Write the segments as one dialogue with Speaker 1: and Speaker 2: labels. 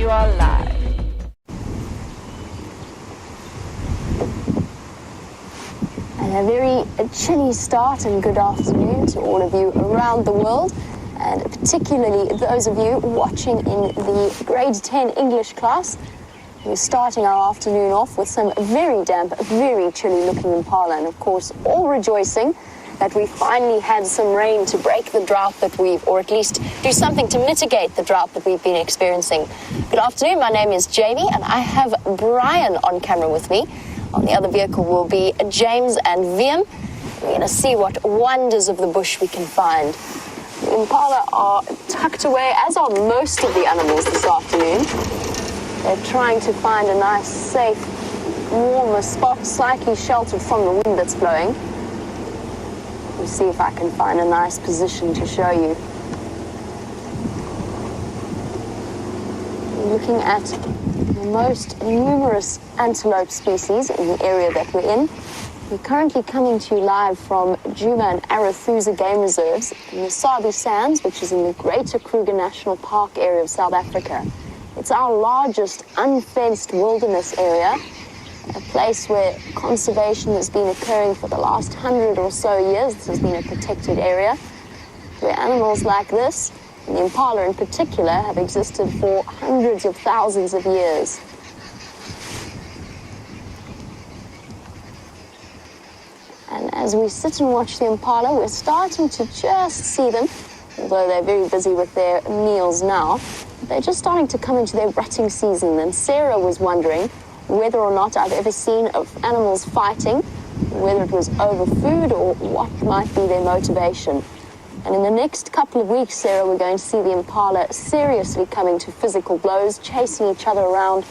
Speaker 1: are live.
Speaker 2: And a very chilly start and good afternoon to all of you around the world, and particularly those of you watching in the grade 10 English class. We're starting our afternoon off with some very damp, very chilly looking impala, and of course all rejoicing that we finally had some rain to break the drought that or at least do something to mitigate the drought that we've been experiencing. Good afternoon, my name is Jamie and I have Brian on camera with me. On the other vehicle will be James and Viam. We're going to see what wonders of the bush we can find. The impala are tucked away, as are most of the animals this afternoon. They're trying to find a nice, safe, warmer spot, slightly sheltered from the wind that's blowing. We'll see if I can find a nice position to show you. We're looking at the most numerous antelope species in the area that we're in. We're currently coming to you live from Djuma and Arathusa game reserves in the Sabi Sands, which is in the Greater Kruger National Park area of South Africa. It's our largest unfenced wilderness area, a place where conservation has been occurring for the last 100 or so years. This has been a protected area where animals like this, and the impala in particular, have existed for hundreds of thousands of years. And as we sit and watch the impala, we're starting to just see them, although they're very busy with their meals now. They're just starting to come into their rutting season, and Sarah was wondering whether or not I've ever seen of animals fighting, whether it was over food or what might be their motivation. And in the next couple of weeks, Sarah, we're going to see the impala seriously coming to physical blows, chasing each other around.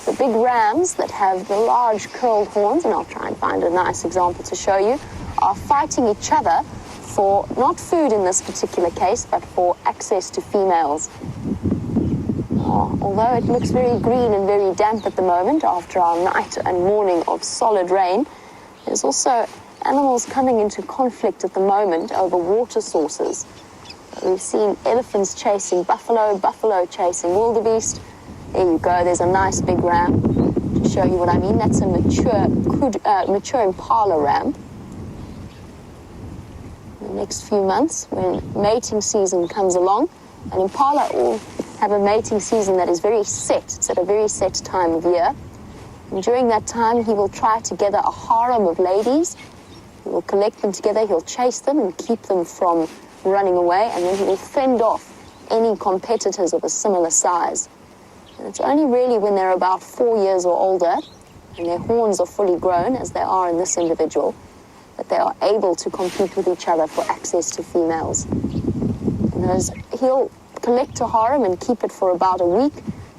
Speaker 2: The big rams that have the large curled horns, and I'll try and find a nice example to show you, are fighting each other for not food in this particular case, but for access to females. Although it looks very green and very damp at the moment after our night and morning of solid rain, there's also animals coming into conflict at the moment over water sources. We've seen elephants chasing buffalo, buffalo chasing wildebeest. There you go, there's a nice big ram. To show you what I mean, that's a mature impala ram. In the next few months, when mating season comes along, an impala will have a mating season that is very set. It's at a very set time of year. And during that time, he will try to gather a harem of ladies. He will collect them together, he'll chase them and keep them from running away, and then he will fend off any competitors of a similar size. And it's only really when they're about 4 years or older, and their horns are fully grown, as they are in this individual, that they are able to compete with each other for access to females. And he'll collect a harem and keep it for about a week,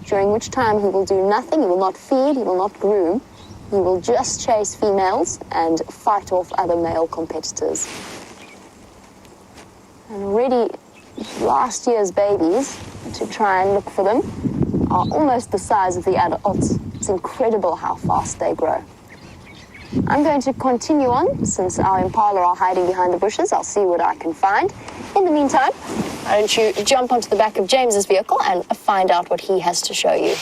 Speaker 2: during which time he will do nothing. He will not feed, he will not groom. He will just chase females and fight off other male competitors. And already last year's babies, to try and look for them, are almost the size of the adults. It's incredible how fast they grow. I'm going to continue on. Since our impala are hiding behind the bushes, I'll see what I can find. In the meantime, why don't you jump onto the back of James's vehicle and find out what he has to show you.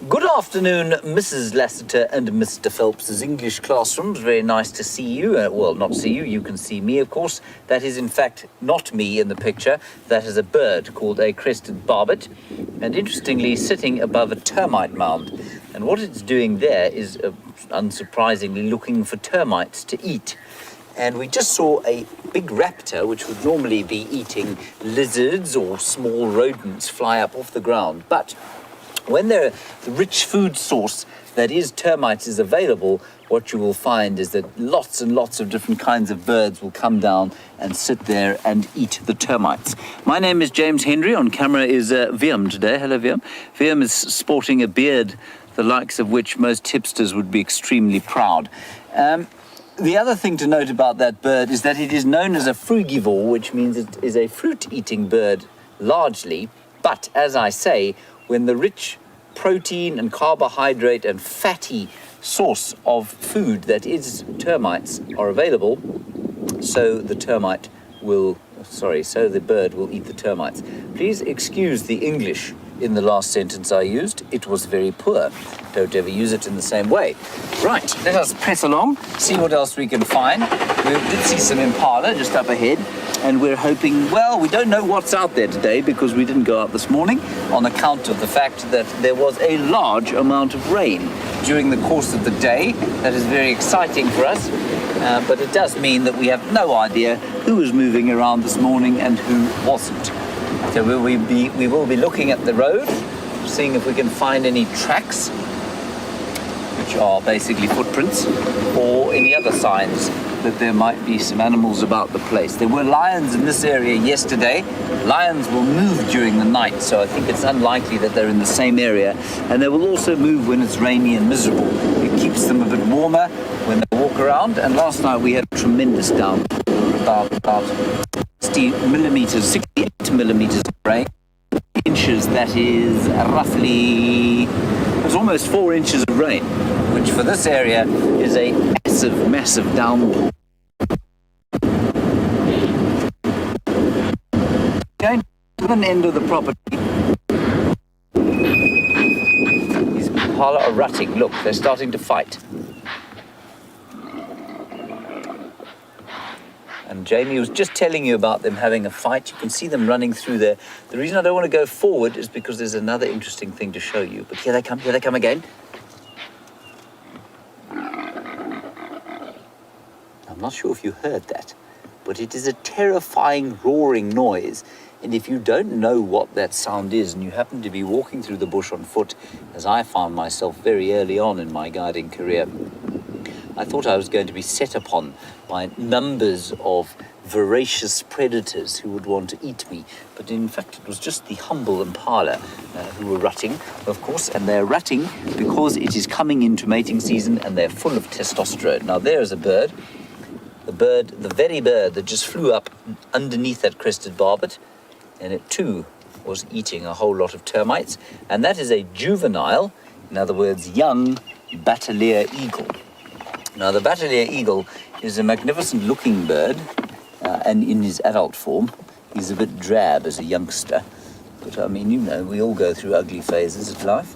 Speaker 3: Good afternoon, Mrs. Lassiter and Mr. Phelps's English classrooms. Very nice to see you. Well, not see you. You can see me, of course. That is, in fact, not me in the picture. That is a bird called a crested barbet, and interestingly, sitting above a termite mound. And what it's doing there is, unsurprisingly, looking for termites to eat. And we just saw a big raptor, which would normally be eating lizards or small rodents, fly up off the ground. But when the rich food source that is termites is available, what you will find is that lots and lots of different kinds of birds will come down and sit there and eat the termites. My name is James Henry. On camera is Viam today. Hello, Viam. Viam is sporting a beard, the likes of which most hipsters would be extremely proud. The other thing to note about that bird is that it is known as a frugivore, which means it is a fruit-eating bird largely. But, as I say, when the rich protein and carbohydrate and fatty source of food that is termites are available, so the termite will sorry, so the bird will eat the termites. Please excuse the English in the last sentence I used. It was very poor. Don't ever use it in the same way. Right, let us press along, see what else we can find. We did see some impala just up ahead, and we're hoping, well, we don't know what's out there today because we didn't go out this morning on account of the fact that there was a large amount of rain during the course of the day. That is very exciting for us, but it does mean that we have no idea who was moving around this morning and who wasn't. So we will be looking at the road, seeing if we can find any tracks, which are basically footprints, or any other signs that there might be some animals about the place. There were lions in this area yesterday. Lions will move during the night, so I think it's unlikely that they're in the same area. And they will also move when it's rainy and miserable. It keeps them a bit warmer when they walk around. And last night we had a tremendous downpour, about 60 millimeters, 68 millimeters of rain. Inches, that is roughly, it's almost 4 inches of rain, which for this area is a massive downpour. Going to one end of the property, these impala are rutting. Look, they're starting to fight. And Jamie was just telling you about them having a fight. You can see them running through there. The reason I don't want to go forward is because there's another interesting thing to show you. But here they come again. I'm not sure if you heard that, but it is a terrifying roaring noise. And if you don't know what that sound is, and you happen to be walking through the bush on foot, as I found myself very early on in my guiding career, I thought I was going to be set upon by numbers of voracious predators who would want to eat me. But in fact, it was just the humble impala who were rutting, of course, and they're rutting because it is coming into mating season and they're full of testosterone. Now, there's a bird, the very bird that just flew up underneath that crested barbet, and it too was eating a whole lot of termites. And that is a juvenile, in other words, young Battalier eagle. Now, the Battalier eagle is a magnificent looking bird, and in his adult form, he's a bit drab as a youngster. But I mean, you know, we all go through ugly phases of life.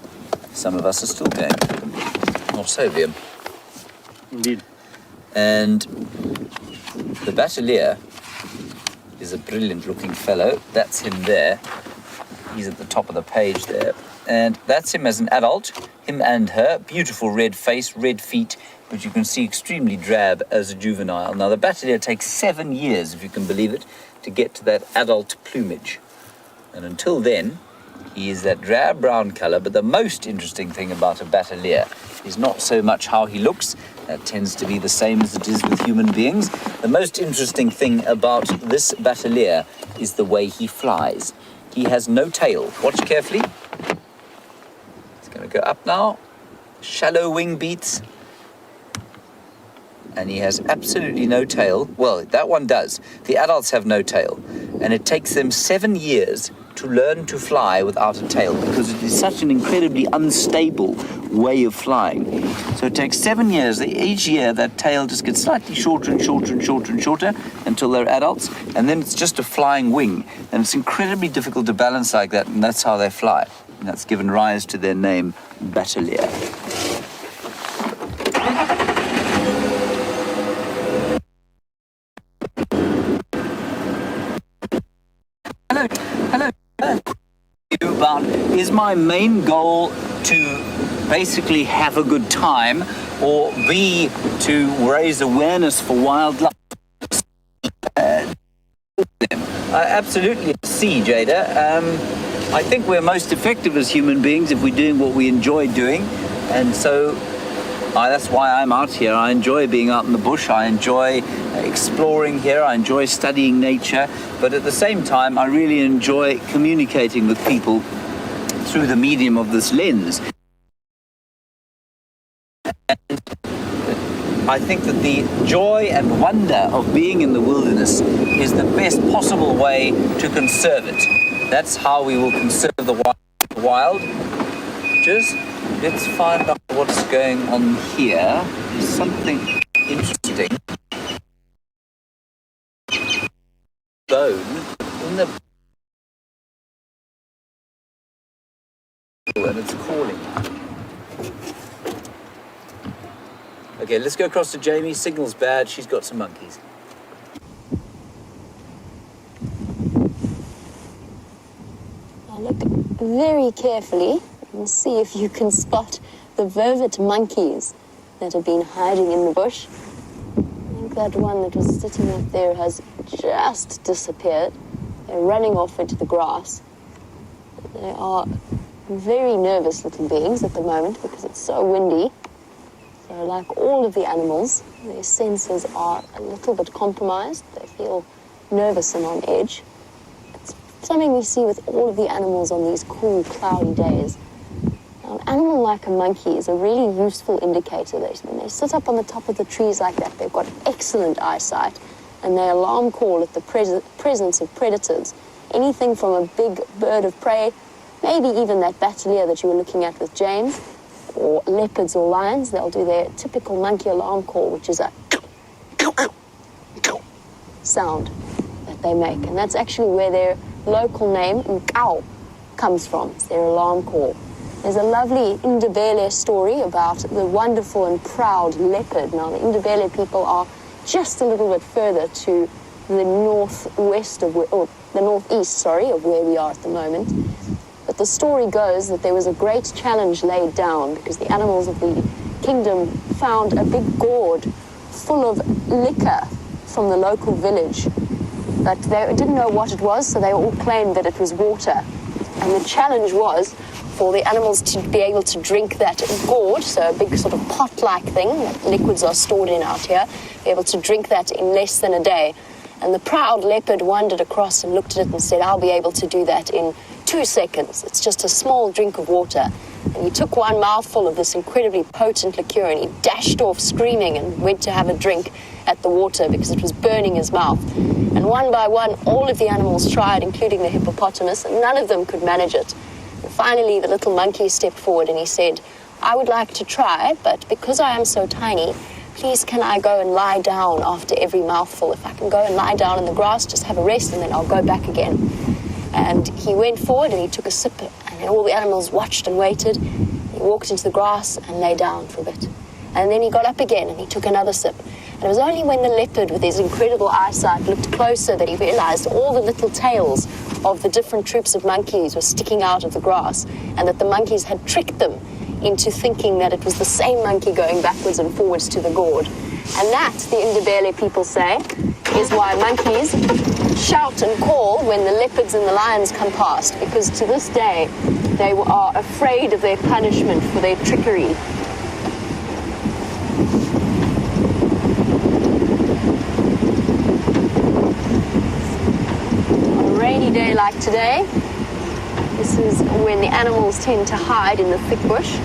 Speaker 3: Some of us are still going through them. Not so, Liam.
Speaker 1: Indeed.
Speaker 3: And the Battalier is a brilliant looking fellow. That's him there. He's at the top of the page there. And that's him as an adult, him and her. Beautiful red face, red feet, which you can see extremely drab as a juvenile. Now, the Battalier takes 7 years, if you can believe it, to get to that adult plumage. And until then, he is that drab brown color. But the most interesting thing about a Battalier is not so much how he looks. That tends to be the same as it is with human beings. The most interesting thing about this Battalier is the way he flies. He has no tail. Watch carefully. It's going to go up now. Shallow wing beats. And he has absolutely no tail. Well, that one does. The adults have no tail. And it takes them 7 years to learn to fly without a tail because it is such an incredibly unstable way of flying. So it takes 7 years. Each year, that tail just gets slightly shorter and shorter and shorter and shorter until they're adults. And then it's just a flying wing. And it's incredibly difficult to balance like that. And that's how they fly. And that's given rise to their name, Battalier. Hello. About is my main goal to basically have a good time, or B, to raise awareness for wildlife? I absolutely see, Jada. I think we're most effective as human beings if we're doing what we enjoy doing, and so that's why I'm out here. I enjoy being out in the bush. I enjoy exploring here. I enjoy studying nature. But at the same time, I really enjoy communicating with people through the medium of this lens. And I think that the joy and wonder of being in the wilderness is the best possible way to conserve it. That's how we will conserve the wild. Just let's find out what's going on here. There's something interesting. bone in the... and it's calling. Okay, let's go across to Jamie. Signal's bad. She's got some monkeys.
Speaker 2: Now look very carefully and see if you can spot the vervet monkeys that have been hiding in the bush. I think that one that was sitting up there has just disappeared. They're running off into the grass. They are very nervous little beings at the moment because it's so windy. So like all of the animals, their senses are a little bit compromised. They feel nervous and on edge. It's something we see with all of the animals on these cool, cloudy days. Now, an animal like a monkey is a really useful indicator. When they sit up on the top of the trees like that, they've got excellent eyesight, and they alarm call at the presence of predators. Anything from a big bird of prey, maybe even that batelier that you were looking at with James, or leopards or lions. They'll do their typical monkey alarm call, which is a sound that they make. And that's actually where their local name, Nkau, comes from. It's their alarm call. There's a lovely Ndebele story about the wonderful and proud leopard. Now, the Ndebele people are just a little bit further to the northeast, of where we are at the moment. But the story goes that there was a great challenge laid down because the animals of the kingdom found a big gourd full of liquor from the local village. But they didn't know what it was, so they all claimed that it was water. And the challenge was for the animals to be able to drink that gourd, so a big sort of pot-like thing that liquids are stored in out here, be able to drink that in less than a day. And the proud leopard wandered across and looked at it and said, I'll be able to do that in 2 seconds. It's just a small drink of water. And he took one mouthful of this incredibly potent liqueur and he dashed off screaming and went to have a drink at the water because it was burning his mouth. And one by one, all of the animals tried, including the hippopotamus, and none of them could manage it. And finally, the little monkey stepped forward and he said, I would like to try, but because I am so tiny, please can I go and lie down after every mouthful? If I can go and lie down in the grass, just have a rest, and then I'll go back again. And he went forward and he took a sip, and then all the animals watched and waited. He walked into the grass and lay down for a bit. And then he got up again and he took another sip. And it was only when the leopard, with his incredible eyesight, looked closer that he realized all the little tails of the different troops of monkeys were sticking out of the grass, and that the monkeys had tricked them into thinking that it was the same monkey going backwards and forwards to the gourd. And that, the Ndebele people say, is why monkeys shout and call when the leopards and the lions come past, because to this day they are afraid of their punishment for their trickery. On a rainy day like today, this is when the animals tend to hide in the thick bush.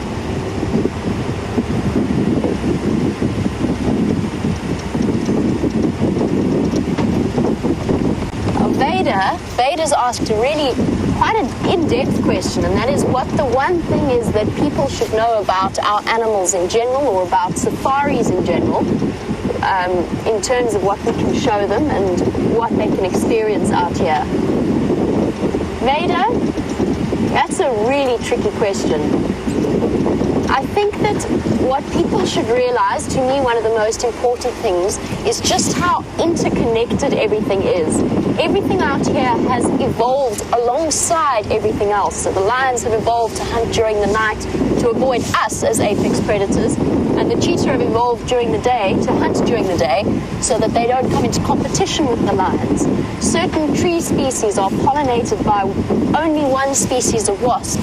Speaker 2: Vader's asked a really quite an in-depth question, and that is what the one thing is that people should know about our animals in general, or about safaris in general, in terms of what we can show them and what they can experience out here. Vader, that's a really tricky question. I think that what people should realize, to me, one of the most important things is just how interconnected everything is. Everything out here has evolved alongside everything else. So the lions have evolved to hunt during the night to avoid us as apex predators, and the cheetah have evolved during the day to hunt during the day so that they don't come into competition with the lions. Certain tree species are pollinated by only one species of wasp,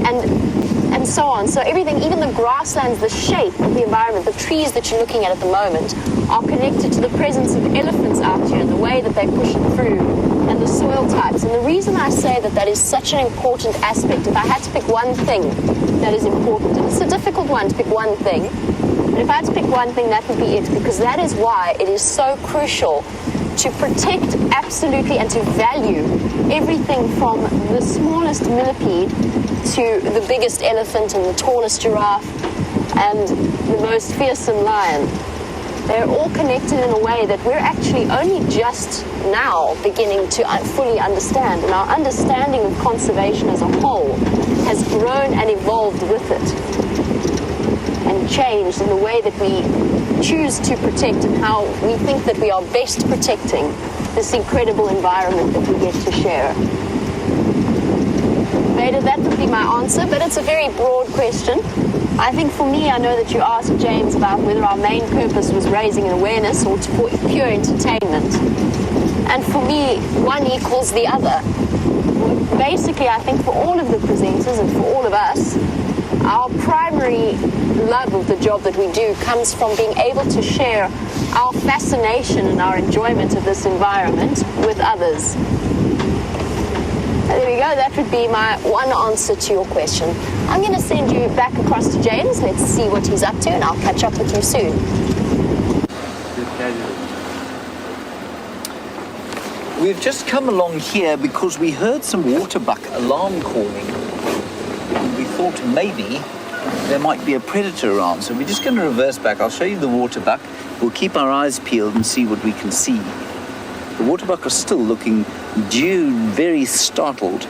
Speaker 2: and so on. So everything, even the grasslands, the shape of the environment, the trees that you're looking at the moment, are connected to the presence of elephants out here and the way that they push it through, and the soil types. And the reason I say that that is such an important aspect, if I had to pick one thing that is important, and it's a difficult one to pick one thing, but if I had to pick one thing, that would be it, because that is why it is so crucial to protect absolutely and to value everything from the smallest millipede to the biggest elephant and the tallest giraffe and the most fearsome lion. They're all connected in a way that we're actually only just now beginning to fully understand. And our understanding of conservation as a whole has grown and evolved with it and changed in the way that we choose to protect and how we think that we are best protecting this incredible environment that we get to share. Vader, that would be my answer, but it's a very broad question. I think for me, I know that you asked James about whether our main purpose was raising awareness or for pure entertainment. And for me, one equals the other. Basically, I think for all of the presenters and for all of us, our primary love of the job that we do comes from being able to share our fascination and our enjoyment of this environment with others. There we go. That would be my one answer to your question. I'm going to send you back across to James. Let's see what he's up to, and I'll catch up with you soon.
Speaker 3: We've just come along here because we heard some waterbuck alarm calling. And we thought maybe there might be a predator around. So we're just going to reverse back. I'll show you the waterbuck. We'll keep our eyes peeled and see what we can see. The waterbuck are still looking very startled.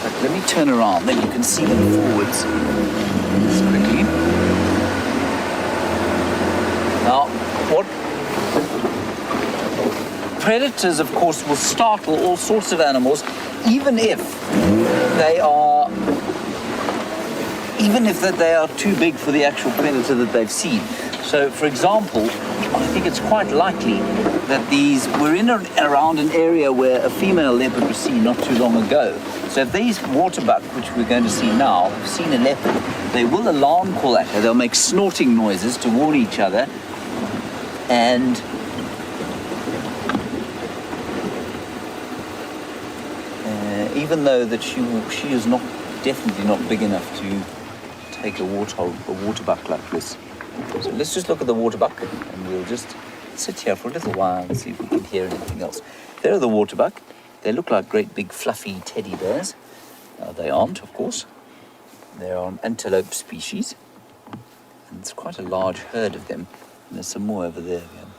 Speaker 3: But let me turn around, then you can see them forwards. Just quickly. Now, what predators, of course, will startle all sorts of animals, even if they are too big for the actual predator that they've seen. So, for example, I think it's quite likely that we're in around an area where a female leopard was seen not too long ago. So if these waterbuck, which we're going to see now, have seen a leopard, they will alarm call at her. They'll make snorting noises to warn each other. And even though that she is definitely not big enough to take a waterbuck like this. So let's just look at the waterbuck, and we'll just sit here for a little while and see if we can hear anything else. There are the waterbuck. They look like great big fluffy teddy bears. They aren't, of course. They're an antelope species, and it's quite a large herd of them. And there's some more over there again.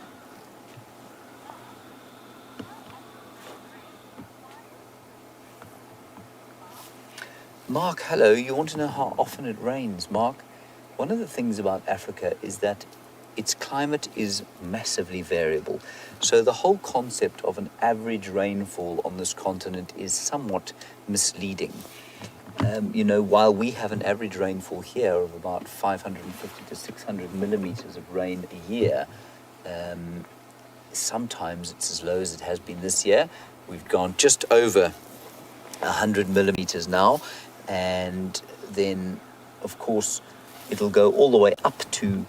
Speaker 3: Mark, hello. You want to know how often it rains, Mark? One of the things about Africa is that its climate is massively variable. So the whole concept of an average rainfall on this continent is somewhat misleading. While we have an average rainfall here of about 550 to 600 millimeters of rain a year, sometimes it's as low as it has been this year. We've gone just over 100 millimeters now, and then, of course, it'll go all the way up to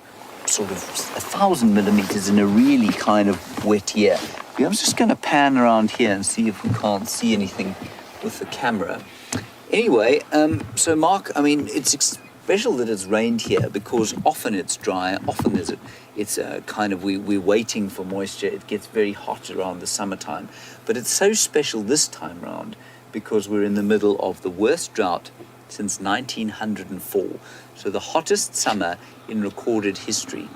Speaker 3: sort of 1,000 millimeters in a really kind of wet year. I'm just going to pan around here and see if we can't see anything with the camera. Anyway, so Mark, I mean, it's special that it's rained here because often it's dry, often we're waiting for moisture. It gets very hot around the summertime. But it's so special this time round because we're in the middle of the worst drought since 1904. So the hottest summer in recorded history.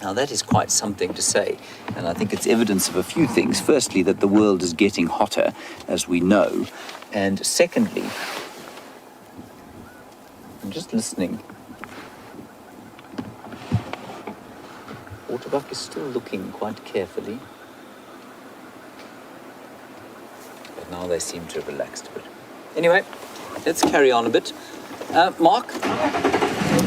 Speaker 3: Now that is quite something to say, and I think it's evidence of a few things. Firstly, that the world is getting hotter, as we know, and secondly, I'm just listening. Waterbuck is still looking quite carefully, but now they seem to have relaxed a bit. Anyway, let's carry on a bit. Mark?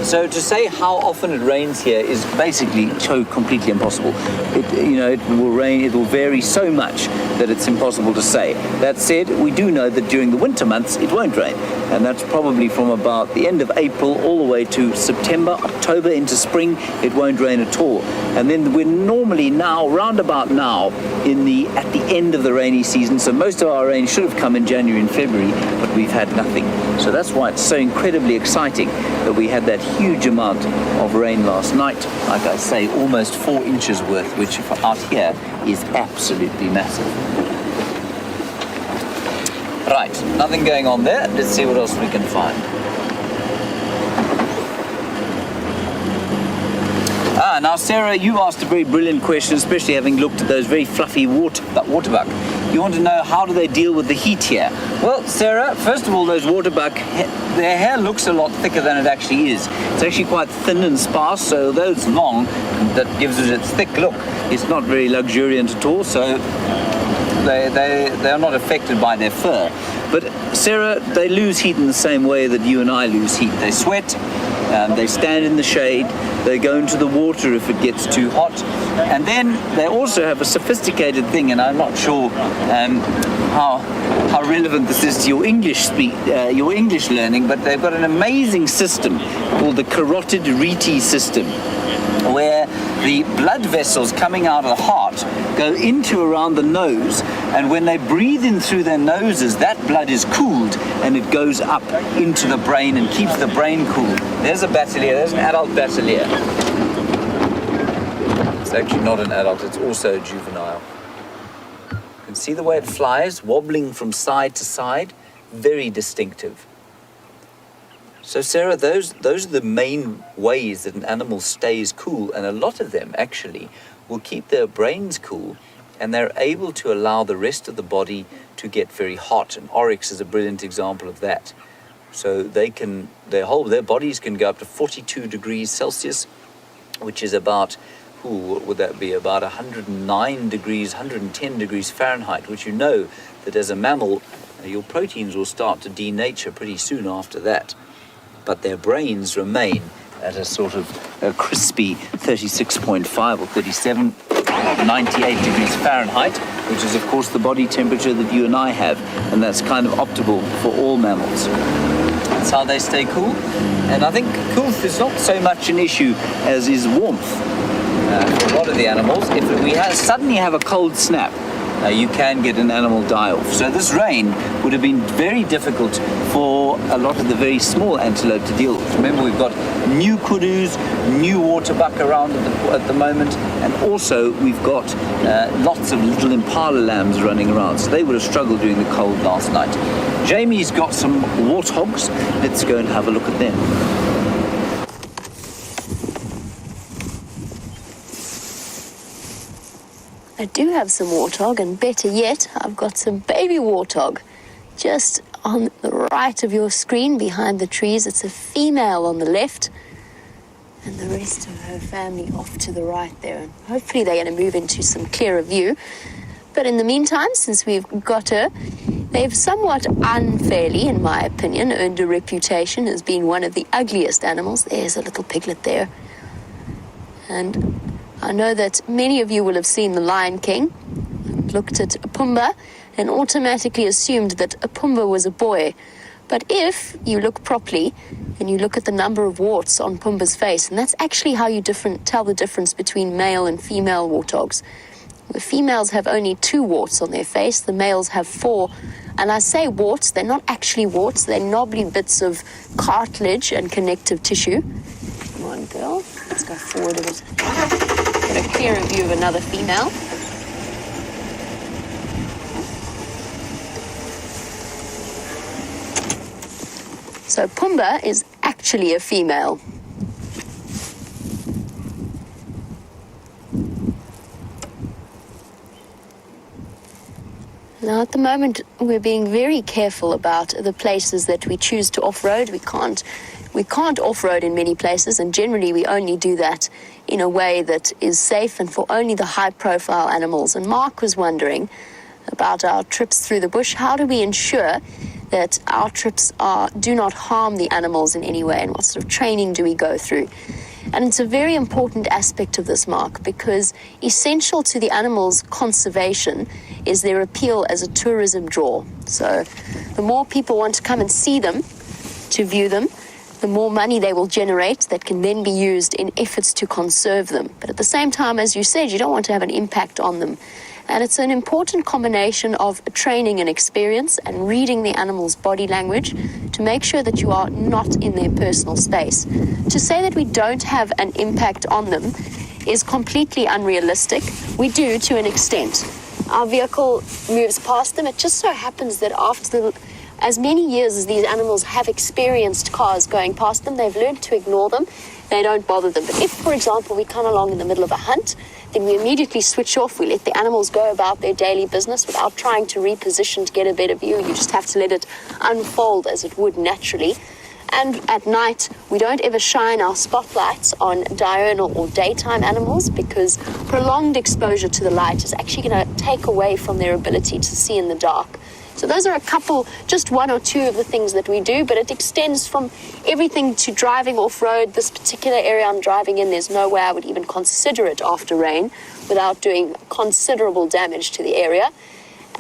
Speaker 3: So to say how often it rains here is basically so completely impossible. It will rain, it will vary so much that it's impossible to say. That said, we do know that during the winter months it won't rain. And that's probably from about the end of April all the way to September, October into spring, it won't rain at all. And then we're normally now, round about now, at the end of the rainy season. So most of our rain should have come in January and February, but we've had nothing. So that's why it's so incredibly exciting that we had that huge amount of rain last night. Like I say, almost 4 inches worth, which for out here is absolutely massive. Right, nothing going on there. Let's see what else we can find. Now Sarah, you asked a very brilliant question, especially having looked at those very fluffy waterbuck. You want to know, how do they deal with the heat here? Well, Sarah, first of all, those waterbuck, their hair looks a lot thicker than it actually is. It's actually quite thin and sparse, so although it's long, that gives it its thick look. It's not very luxuriant at all, so they are not affected by their fur. But Sarah, they lose heat in the same way that you and I lose heat. They sweat, they stand in the shade, they go into the water if it gets too hot, and then they also have a sophisticated thing, and I'm not sure how relevant this is to your English learning, but they've got an amazing system called the carotid rete system, where the blood vessels coming out of the heart go into around the nose, and when they breathe in through their noses, that blood is cooled and it goes up into the brain and keeps the brain cool. There's a batelier, there's an adult batelier. It's actually not an adult, it's also a juvenile. You can see the way it flies, wobbling from side to side, very distinctive. So Sarah, those are the main ways that an animal stays cool, and a lot of them actually will keep their brains cool, and they're able to allow the rest of the body to get very hot, and oryx is a brilliant example of that. So their bodies can go up to 42 degrees Celsius, which is about, what would that be, about 109 degrees, 110 degrees Fahrenheit, which you know that as a mammal, your proteins will start to denature pretty soon after that. But their brains remain at a sort of a crispy 36.5 or 37, 98 degrees Fahrenheit, which is of course the body temperature that you and I have, and that's kind of optimal for all mammals. That's how they stay cool. And I think coolth is not so much an issue as is warmth for a lot of the animals. If we suddenly have a cold snap, you can get an animal die off. So this rain would have been very difficult for a lot of the very small antelope to deal with. Remember, we've got new kudus, new waterbuck around at the moment, and also we've got lots of little impala lambs running around, so they would have struggled during the cold last night. Jamie's got some warthogs. Let's go and have a look at them.
Speaker 2: I do have some warthog, and better yet, I've got some baby warthog. Just on the right of your screen, behind the trees, it's a female on the left, and the rest of her family off to the right there. And hopefully they're going to move into some clearer view. But in the meantime, since we've got her, they've somewhat unfairly, in my opinion, earned a reputation as being one of the ugliest animals. There's a little piglet there. And I know that many of you will have seen The Lion King, looked at Pumbaa, and automatically assumed that Pumbaa was a boy. But if you look properly and you look at the number of warts on Pumbaa's face, and that's actually how you tell the difference between male and female warthogs. The females have only 2 warts on their face, the males have 4. And I say warts, they're not actually warts, they're knobbly bits of cartilage and connective tissue. Come on, girl, let's go forward a bit. Get a clearer view of another female. So Pumbaa is actually a female. Now at the moment we're being very careful about the places that we choose to off-road. We can't off-road in many places, and generally we only do that in a way that is safe and for only the high-profile animals. And Mark was wondering about our trips through the bush. How do we ensure that our trips do not harm the animals in any way, and what sort of training do we go through? And it's a very important aspect of this, Mark, because essential to the animals' conservation is their appeal as a tourism draw. So the more people want to come and see them, to view them, the more money they will generate that can then be used in efforts to conserve them. But at the same time, as you said, you don't want to have an impact on them. And it's an important combination of training and experience and reading the animal's body language to make sure that you are not in their personal space. To say that we don't have an impact on them is completely unrealistic. We do to an extent. Our vehicle moves past them. It just so happens that after as many years as these animals have experienced cars going past them, they've learned to ignore them, they don't bother them. But if, for example, we come along in the middle of a hunt, then we immediately switch off. We let the animals go about their daily business without trying to reposition to get a better view. You just have to let it unfold as it would naturally. And at night, we don't ever shine our spotlights on diurnal or daytime animals, because prolonged exposure to the light is actually going to take away from their ability to see in the dark. So those are a couple, just one or two of the things that we do, but it extends from everything to driving off-road. This particular area I'm driving in, there's no way I would even consider it after rain without doing considerable damage to the area.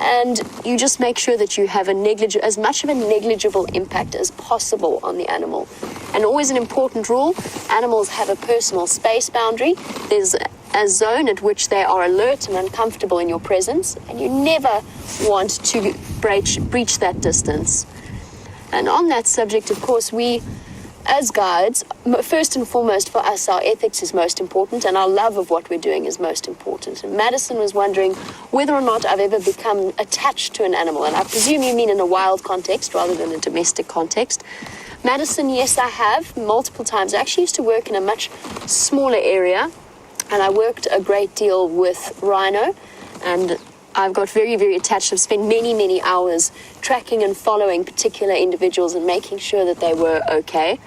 Speaker 2: And you just make sure that you have as much of a negligible impact as possible on the animal. And always an important rule, animals have a personal space boundary. There's a zone at which they are alert and uncomfortable in your presence, and you never want to breach that distance. And on that subject, of course, we, as guides, first and foremost for us, our ethics is most important, and our love of what we're doing is most important. And Madison was wondering whether or not I've ever become attached to an animal, and I presume you mean in a wild context rather than a domestic context. Madison, yes, I have, multiple times. I actually used to work in a much smaller area, and I worked a great deal with rhino, and I've got very, very attached. I've spent many, many hours tracking and following particular individuals and making sure that they were okay.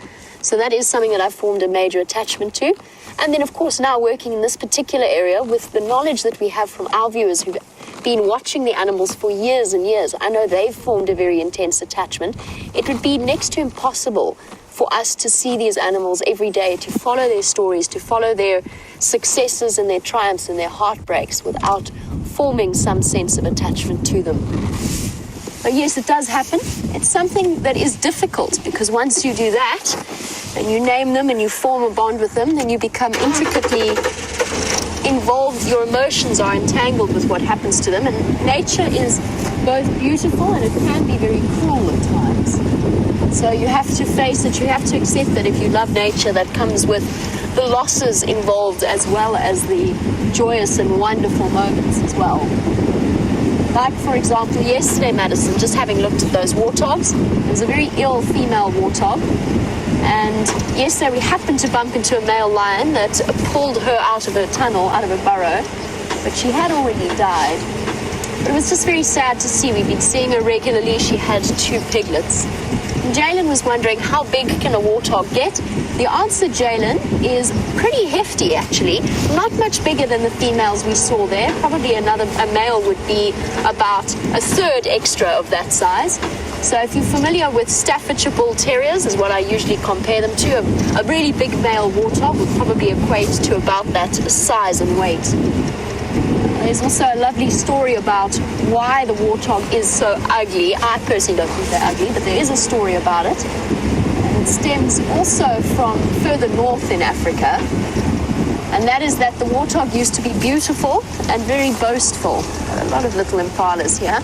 Speaker 2: So that is something that I've formed a major attachment to. And then, of course, now working in this particular area with the knowledge that we have from our viewers who've been watching the animals for years and years, I know they've formed a very intense attachment. It would be next to impossible for us to see these animals every day, to follow their stories, to follow their successes and their triumphs and their heartbreaks without forming some sense of attachment to them. But yes, it does happen. It's something that is difficult, because once you do that and you name them and you form a bond with them, then you become intricately involved. Your emotions are entangled with what happens to them, and nature is both beautiful and it can be very cruel at times. So you have to face it, you have to accept that if you love nature, that comes with the losses involved as well as the joyous and wonderful moments as well. Like, for example, yesterday, Madison, just having looked at those warthogs, there was a very ill female warthog, and yesterday we happened to bump into a male lion that pulled her out of her tunnel, out of her burrow, but she had already died. But it was just very sad to see. We've been seeing her regularly. She had 2 piglets. And Jalen was wondering, how big can a warthog get? The answer, Jalen, is pretty hefty, actually. Not much bigger than the females we saw there. Probably a male would be about a third extra of that size. So if you're familiar with Staffordshire Bull Terriers, is what I usually compare them to, a really big male warthog would probably equate to about that size and weight. There's also a lovely story about why the warthog is so ugly. I personally don't think they're ugly, but there is a story about it. And it stems also from further north in Africa. And that is that the warthog used to be beautiful and very boastful. Got a lot of little impalas here.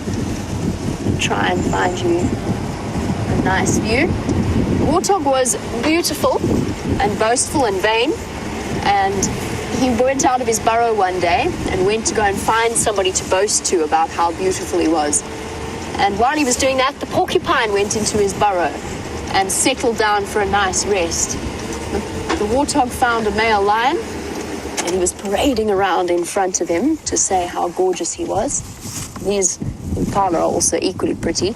Speaker 2: Try and find you a nice view. The warthog was beautiful and boastful and vain, and he went out of his burrow one day and went to go and find somebody to boast to about how beautiful he was. And while he was doing that, the porcupine went into his burrow and settled down for a nice rest. The warthog found a male lion, and he was parading around in front of him to say how gorgeous he was. These impala are also equally pretty.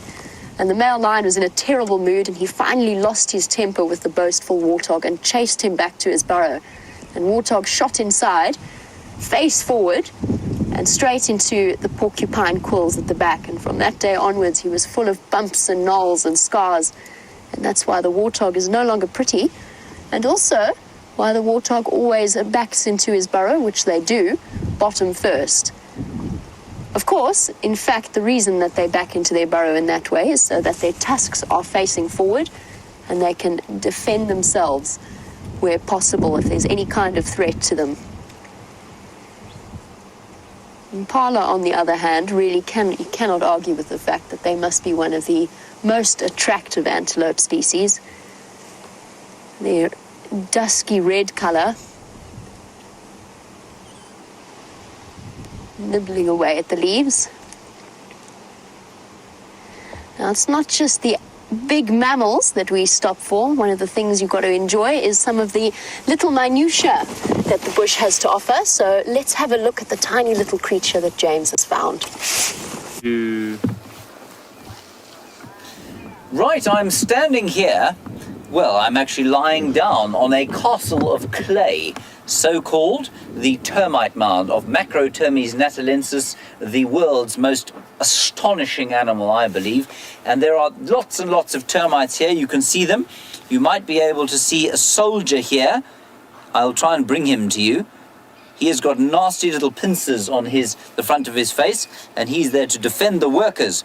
Speaker 2: And the male lion was in a terrible mood, and he finally lost his temper with the boastful warthog and chased him back to his burrow. And warthog shot inside, face forward, and straight into the porcupine quills at the back. And from that day onwards, he was full of bumps and knolls and scars. And that's why the warthog is no longer pretty. And also why the warthog always backs into his burrow, which they do, bottom first. Of course, in fact, the reason that they back into their burrow in that way is so that their tusks are facing forward and they can defend themselves where possible if there's any kind of threat to them. Impala, on the other hand, really you cannot argue with the fact that they must be one of the most attractive antelope species. Their dusky red color, nibbling away at the leaves. Now, it's not just the big mammals that we stop for, one of the things you've got to enjoy is some of the little minutiae that the bush has to offer. So let's have a look at the tiny little creature that James has found.
Speaker 3: Right, I'm standing here. Well, I'm actually lying down on a castle of clay, so-called the termite mound of Macrotermes natalensis, the world's most astonishing animal, I believe. And there are lots and lots of termites here. You can see them. You might be able to see a soldier here. I'll try and bring him to you. He has got nasty little pincers on the front of his face, and he's there to defend the workers,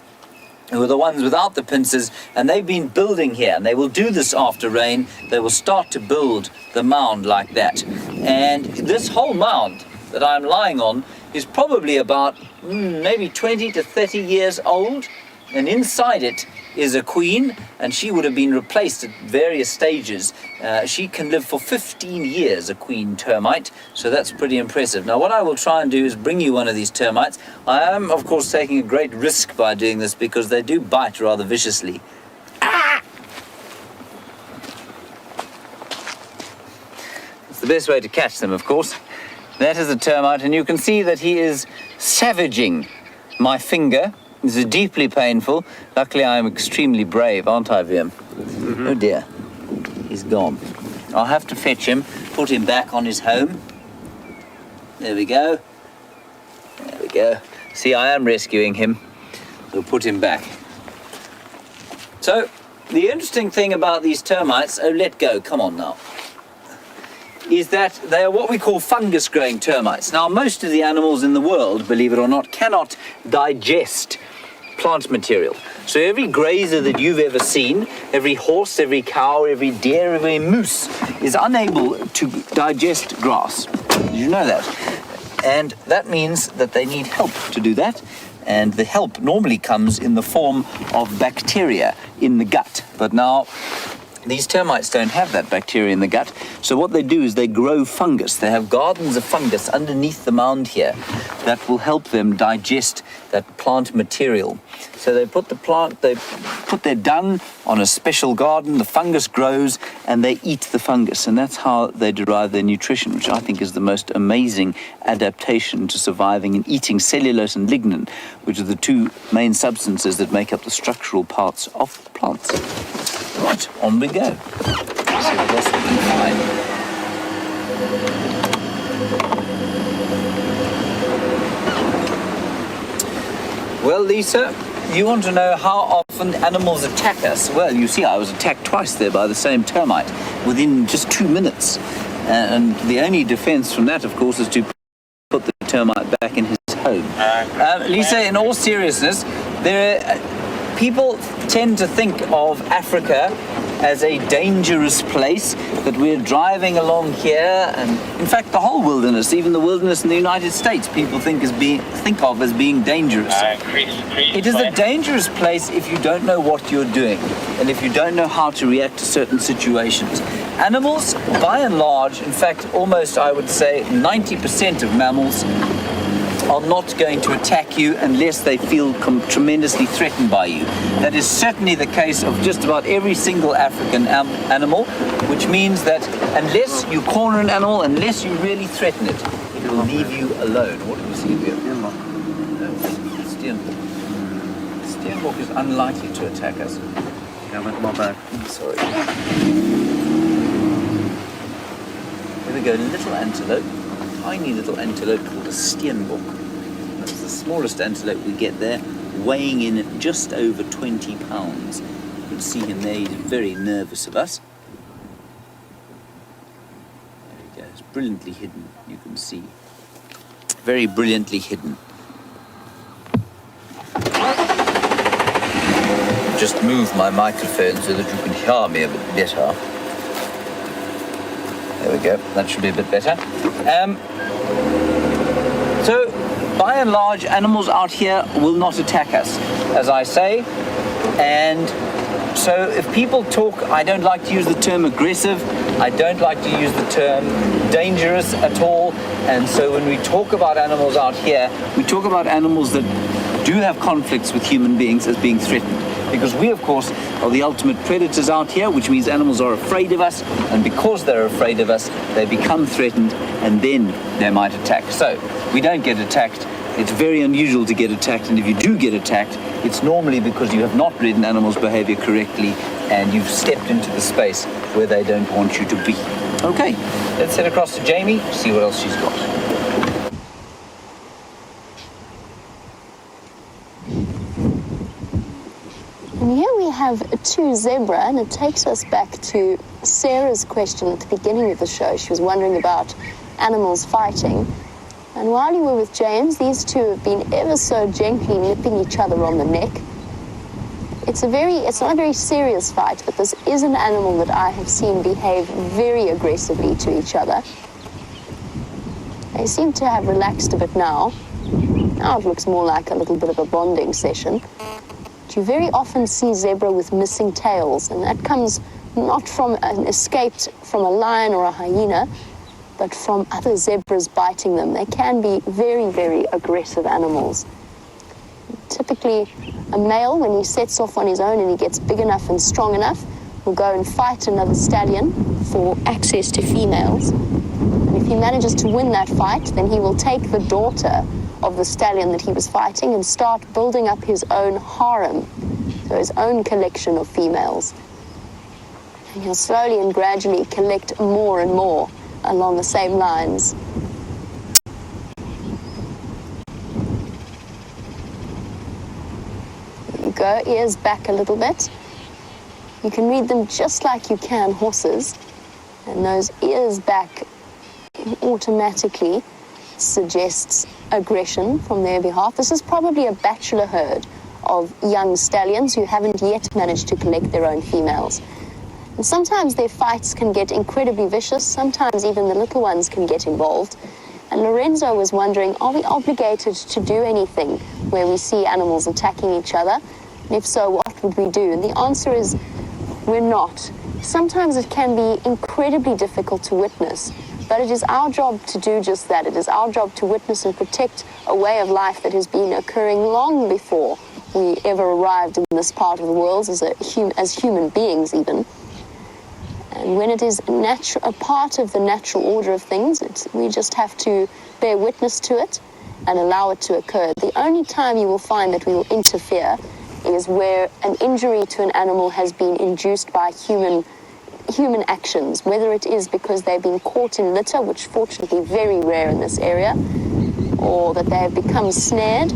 Speaker 3: who are the ones without the pincers, and they've been building here, and they will do this after rain. They will start to build the mound like that. And this whole mound that I'm lying on is probably about maybe 20 to 30 years old, and inside it is a queen, and she would have been replaced at various stages. She can live for 15 years, a queen termite, so that's pretty impressive. Now, what I will try and do is bring you one of these termites. I am, of course, taking a great risk by doing this because they do bite rather viciously. Ah! It's the best way to catch them, of course. That is a termite, and you can see that he is savaging my finger. This is deeply painful. Luckily, I am extremely brave, aren't I, Vim? Oh dear, he's gone. I'll have to fetch him, put him back on his home. There we go. There we go. See, I am rescuing him. We'll put him back. So, the interesting thing about these termites, let go, come on now, is that they are what we call fungus-growing termites. Now, most of the animals in the world, believe it or not, cannot digest plant material. So every grazer that you've ever seen, every horse, every cow, every deer, every moose is unable to digest grass. Did you know that? And that means that they need help to do that. And the help normally comes in the form of bacteria in the gut. But now, these termites don't have that bacteria in the gut, so what they do is they grow fungus. They have gardens of fungus underneath the mound here that will help them digest that plant material. So they put their dung on a special garden, the fungus grows, and they eat the fungus, and that's how they derive their nutrition, which I think is the most amazing adaptation to surviving and eating cellulose and lignin, which are the two main substances that make up the structural parts of plants. Right, on we go. See what else we can find. Well, Lisa, you want to know how often animals attack us? Well, you see, I was attacked twice there by the same termite within just 2 minutes. And the only defense from that, of course, is to put the termite back in his home. Lisa, in all seriousness, people tend to think of Africa as a dangerous place, that we're driving along here, and in fact the whole wilderness, even the wilderness in the United States, people think of as being dangerous. It is a dangerous place if you don't know what you're doing, and if you don't know how to react to certain situations. Animals, by and large, in fact almost I would say 90% of mammals are not going to attack you unless they feel tremendously threatened by you. That is certainly the case of just about every single African animal, which means that unless you corner an animal, unless you really threaten it, it will leave you alone. What do we see here? Steenbok is unlikely to attack us.
Speaker 1: Yeah, but my bad.
Speaker 3: Sorry. Here we go, little antelope. Tiny little antelope called a steenbok. That's the smallest antelope we get there, weighing in at just over 20 pounds. You can see him there, he's very nervous of us. There we go, it's brilliantly hidden, you can see. Very brilliantly hidden. Just move my microphone so that you can hear me a bit better. There we go, that should be a bit better. So, by and large, animals out here will not attack us, as I say. And so if people talk, I don't like to use the term aggressive, I don't like to use the term dangerous at all. And so when we talk about animals out here, we talk about animals that do have conflicts with human beings as being threatened. Because we, of course, are the ultimate predators out here, which means animals are afraid of us, and because they're afraid of us, they become threatened, and then they might attack. So, we don't get attacked. It's very unusual to get attacked, and if you do get attacked, it's normally because you have not read an animal's behavior correctly, and you've stepped into the space where they don't want you to be. Okay, let's head across to Jamie, see what else she's got.
Speaker 2: And here we have two zebra, and it takes us back to Sarah's question at the beginning of the show. She was wondering about animals fighting. And while you were with James, these two have been ever so gently nipping each other on the neck. It's not a very serious fight, but this is an animal that I have seen behave very aggressively to each other. They seem to have relaxed a bit now. Now it looks more like a little bit of a bonding session. You very often see zebra with missing tails, and that comes not from an escaped from a lion or a hyena, but from other zebras biting them. They can be very, very aggressive animals. Typically, a male, when he sets off on his own and he gets big enough and strong enough, will go and fight another stallion for access to females. And if he manages to win that fight, then he will take the daughter of the stallion that he was fighting and start building up his own harem, so his own collection of females. And he'll slowly and gradually collect more and more along the same lines. There you go, ears back a little bit. You can read them just like you can horses, and those ears back automatically suggests aggression from their behalf. This is probably a bachelor herd of young stallions who haven't yet managed to collect their own females. And sometimes their fights can get incredibly vicious, sometimes even the little ones can get involved. And Lorenzo was wondering, are we obligated to do anything where we see animals attacking each other? And if so, what would we do? And the answer is, we're not. Sometimes it can be incredibly difficult to witness, but it is our job to do just that. It is our job to witness and protect a way of life that has been occurring long before we ever arrived in this part of the world as human beings even. And when it is a part of the natural order of things, we just have to bear witness to it and allow it to occur. The only time you will find that we will interfere is where an injury to an animal has been induced by human actions, whether it is because they've been caught in litter, which fortunately very rare in this area, or that they have become snared,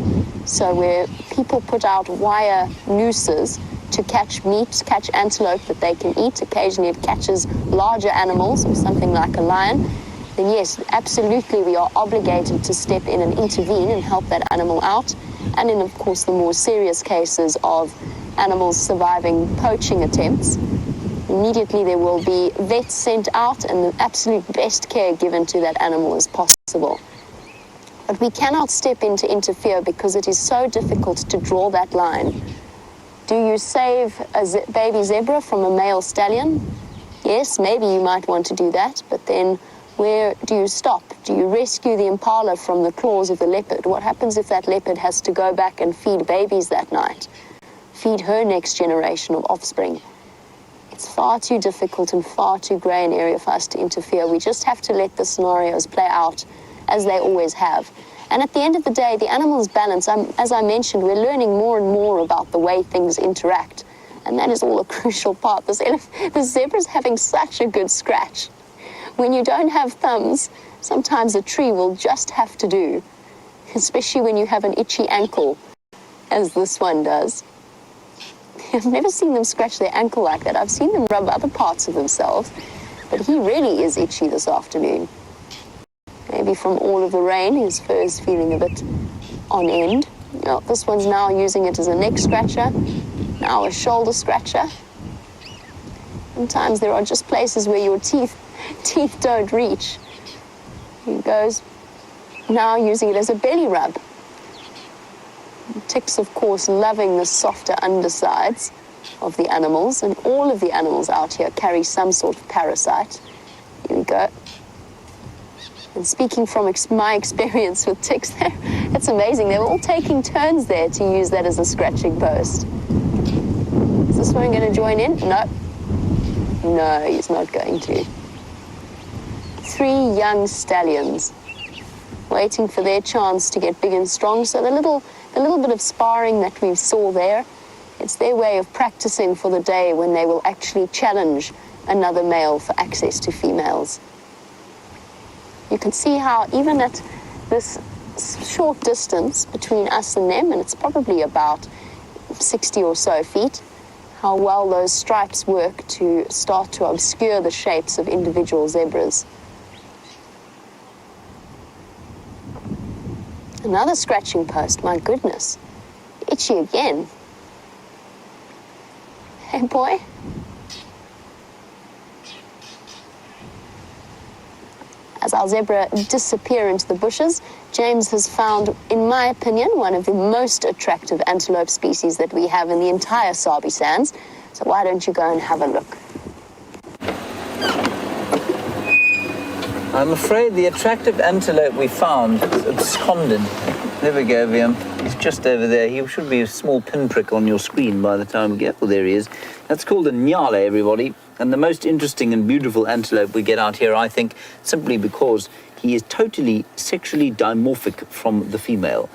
Speaker 2: so where people put out wire nooses to catch meat, catch antelope that they can eat. Occasionally it catches larger animals or something like a lion. Then yes, absolutely we are obligated to step in and intervene and help that animal out. And in, of course, the more serious cases of animals surviving poaching attempts, immediately there will be vets sent out and the absolute best care given to that animal as possible. But we cannot step in to interfere because it is so difficult to draw that line. Do you save a baby zebra from a male stallion? Yes, maybe you might want to do that, but then where do you stop? Do you rescue the impala from the claws of the leopard? What happens if that leopard has to go back and feed babies that night? Feed her next generation of offspring? It's far too difficult and far too grey an area for us to interfere. We just have to let the scenarios play out as they always have. And at the end of the day, the animal's balance, as I mentioned, we're learning more and more about the way things interact. And that is all a crucial part. The zebra's having such a good scratch. When you don't have thumbs, sometimes a tree will just have to do, especially when you have an itchy ankle, as this one does. I've never seen them scratch their ankle like that. I've seen them rub other parts of themselves, but he really is itchy this afternoon. Maybe from all of the rain, his fur is feeling a bit on end. Oh, this one's now using it as a neck scratcher, now a shoulder scratcher. Sometimes there are just places where your teeth don't reach. He goes now using it as a belly rub. Ticks, of course, loving the softer undersides of the animals, and all of the animals out here carry some sort of parasite. Here we go. And speaking from my experience with ticks there, it's amazing. They were all taking turns there to use that as a scratching post. Is this one going to join in? No. No, he's not going to. 3 young stallions waiting for their chance to get big and strong. So the little bit of sparring that we saw there, it's their way of practicing for the day when they will actually challenge another male for access to females. You can see how even at this short distance between us and them, and it's probably about 60 or so feet, how well those stripes work to start to obscure the shapes of individual zebras. Another scratching post, my goodness. Itchy again. Hey, boy. As our zebra disappear into the bushes, James has found, in my opinion, one of the most attractive antelope species that we have in the entire Sabi Sands. So why don't you go and have a look?
Speaker 3: I'm afraid the attractive antelope we found is absconded. There we go, Liam. He's just over there. He should be a small pinprick on your screen by the time we get... Well, there he is. That's called a nyale, everybody. And the most interesting and beautiful antelope we get out here, I think, simply because he is totally sexually dimorphic from the female.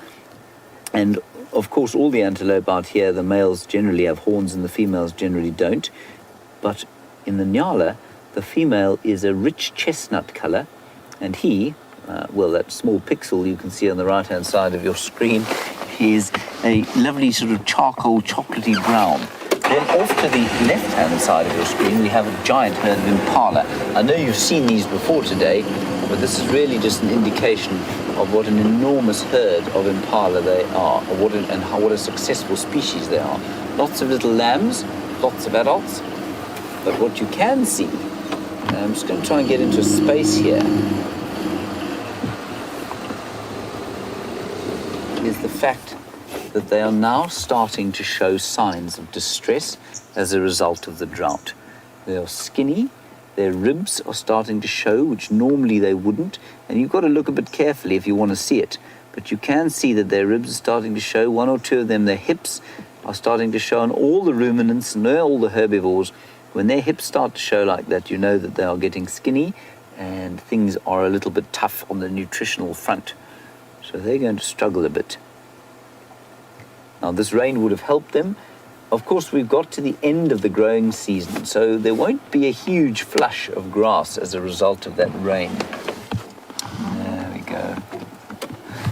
Speaker 3: And, of course, all the antelope out here, the males generally have horns and the females generally don't. But in the nyala, the female is a rich chestnut colour, and he, well, that small pixel you can see on the right-hand side of your screen, is a lovely sort of charcoal chocolatey brown. Then off to the left-hand side of your screen, we have a giant herd of impala. I know you've seen these before today, but this is really just an indication of what an enormous herd of impala they are, or what a successful species they are. Lots of little lambs, lots of adults, but what you can see, I'm just going to try and get into a space here, is the fact that they are now starting to show signs of distress as a result of the drought. They are skinny, their ribs are starting to show, which normally they wouldn't, and you've got to look a bit carefully if you want to see it. But you can see that their ribs are starting to show, 1 or 2 of them, their hips are starting to show, and all the ruminants and all the herbivores, when their hips start to show like that, you know that they are getting skinny and things are a little bit tough on the nutritional front. So they're going to struggle a bit. Now, this rain would have helped them. Of course, we've got to the end of the growing season, so there won't be a huge flush of grass as a result of that rain. There we go.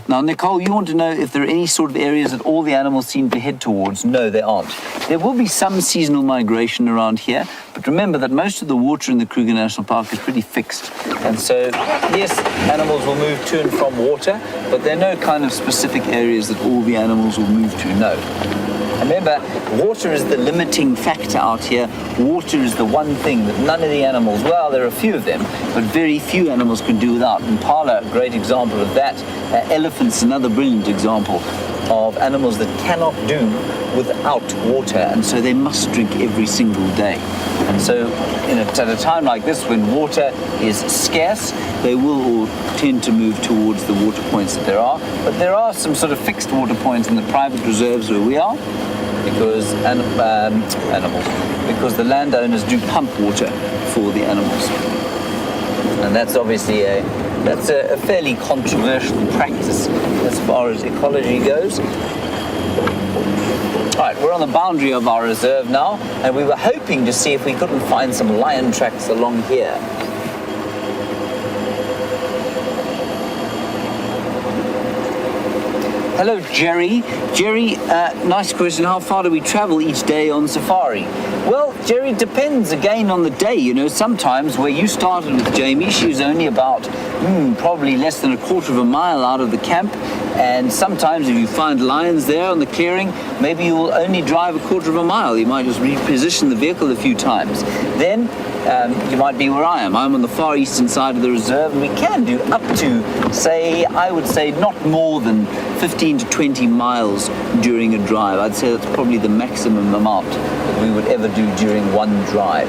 Speaker 3: Now, Nicole, you want to know if there are any sort of areas that all the animals seem to head towards? No, there aren't. There will be some seasonal migration around here, but remember that most of the water in the Kruger National Park is pretty fixed. And so, yes, animals will move to and from water, but there are no kind of specific areas that all the animals will move to, no. Remember, water is the limiting factor out here. Water is the one thing that none of the animals, well, there are a few of them, but very few animals can do without. Impala, a great example of that. Elephants, another brilliant example of animals that cannot do without water, and so they must drink every single day. And so at a time like this, when water is scarce, they will all tend to move towards the water points that there are. But there are some sort of fixed water points in the private reserves where we are, because because the landowners do pump water for the animals. And that's obviously a fairly controversial practice as far as ecology goes. All right, we're on the boundary of our reserve now, and we were hoping to see if we couldn't find some lion tracks along here. Hello, Jerry. Jerry, nice question. How far do we travel each day on safari? Well, Jerry, it depends again on the day. You know, sometimes where you started with Jamie, she was only about probably less than a quarter of a mile out of the camp. And sometimes if you find lions there on the clearing, maybe you will only drive a quarter of a mile. You might just reposition the vehicle a few times. Then you might be where I am. I'm on the far eastern side of the reserve, and we can do up to, say, I would say not more than 15 to 20 miles during a drive. I'd say that's probably the maximum amount that we would ever do during one drive.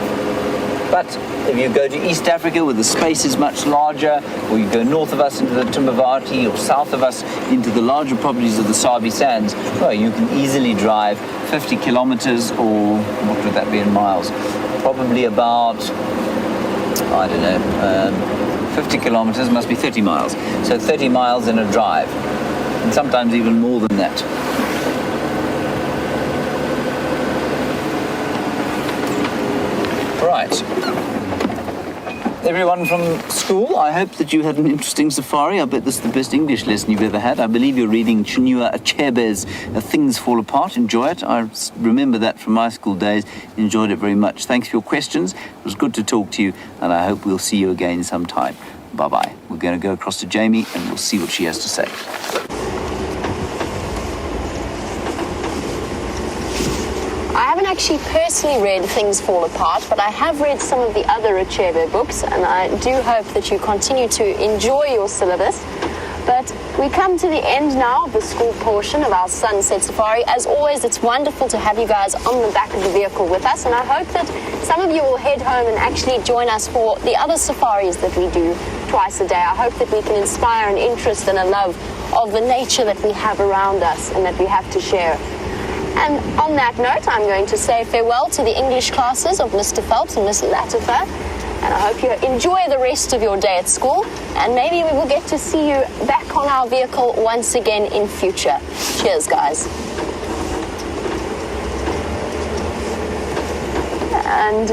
Speaker 3: But if you go to East Africa where the space is much larger, or you go north of us into the Timbavati, or south of us into the larger properties of the Sabi Sands, well, you can easily drive 50 kilometers, or what would that be in miles? Probably about, I don't know, 50 kilometers must be 30 miles. So 30 miles in a drive, and sometimes even more than that. Right. Everyone from school, I hope that you had an interesting safari. I bet this is the best English lesson you've ever had. I believe you're reading Chinua Achebe's Things Fall Apart. Enjoy it. I remember that from my school days. Enjoyed it very much. Thanks for your questions. It was good to talk to you, and I hope we'll see you again sometime. Bye-bye. We're going to go across to Jamie, and we'll see what she has to say.
Speaker 2: I haven't actually personally read Things Fall Apart, but I have read some of the other Achebe books, and I do hope that you continue to enjoy your syllabus. But we come to the end now of the school portion of our Sunset Safari. As always, it's wonderful to have you guys on the back of the vehicle with us, and I hope that some of you will head home and actually join us for the other safaris that we do twice a day. I hope that we can inspire an interest and a love of the nature that we have around us and that we have to share. And on that note, I'm going to say farewell to the English classes of Mr. Phelps and Miss Arathusa. And I hope you enjoy the rest of your day at school. And maybe we will get to see you back on our vehicle once again in future. Cheers, guys. And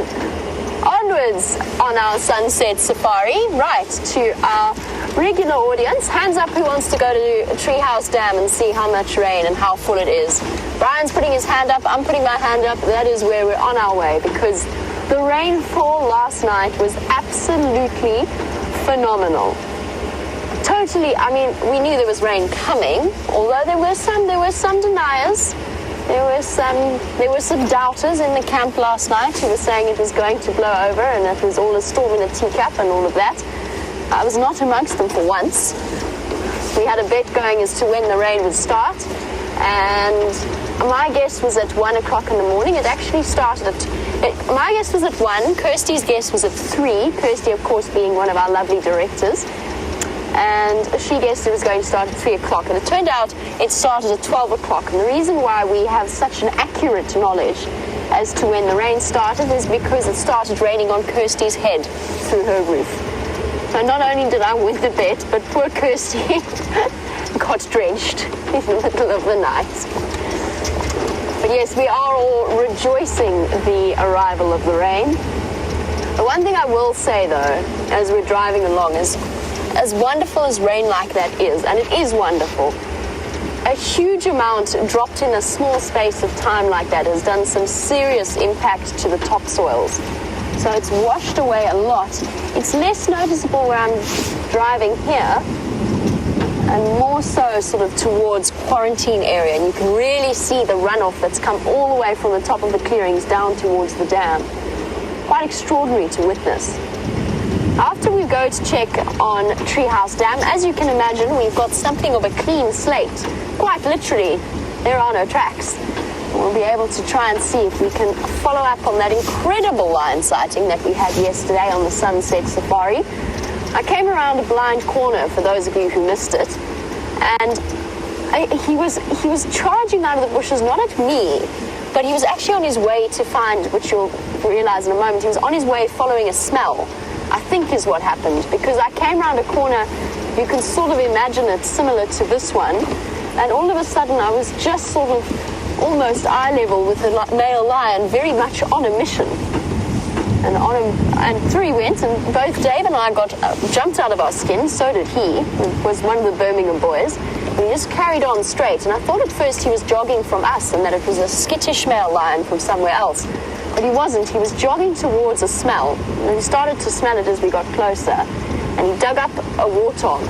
Speaker 2: onwards on our Sunset Safari, right to our regular audience. Hands up who wants to go to Treehouse Dam and see how much rain and how full it is. Brian's putting his hand up, I'm putting my hand up. That is where we're on our way, because the rainfall last night was absolutely phenomenal. Totally, I mean, we knew there was rain coming, although there were some deniers. There were some doubters in the camp last night who were saying it was going to blow over and it was all a storm in a teacup and all of that. I was not amongst them for once. We had a bet going as to when the rain would start, and my guess was at 1 o'clock in the morning. It actually started at, my guess was at 1, Kirsty's guess was at 3, Kirsty of course being one of our lovely directors, and she guessed it was going to start at 3 o'clock, and it turned out it started at 12 o'clock, and the reason why we have such an accurate knowledge as to when the rain started is because it started raining on Kirsty's head through her roof. So not only did I win the bet, but poor Kirsty got drenched in the middle of the night. But yes, we are all rejoicing the arrival of the rain. The one thing I will say though, as we're driving along, is as wonderful as rain like that is, and it is wonderful, a huge amount dropped in a small space of time like that has done some serious impact to the topsoils. So it's washed away a lot. It's less noticeable where I'm driving here, and more so sort of towards quarantine area. And you can really see the runoff that's come all the way from the top of the clearings down towards the dam. Quite extraordinary to witness. After we go to check on Treehouse Dam, as you can imagine, we've got something of a clean slate. Quite literally, there are no tracks. We'll be able to try and see if we can follow up on that incredible lion sighting that we had yesterday on the Sunset Safari. I came around a blind corner, for those of you who missed it, and he was charging out of the bushes, not at me, but he was actually on his way to find, which you'll realize in a moment, he was on his way following a smell, I think is what happened, because I came around a corner, you can sort of imagine it similar to this one, and all of a sudden I was just sort of almost eye level with the male lion, very much on a mission. And through he went, and both Dave and I got jumped out of our skin. So did he. He was one of the Birmingham boys. And he just carried on straight. And I thought at first he was jogging from us and that it was a skittish male lion from somewhere else. But he wasn't. He was jogging towards a smell. And he started to smell it as we got closer. And he dug up a warthog.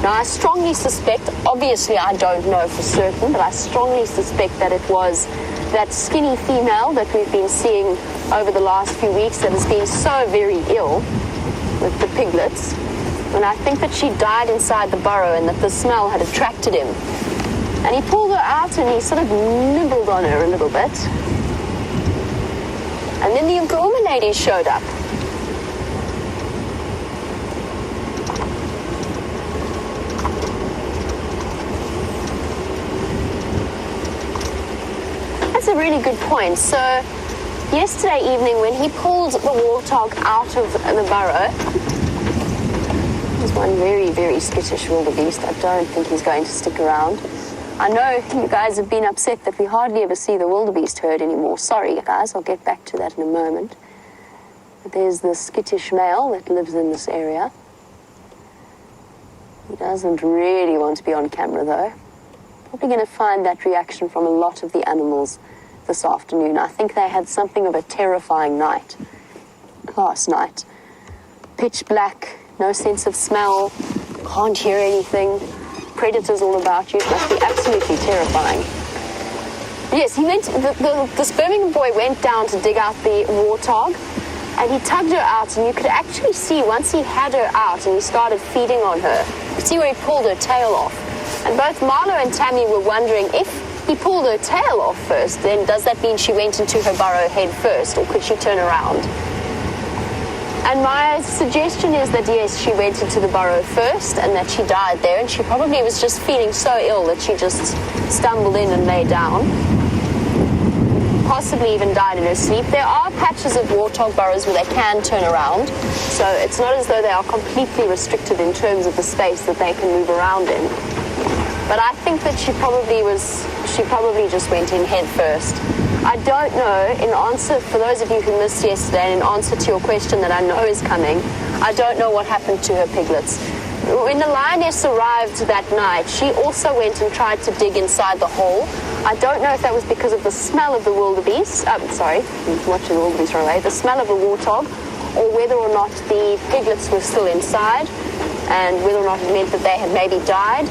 Speaker 2: Now, I strongly suspect, obviously I don't know for certain, but I strongly suspect that it was that skinny female that we've been seeing over the last few weeks that has been so very ill with the piglets. And I think that she died inside the burrow and that the smell had attracted him. And he pulled her out and he sort of nibbled on her a little bit. And then the Ngoma ladies showed up. a really good point. So yesterday evening when he pulled the warthog out of the burrow, there's one very, very skittish wildebeest. I don't think he's going to stick around. I know you guys have been upset that we hardly ever see the wildebeest herd anymore. Sorry, guys, I'll get back to that in a moment. But there's the skittish male that lives in this area. He doesn't really want to be on camera, though. Probably going to find that reaction from a lot of the animals this afternoon. I think they had something of a terrifying night last night. Pitch black, no sense of smell, can't hear anything, predators all about you. It must be absolutely terrifying. Yes, he went. This Birmingham boy went down to dig out the warthog, and he tugged her out, and you could actually see once he had her out and he started feeding on her, you could see where he pulled her tail off. And both Marlo and Tammy were wondering if he pulled her tail off first, then does that mean she went into her burrow head first, or could she turn around? And my suggestion is that yes, she went into the burrow first and that she died there, and she probably was just feeling so ill that she just stumbled in and lay down. Possibly even died in her sleep. There are patches of warthog burrows where they can turn around, so it's not as though they are completely restricted in terms of the space that they can move around in. But I think that she probably just went in head first. I don't know, in answer, for those of you who missed yesterday, and in answer to your question that I know is coming, I don't know what happened to her piglets. When the lioness arrived that night, she also went and tried to dig inside the hole. I don't know if that was because of the smell of the wildebeest, watching the wildebeest run away, the smell of the warthog, or whether or not the piglets were still inside, and whether or not it meant that they had maybe died.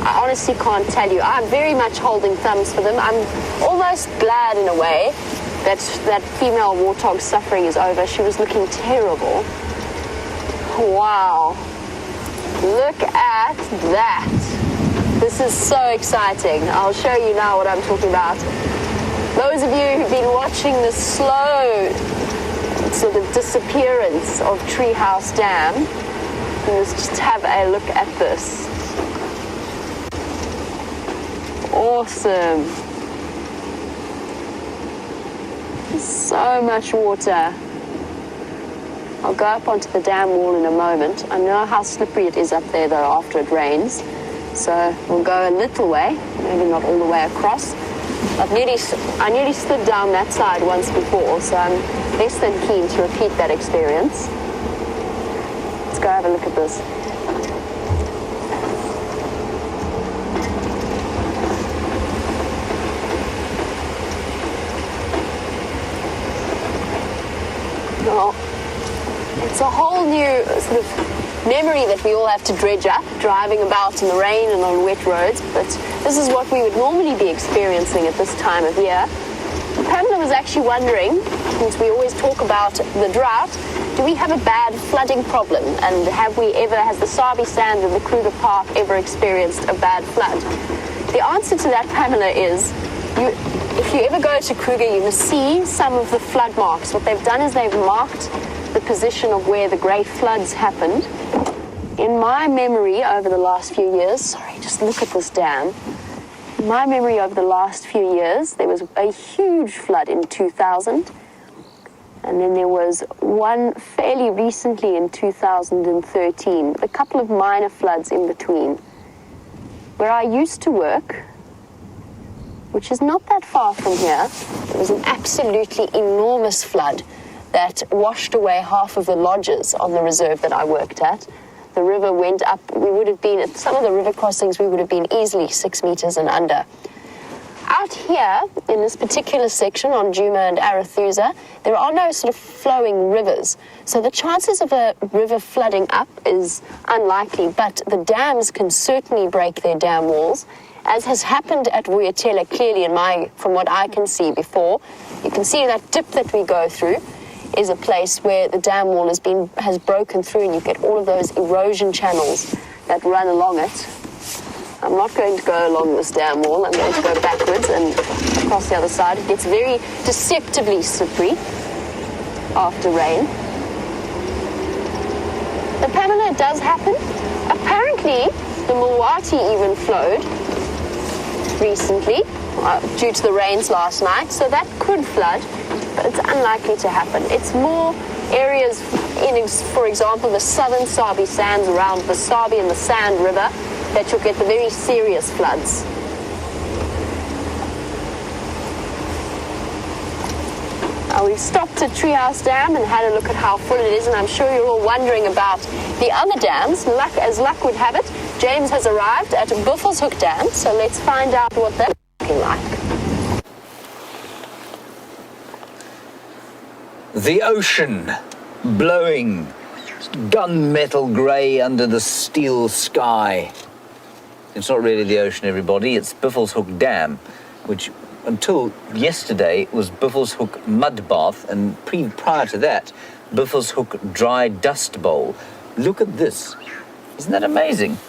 Speaker 2: I honestly can't tell you. I'm very much holding thumbs for them. I'm almost glad in a way that that female warthog's suffering is over. She was looking terrible. Wow. Look at that. This is so exciting. I'll show you now what I'm talking about. Those of you who've been watching the slow sort of disappearance of Treehouse Dam, let's just have a look at this. Awesome. So much water. I'll go up onto the dam wall in a moment. I know how slippery it is up there though after it rains. So we'll go a little way, maybe not all the way across. I nearly slid down that side once before, so I'm less than keen to repeat that experience. Let's go have a look at this. Well, it's a whole new sort of memory that we all have to dredge up, driving about in the rain and on wet roads, but this is what we would normally be experiencing at this time of year. Pamela was actually wondering, since we always talk about the drought, do we have a bad flooding problem? And has the Sabi Sand and the Kruger Park ever experienced a bad flood? The answer to that, Pamela, is if you ever go to Kruger, you must see some of the flood marks. What they've done is they've marked the position of where the great floods happened. In my memory over the last few years, sorry, just look at this dam. In my memory over the last few years, there was a huge flood in 2000. And then there was one fairly recently in 2013, with a couple of minor floods in between. Where I used to work, which is not that far from here, there was an absolutely enormous flood that washed away half of the lodges on the reserve that I worked at. The river went up. We would have been, at some of the river crossings, we would have been easily 6 meters and under. Out here, in this particular section on Djuma and Arathusa, there are no sort of flowing rivers. So the chances of a river flooding up is unlikely, but the dams can certainly break their dam walls, as has happened at Vuyatela clearly from what I can see before. You can see that dip that we go through is a place where the dam wall has broken through, and you get all of those erosion channels that run along it. I'm not going to go along this dam wall. I'm going to go backwards and across the other side. It gets very deceptively slippery after rain. But Pamela, it does happen. Apparently, the Mulwati even flowed recently. due to the rains last night, so that could flood, but it's unlikely to happen. It's more areas in, for example, the southern Sabi sands around the Sabi and the Sand River that you'll get the very serious floods. We've stopped at Treehouse Dam and had a look at how full it is, and I'm sure you're all wondering about the other dams. As luck would have it, James has arrived at Buffelshoek Dam, so let's find out what that's looking like.
Speaker 3: The ocean, blowing gunmetal grey under the steel sky. It's not really the ocean, everybody, it's Buffelshoek Dam, which until yesterday was Buffelshoek Mud Bath, and prior to that, Buffelshoek Dry Dust Bowl. Look at this. Isn't that amazing?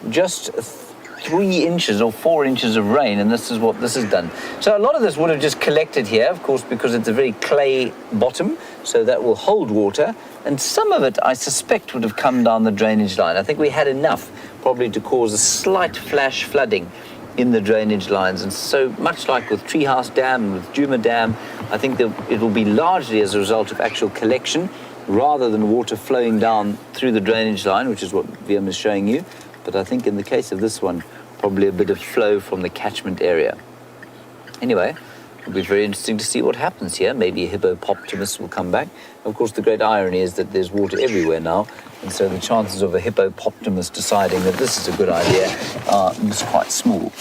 Speaker 3: Just 3 inches or 4 inches of rain, and this is what this has done. So a lot of this would have just collected here, of course, because it's a very clay bottom, so that will hold water, and some of it, I suspect, would have come down the drainage line. I think we had enough probably to cause a slight flash flooding in the drainage lines, and so much like with Treehouse Dam and with Djuma Dam, I think that it will be largely as a result of actual collection rather than water flowing down through the drainage line, which is what VM is showing you. But I think in the case of this one, probably a bit of flow from the catchment area. Anyway, it'll be very interesting to see what happens here. Maybe a hippopotamus will come back. Of course, the great irony is that there's water everywhere now, and so the chances of a hippopotamus deciding that this is a good idea are just quite small.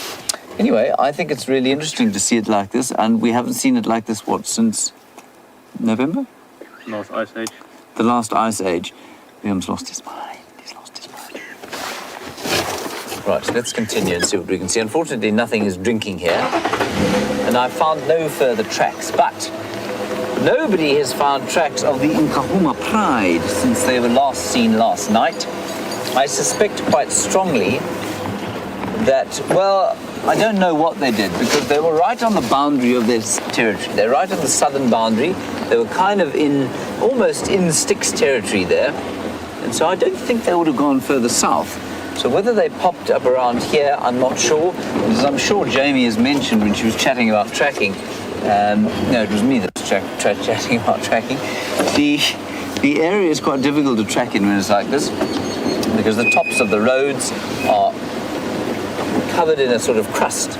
Speaker 3: Anyway, I think it's really interesting to see it like this, and we haven't seen it like this, what, since November?
Speaker 1: Last ice age.
Speaker 3: The last ice age. Liam's lost his mind. He's lost his mind. Right, let's continue and see what we can see. Unfortunately, nothing is drinking here, and I found no further tracks, but nobody has found tracks of the Nkahuma Pride since they were last seen last night. I suspect quite strongly that, well, I don't know what they did, because they were right on the boundary of this territory. They're right on the southern boundary. They were kind of almost in Styx territory there. And so I don't think they would have gone further south. So whether they popped up around here, I'm not sure. As I'm sure Jamie has mentioned when she was chatting about tracking, no, it was me that was chatting about tracking. The area is quite difficult to track in when it's like this, because the tops of the roads are covered in a sort of crust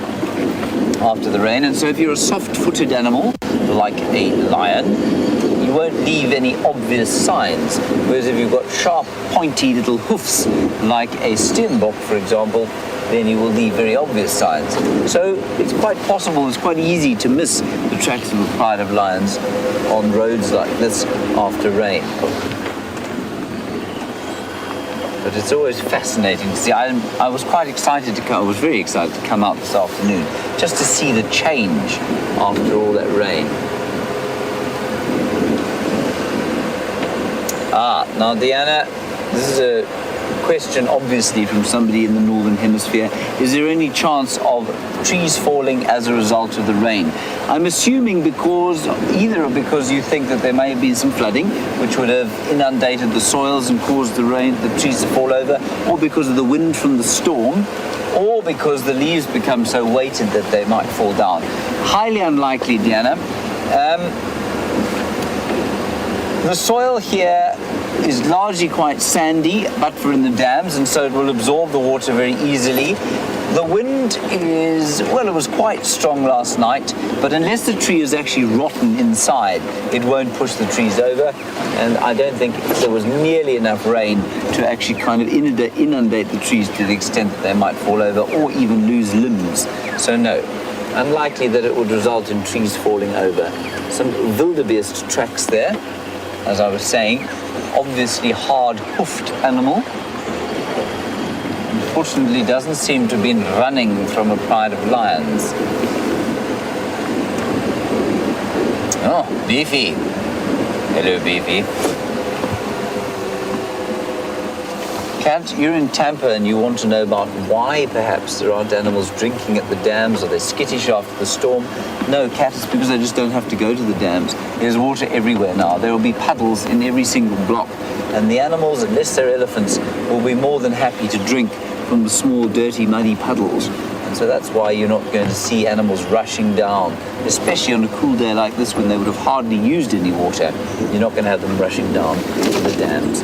Speaker 3: after the rain, and so if you're a soft-footed animal like a lion, you won't leave any obvious signs, whereas if you've got sharp, pointy little hoofs like a steenbok, for example, then you will leave very obvious signs. So it's quite possible, it's quite easy to miss the tracks of the pride of lions on roads like this after rain. But it's always fascinating to see. I was quite excited to come, I was very excited to come out this afternoon, just to see the change after all that rain. Now Deanna, this is a question obviously from somebody in the Northern Hemisphere. Is there any chance of trees falling as a result of the rain? I'm assuming either because you think that there may have been some flooding, which would have inundated the soils and caused the trees to fall over, or because of the wind from the storm, or because the leaves become so weighted that they might fall down. Highly unlikely, Deanna. The soil here is largely quite sandy, but for in the dams, and so it will absorb the water very easily. The wind it was quite strong last night, but unless the tree is actually rotten inside, it won't push the trees over, and I don't think there was nearly enough rain to actually kind of inundate the trees to the extent that they might fall over or even lose limbs. So no, unlikely that it would result in trees falling over. Some wildebeest tracks there, as I was saying. Obviously hard-hoofed animal. Unfortunately doesn't seem to have been running from a pride of lions. Oh, Beefy. Hello, Beefy. Cat, you're in Tampa and you want to know about why perhaps there aren't animals drinking at the dams, or they're skittish after the storm. No, Cat, it's because they just don't have to go to the dams. There's water everywhere now. There will be puddles in every single block. And the animals, unless they're elephants, will be more than happy to drink from the small, dirty, muddy puddles. And so that's why you're not going to see animals rushing down, especially on a cool day like this when they would have hardly used any water. You're not going to have them rushing down to the dams.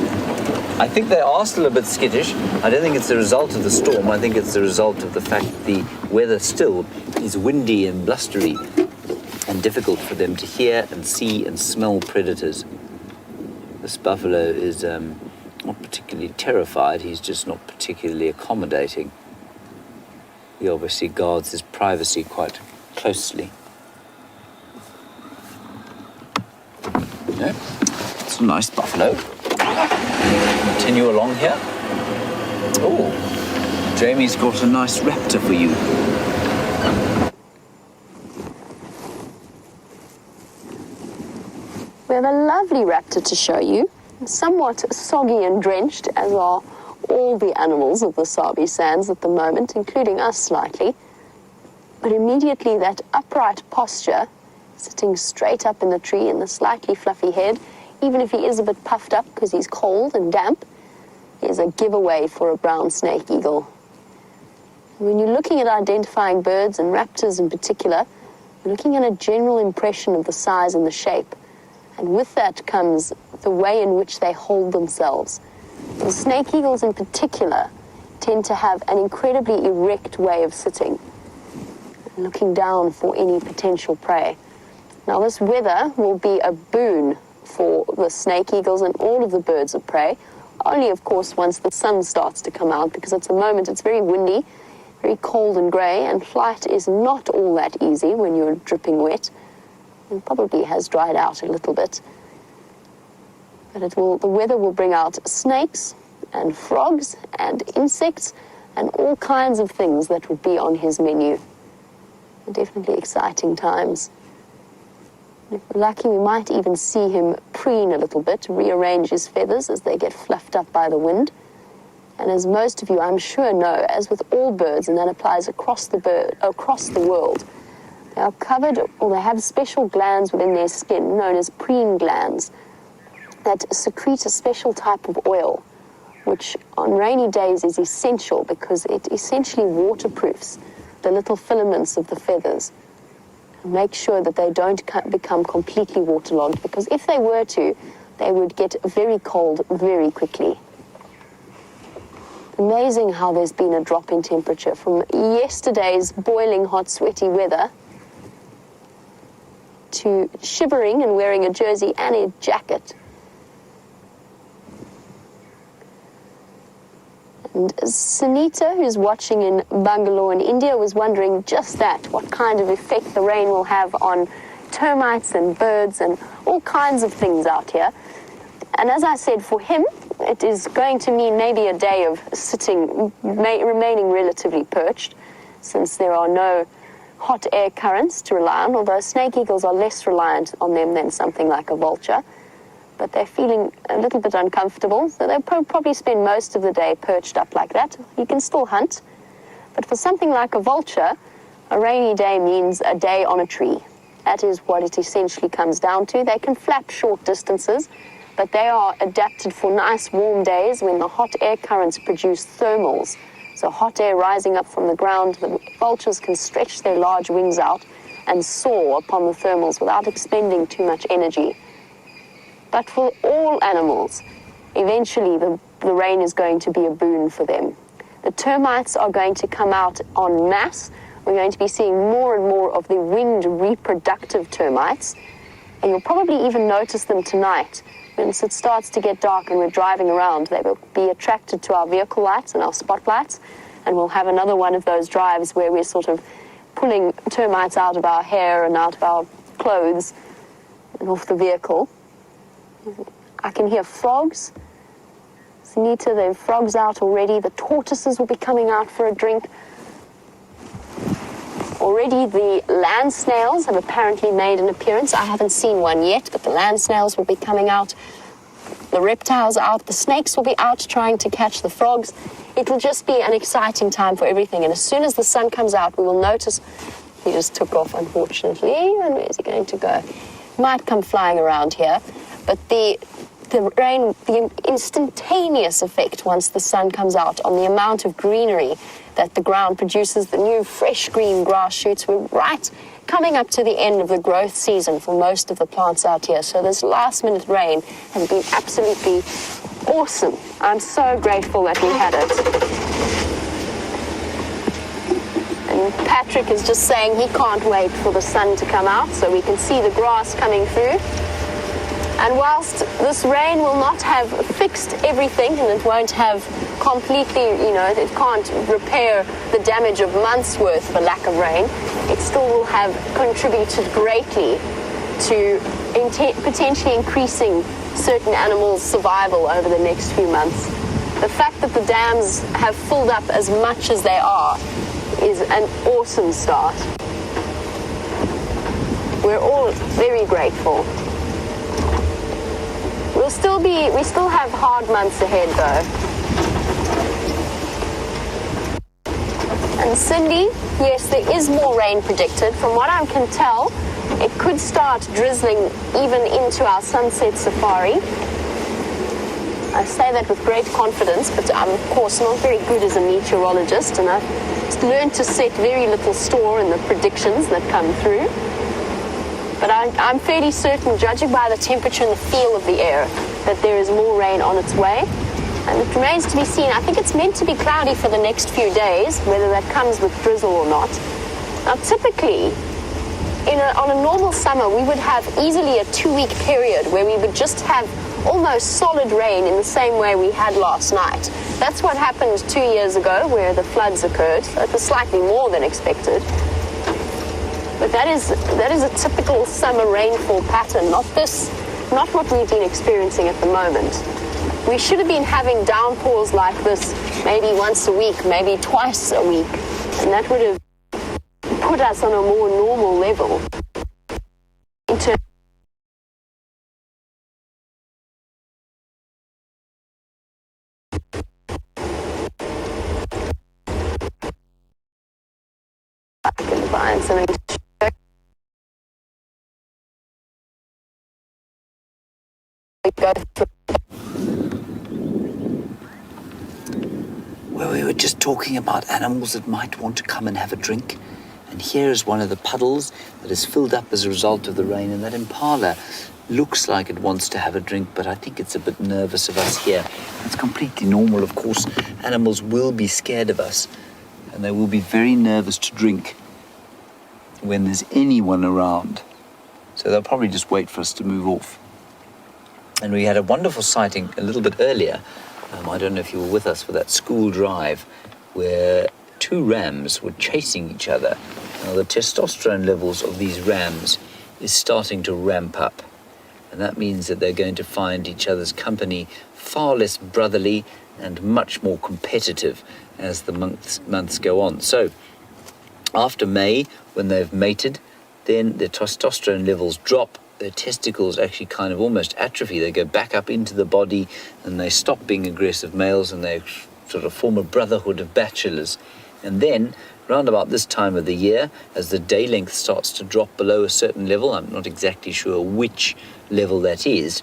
Speaker 3: I think they are still a bit skittish. I don't think it's the result of the storm. I think it's the result of the fact that the weather still is windy and blustery and difficult for them to hear and see and smell predators. This buffalo is not particularly terrified. He's just not particularly accommodating. He obviously guards his privacy quite closely. Yeah, it's a nice buffalo. Continue along here. Oh, Jamie's got a nice raptor for you.
Speaker 2: We have a lovely raptor to show you, somewhat soggy and drenched, as are all the animals of the Sabi Sands at the moment, including us slightly. But immediately that upright posture, sitting straight up in the tree and the slightly fluffy head, even if he is a bit puffed up because he's cold and damp, is a giveaway for a brown snake eagle. When you're looking at identifying birds and raptors in particular, you're looking at a general impression of the size and the shape. And with that comes the way in which they hold themselves. And snake eagles in particular tend to have an incredibly erect way of sitting, looking down for any potential prey. Now this weather will be a boon for the snake eagles and all of the birds of prey, only of course once the sun starts to come out, because at the moment it's very windy, very cold and grey, and flight is not all that easy when you're dripping wet. It probably has dried out a little bit. But the weather will bring out snakes and frogs and insects and all kinds of things that would be on his menu. Definitely exciting times. If we're lucky, we might even see him preen a little bit, rearrange his feathers as they get fluffed up by the wind. And as most of you, I'm sure, know, as with all birds, and that applies across the world, they are covered, or they have special glands within their skin known as preen glands that secrete a special type of oil, which on rainy days is essential because it essentially waterproofs the little filaments of the feathers. Make sure that they don't become completely waterlogged, because if they were to, they would get very cold very quickly. Amazing how there's been a drop in temperature from yesterday's boiling hot, sweaty weather to shivering and wearing a jersey and a jacket. And Sunita, who's watching in Bangalore in India, was wondering just that, what kind of effect the rain will have on termites and birds and all kinds of things out here. And as I said, for him, it is going to mean maybe a day of sitting, remaining relatively perched, since there are no hot air currents to rely on, although snake eagles are less reliant on them than something like a vulture. But they're feeling a little bit uncomfortable, so they'll probably spend most of the day perched up like that. You can still hunt, but for something like a vulture, a rainy day means a day on a tree. That is what it essentially comes down to. They can flap short distances, but they are adapted for nice warm days when the hot air currents produce thermals. So hot air rising up from the ground, the vultures can stretch their large wings out and soar upon the thermals without expending too much energy. But for all animals, eventually the rain is going to be a boon for them. The termites are going to come out en masse. We're going to be seeing more and more of the winged reproductive termites. And you'll probably even notice them tonight. Once it starts to get dark and we're driving around, they will be attracted to our vehicle lights and our spotlights. And we'll have another one of those drives where we're sort of pulling termites out of our hair and out of our clothes and off the vehicle. I can hear frogs. Sunita, there are frogs out already. The tortoises will be coming out for a drink. Already the land snails have apparently made an appearance. I haven't seen one yet, but the land snails will be coming out. The reptiles are out. The snakes will be out trying to catch the frogs. It will just be an exciting time for everything. And as soon as the sun comes out, we will notice. He just took off, unfortunately. And where's he going to go? Might come flying around here. But the the instantaneous effect once the sun comes out on the amount of greenery that the ground produces, the new fresh green grass shoots. We're right coming up to the end of the growth season for most of the plants out here. So this last minute rain has been absolutely awesome. I'm so grateful that we had it. And Patrick is just saying he can't wait for the sun to come out so we can see the grass coming through. And whilst this rain will not have fixed everything, and it won't have completely, it can't repair the damage of months' worth for lack of rain, it still will have contributed greatly to potentially increasing certain animals' survival over the next few months. The fact that the dams have filled up as much as they are is an awesome start. We're all very grateful. We still have hard months ahead though. And Cindy, yes, there is more rain predicted. From what I can tell, it could start drizzling even into our sunset safari. I say that with great confidence, but I'm of course not very good as a meteorologist, and I've learned to set very little store in the predictions that come through. But I'm fairly certain, judging by the temperature and the feel of the air, that there is more rain on its way. And it remains to be seen. I think it's meant to be cloudy for the next few days, whether that comes with drizzle or not. Now, typically, on a normal summer, we would have easily a 2-week period where we would just have almost solid rain in the same way we had last night. That's what happened 2 years ago, where the floods occurred. So it was slightly more than expected. But that is a typical summer rainfall pattern, not what we've been experiencing at the moment. We should have been having downpours like this maybe once a week, maybe twice a week, and that would have put us on a more normal level. I can find something to show.
Speaker 3: Well, we were just talking about animals that might want to come and have a drink. And here is one of the puddles that is filled up as a result of the rain. And that impala looks like it wants to have a drink, but I think it's a bit nervous of us here. It's completely normal, of course. Animals will be scared of us, and they will be very nervous to drink when there's anyone around. So they'll probably just wait for us to move off. And we had a wonderful sighting a little bit earlier. I don't know if you were with us for that school drive, where 2 rams were chasing each other. Now, the testosterone levels of these rams is starting to ramp up. And that means that they're going to find each other's company far less brotherly and much more competitive as the months go on. So, after May, when they've mated, then the testosterone levels drop. Their testicles actually kind of almost atrophy. They go back up into the body and they stop being aggressive males, and they sort of form a brotherhood of bachelors. And then, round about this time of the year, as the day length starts to drop below a certain level, I'm not exactly sure which level that is,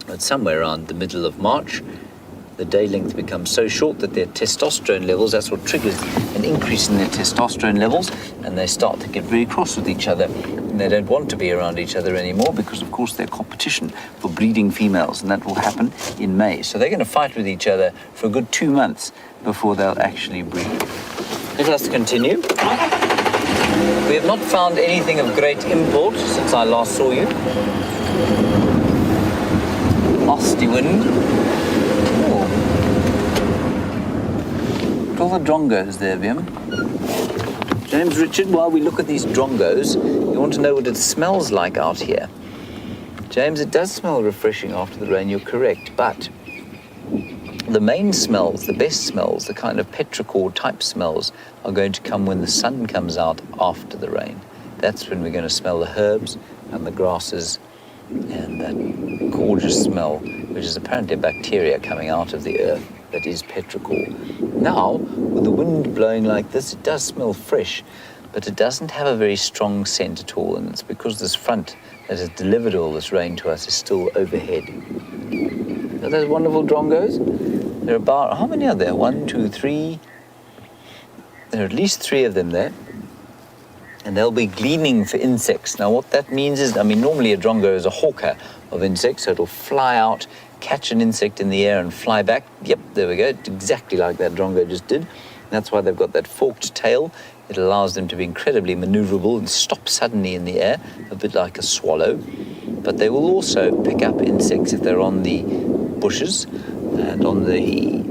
Speaker 3: but somewhere around the middle of March, the day length becomes so short that their testosterone levels, that's what triggers an increase in their testosterone levels, and they start to get very cross with each other, and they don't want to be around each other anymore because, of course, they're competition for breeding females, and that will happen in May. So they're going to fight with each other for a good 2 months before they'll actually breed. Let us continue. We have not found anything of great import since I last saw you. Musty wind. All the drongos there, Vim. James Richard, while we look at these drongos, you want to know what it smells like out here. James, it does smell refreshing after the rain, you're correct, but the main smells, the best smells, the kind of petrichor type smells are going to come when the sun comes out after the rain. That's when we're going to smell the herbs and the grasses and that gorgeous smell, which is apparently a bacteria coming out of the earth that is petrichor. Now, with the wind blowing like this, it does smell fresh, but it doesn't have a very strong scent at all, and it's because this front that has delivered all this rain to us is still overhead. Are those wonderful drongos? There are about, how many are there? 1, 2, 3. There are at least 3 of them there. And they'll be gleaning for insects. Now what that means is, normally a drongo is a hawker of insects, so it'll fly out, catch an insect in the air and fly back. Yep, there we go, exactly like that drongo just did. That's why they've got that forked tail. It allows them to be incredibly maneuverable and stop suddenly in the air, a bit like a swallow. But they will also pick up insects if they're on the bushes and on the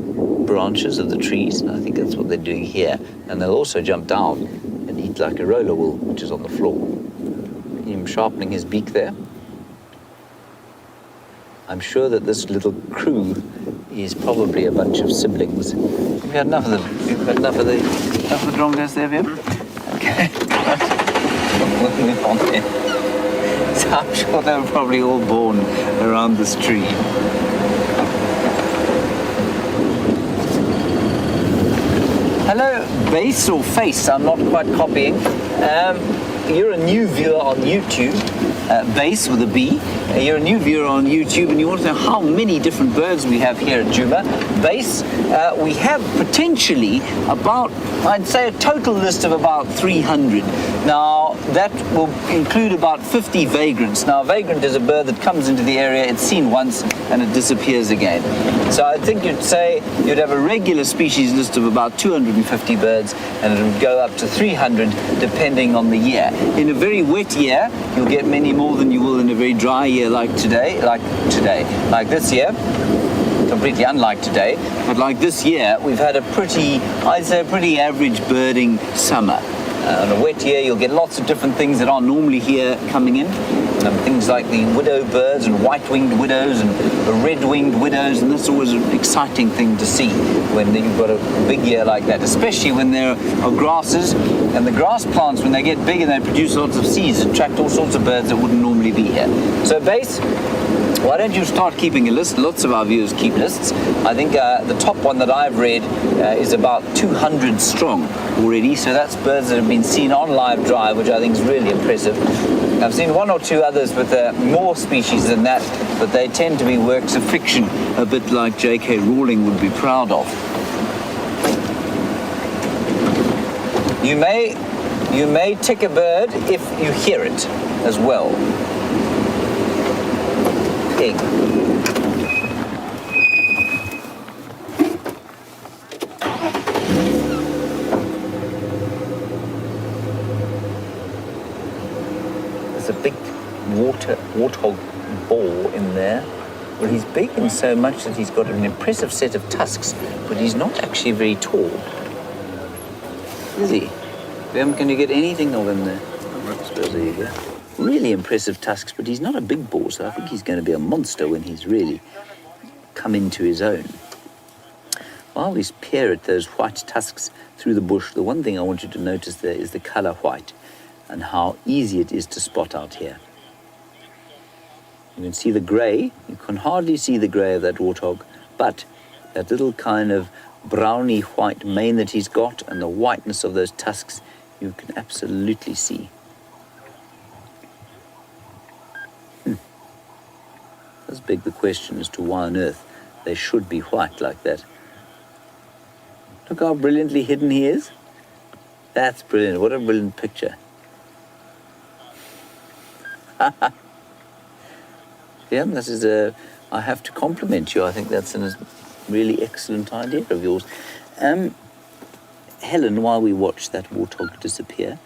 Speaker 3: branches of the trees. And I think that's what they're doing here. And they'll also jump down and eat like a roller wool, which is on the floor. Him sharpening his beak there. I'm sure that this little crew is probably a bunch of siblings. Have you had enough of them? You've had enough of the drongos there, Vim? Okay. Moving on there. So I'm sure they were probably all born around this tree. Hello, base or face, I'm not quite copying. You're a new viewer on YouTube, base with a B. You're a new viewer on YouTube and you want to know how many different birds we have here at Djuma. Base, we have potentially about, I'd say a total list of about 300. Now, that will include about 50 vagrants. Now, a vagrant is a bird that comes into the area, it's seen once, and it disappears again. So I think you'd say you'd have a regular species list of about 250 birds, and it would go up to 300 depending on the year. In a very wet year, you'll get many more than you will in a very dry year like this year. Completely unlike today, but like this year, we've had a pretty average birding summer. On a wet year, you'll get lots of different things that aren't normally here coming in. Things like the widow birds and white-winged widows and red-winged widows, and that's always an exciting thing to see when you've got a big year like that, especially when there are grasses, and the grass plants, when they get big and they produce lots of seeds, attract all sorts of birds that wouldn't normally be here. So base, why don't you start keeping a list? Lots of our viewers keep lists. I think the top one that I've read is about 200 strong already, so that's birds that have been seen on live drive, which I think is really impressive. I've seen 1 or 2 others with more species than that, but they tend to be works of fiction, a bit like J.K. Rowling would be proud of. You may tick a bird if you hear it as well. Pig. There's a big warthog boar in there. Well, he's big in so much that he's got an impressive set of tusks, but he's not actually very tall. Is he? Can you get anything of him there? I suppose there you go. Really impressive tusks, but he's not a big boar, so I think he's going to be a monster when he's really come into his own. While we peer at those white tusks through the bush, the one thing I want you to notice there is the colour white and how easy it is to spot out here. You can see the grey. You can hardly see the grey of that warthog, but that little kind of browny white mane that he's got and the whiteness of those tusks, you can absolutely see. Does beg the question as to why on earth they should be white like that. Look how brilliantly hidden he is. That's brilliant. What a brilliant picture. Yeah, this is I have to compliment you. I think that's a really excellent idea of yours. Helen, while we watch that warthog disappear,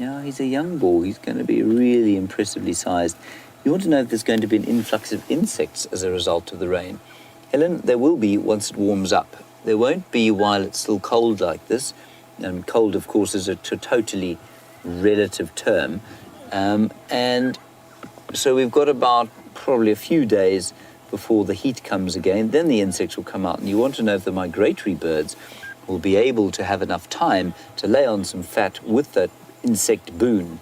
Speaker 3: yeah, he's a young boar. He's going to be really impressively sized. You want to know if there's going to be an influx of insects as a result of the rain. Helen, there will be once it warms up. There won't be while it's still cold like this. And cold, of course, is a totally relative term. And so we've got about probably a few days before the heat comes again. Then the insects will come out. And you want to know if the migratory birds will be able to have enough time to lay on some fat with that insect boon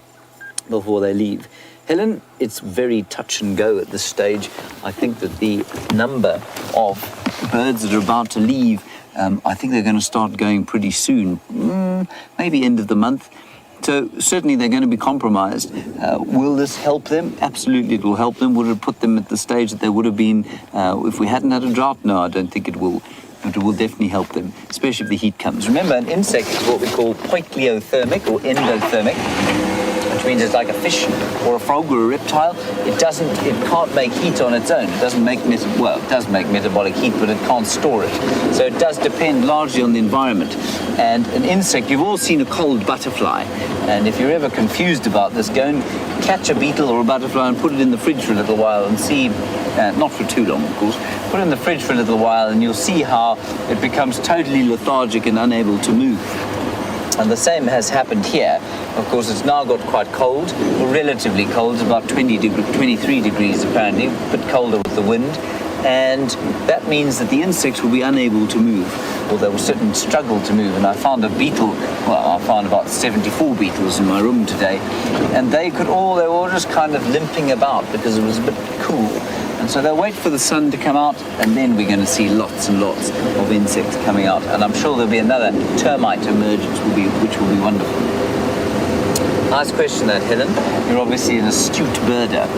Speaker 3: before they leave. Helen, it's very touch and go at this stage. I think that the number of birds that are about to leave, I think they're going to start going pretty soon, maybe end of the month. So certainly they're going to be compromised. Will this help them? Absolutely it will help them. Would it put them at the stage that they would have been if we hadn't had a drought? No, I don't think it will. But it will definitely help them, especially if the heat comes. Remember, an insect is what we call poikilothermic or endothermic, which means it's like a fish or a frog or a reptile. It can't make heat on its own. It doesn't make, it does make metabolic heat, but it can't store it. So it does depend largely on the environment. And an insect, you've all seen a cold butterfly. And if you're ever confused about this, go and catch a beetle or a butterfly and put it in the fridge for a little while and see, not for too long, of course, put it in the fridge for a little while and you'll see how it becomes totally lethargic and unable to move. And the same has happened here. Of course, it's now got quite cold, or relatively cold, it's about 23 degrees apparently, a bit colder with the wind. And that means that the insects will be unable to move, or they will certainly struggle to move. And I found a beetle, I found about 74 beetles in my room today, and they were all just kind of limping about because it was a bit cool. And so they'll wait for the sun to come out, and then we're going to see lots and lots of insects coming out. And I'm sure there'll be another termite emergence, which will be wonderful. Nice question, that, Helen. You're obviously an astute birder.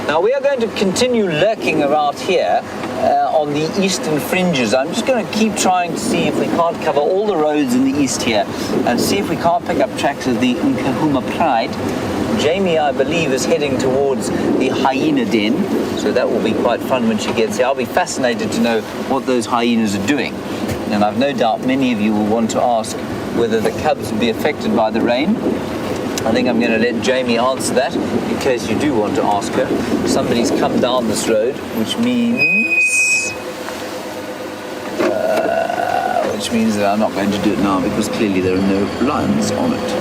Speaker 3: Now we are going to continue lurking around here on the eastern fringes. I'm just going to keep trying to see if we can't cover all the roads in the east here and see if we can't pick up tracks of the Djuma Pride. Jamie, I believe, is heading towards the hyena den, so that will be quite fun when she gets here. I'll be fascinated to know what those hyenas are doing. And I've no doubt many of you will want to ask whether the cubs will be affected by the rain. I think I'm going to let Jamie answer that in case you do want to ask her. Somebody's come down this road, which means that I'm not going to do it now because clearly there are no lions on it.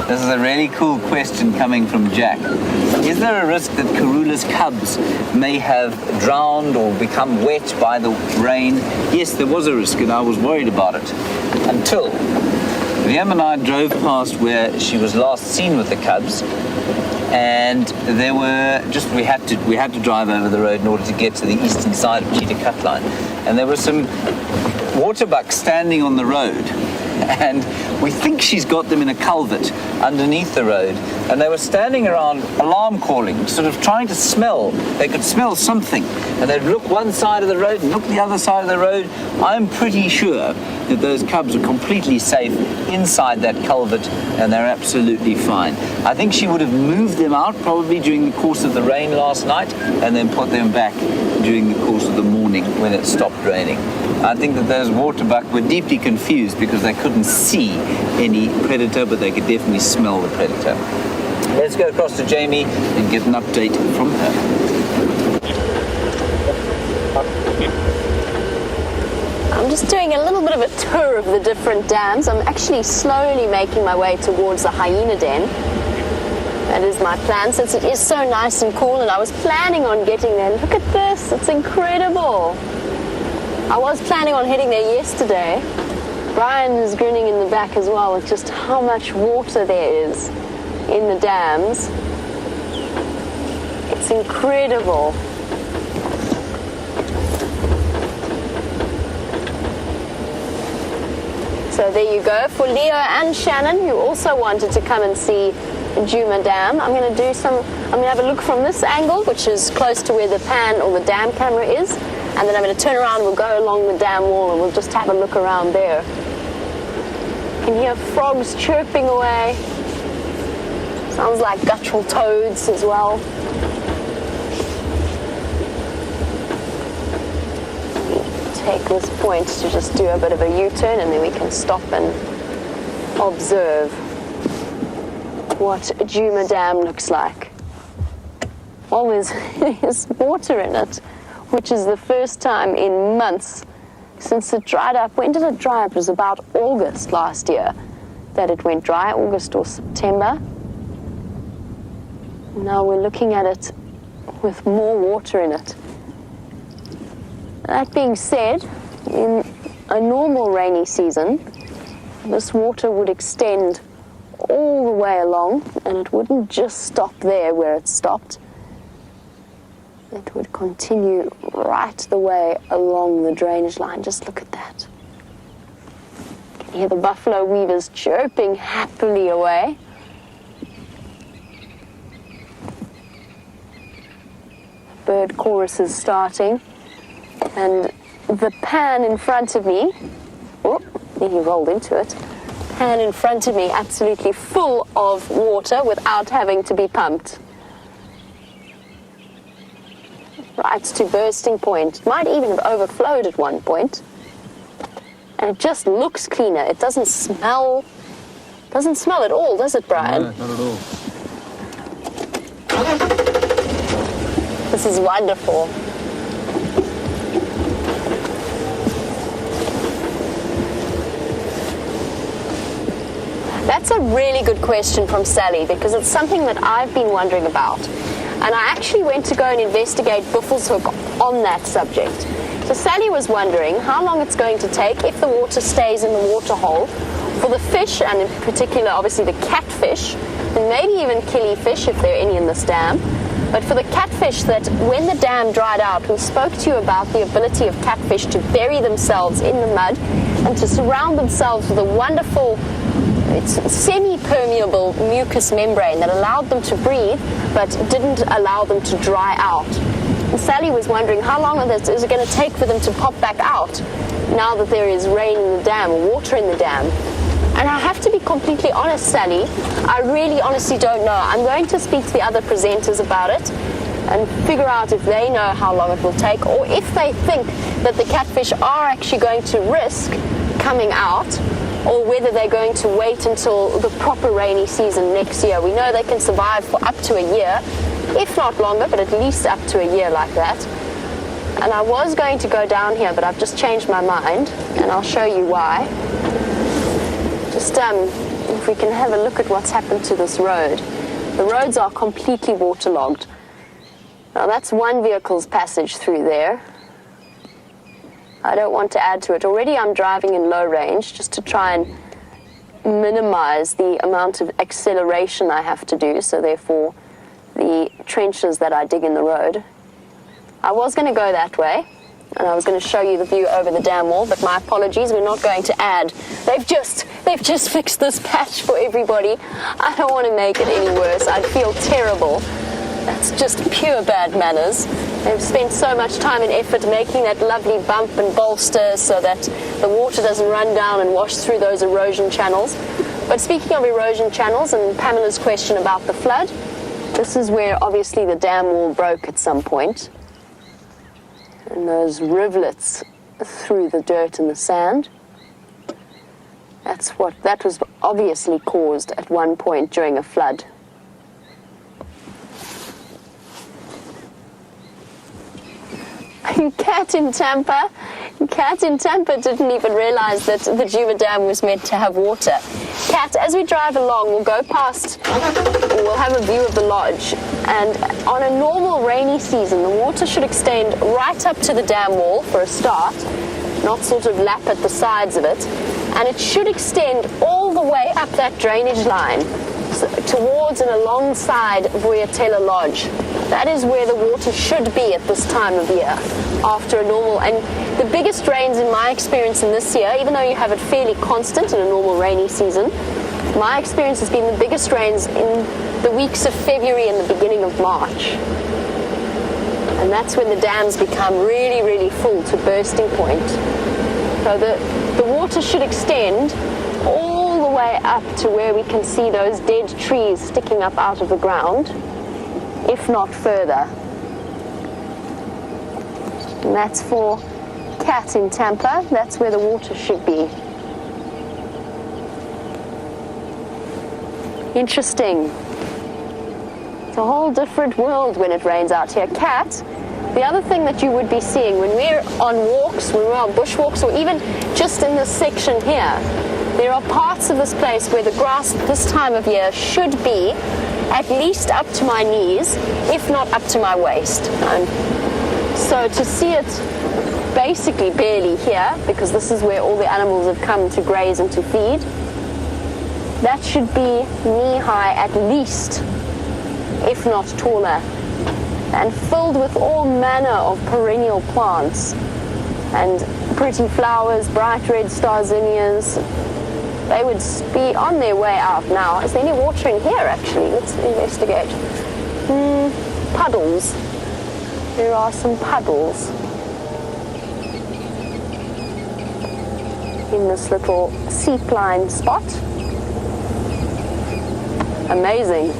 Speaker 3: This is a really cool question coming from Jack. Is there a risk that Karula's cubs may have drowned or become wet by the rain? Yes, there was a risk, and I was worried about it. Until Liam and I drove past where she was last seen with the cubs, and there were we had to drive over the road in order to get to the eastern side of Cheetah Cut Line, and there were some waterbucks standing on the road. And we think she's got them in a culvert underneath the road, and they were standing around alarm calling, sort of trying to smell. They could smell something, and they'd look one side of the road and look the other side of the road. I'm pretty sure that those cubs are completely safe inside that culvert, and they're absolutely fine. I think she would have moved them out probably during the course of the rain last night, and then put them back during the course of the morning when it stopped raining. I think that those waterbuck were deeply confused because they couldn't see any predator, but they could definitely smell the predator. Let's go across to Jamie and get an update from her.
Speaker 2: I'm just doing a little bit of a tour of the different dams. I'm actually slowly making my way towards the hyena den. That is my plan, since it is so nice and cool, and I was planning on getting there. Look at this, it's incredible. I was planning on heading there yesterday. Brian is grinning in the back as well with just how much water there is in the dams. It's incredible. So there you go. For Leo and Shannon, who also wanted to come and see Djuma Dam, I'm going to have a look from this angle, which is close to where the pan or the dam camera is. And then I'm going to turn around and we'll go along the dam wall and we'll just have a look around there. You can hear frogs chirping away. Sounds like guttural toads as well. Take this point to just do a bit of a U-turn, and then we can stop and observe what Djuma Dam looks like. Well, there's water in it, which is the first time in months since it dried up. When did it dry up? It was about August last year that it went dry, August or September. Now we're looking at it with more water in it. That being said, in a normal rainy season, this water would extend all the way along, and it wouldn't just stop there where it stopped. It would continue right the way along the drainage line. Just look at that. You can hear the buffalo weavers chirping happily away. Bird chorus is starting, and the pan in front of me, oh, he rolled into it, pan in front of me absolutely full of water without having to be pumped. Right to bursting point. It might even have overflowed at one point. And it just looks cleaner. It doesn't smell at all, does it, Brian?
Speaker 1: No, not at all.
Speaker 2: This is wonderful. That's a really good question from Sally, because it's something that I've been wondering about. And I actually went to go and investigate Buffelshoek on that subject. So Sally was wondering how long it's going to take if the water stays in the waterhole for the fish, and in particular obviously the catfish, and maybe even killifish if there are any in this dam. But for the catfish, that when the dam dried out, we spoke to you about the ability of catfish to bury themselves in the mud and to surround themselves with a wonderful, it's semi-permeable mucous membrane that allowed them to breathe but didn't allow them to dry out. And Sally was wondering how long is it going to take for them to pop back out now that there is rain in the dam or water in the dam. And I have to be completely honest, Sally, I really honestly don't know. I'm going to speak to the other presenters about it and figure out if they know how long it will take, or if they think that the catfish are actually going to risk coming out, or whether they're going to wait until the proper rainy season next year. We know they can survive for up to a year, if not longer, but at least up to a year like that. And I was going to go down here, but I've just changed my mind, and I'll show you why. Just if we can have a look at what's happened to this road. The roads are completely waterlogged. Now that's one vehicle's passage through there. I don't want to add to it. Already I'm driving in low range just to try and minimize the amount of acceleration I have to do, so therefore the trenches that I dig in the road. I was going to go that way, and I was going to show you the view over the dam wall, but my apologies, we're not going to add. They've just fixed this patch for everybody. I don't want to make it any worse. I'd feel terrible. That's just pure bad manners. They've spent so much time and effort making that lovely bump and bolster so that the water doesn't run down and wash through those erosion channels. But speaking of erosion channels and Pamela's question about the flood, this is where obviously the dam wall broke at some point. And those rivulets through the dirt and the sand. That was obviously caused at one point during a flood. Cat in Tampa didn't even realize that the Djuma Dam was meant to have water. Cat, as we drive along, we'll go past, we'll have a view of the lodge, and on a normal rainy season, the water should extend right up to the dam wall for a start, not sort of lap at the sides of it, and it should extend all the way up that drainage line towards and alongside Vuyatela Lodge. That is where the water should be at this time of year after a normal, and the biggest rains in my experience in this year, even though you have it fairly constant in a normal rainy season, my experience has been the biggest rains in the weeks of February and the beginning of March. And that's when the dams become really, really full to bursting point. So the water should extend all the way up to where we can see those dead trees sticking up out of the ground, if not further. And that's for Cat in Tampa. That's where the water should be. Interesting. It's a whole different world when it rains out here. Cat, the other thing that you would be seeing when we're on walks, when we're on bushwalks, or even just in this section here, there are parts of this place where the grass this time of year should be at least up to my knees, if not up to my waist. And so to see it basically barely here, because this is where all the animals have come to graze and to feed, that should be knee-high at least, if not taller, and filled with all manner of perennial plants and pretty flowers, bright red starzinnias. They would be on their way out now. Is there any water in here, actually? Let's investigate. Puddles. There are some puddles in this little seep-line spot. Amazing.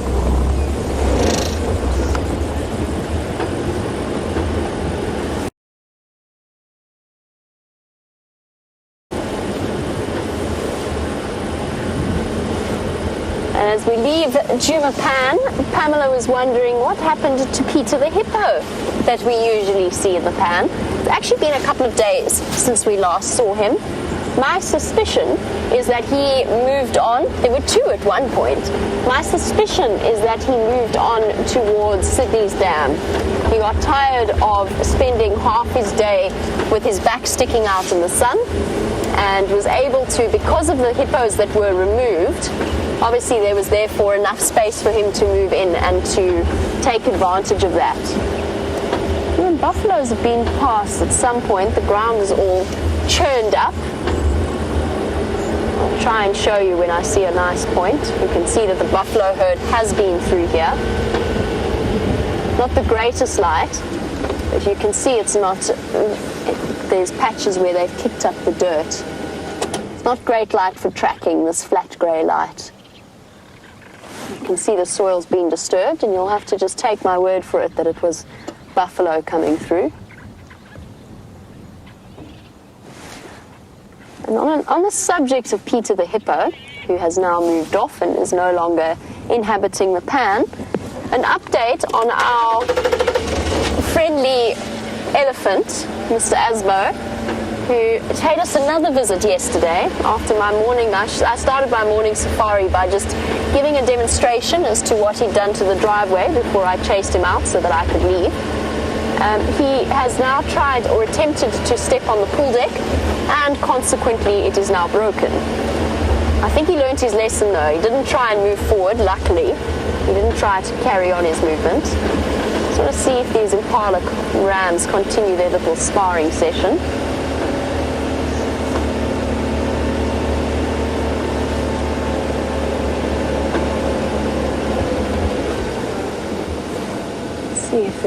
Speaker 2: And as we leave Djuma Pan, Pamela was wondering what happened to Peter the hippo that we usually see in the pan. It's actually been a couple of days since we last saw him. My suspicion is that he moved on. There were two at one point. My suspicion is that he moved on towards Sydney's dam. He got tired of spending half his day with his back sticking out in the sun and was able to, because of the hippos that were removed, obviously there was therefore enough space for him to move in and to take advantage of that. When buffaloes have been past at some point, the ground is all churned up. I'll try and show you when I see a nice point. You can see that the buffalo herd has been through here. Not the greatest light, but you can see it's not, there's patches where they've kicked up the dirt. It's not great light for tracking, this flat grey light. You can see the soil's been disturbed, and you'll have to just take my word for it that it was buffalo coming through. And on the subject of Peter the hippo, who has now moved off and is no longer inhabiting the pan, an update on our friendly elephant, Mr. Asbo, who paid us another visit yesterday after my morning. I started my morning safari by just giving a demonstration as to what he'd done to the driveway before I chased him out so that I could leave. He has now tried or attempted to step on the pool deck, and consequently it is now broken. I think he learned his lesson though. He didn't try and move forward, luckily. He didn't try to carry on his movement. So let's see if these impala rams continue their little sparring session. Let's see if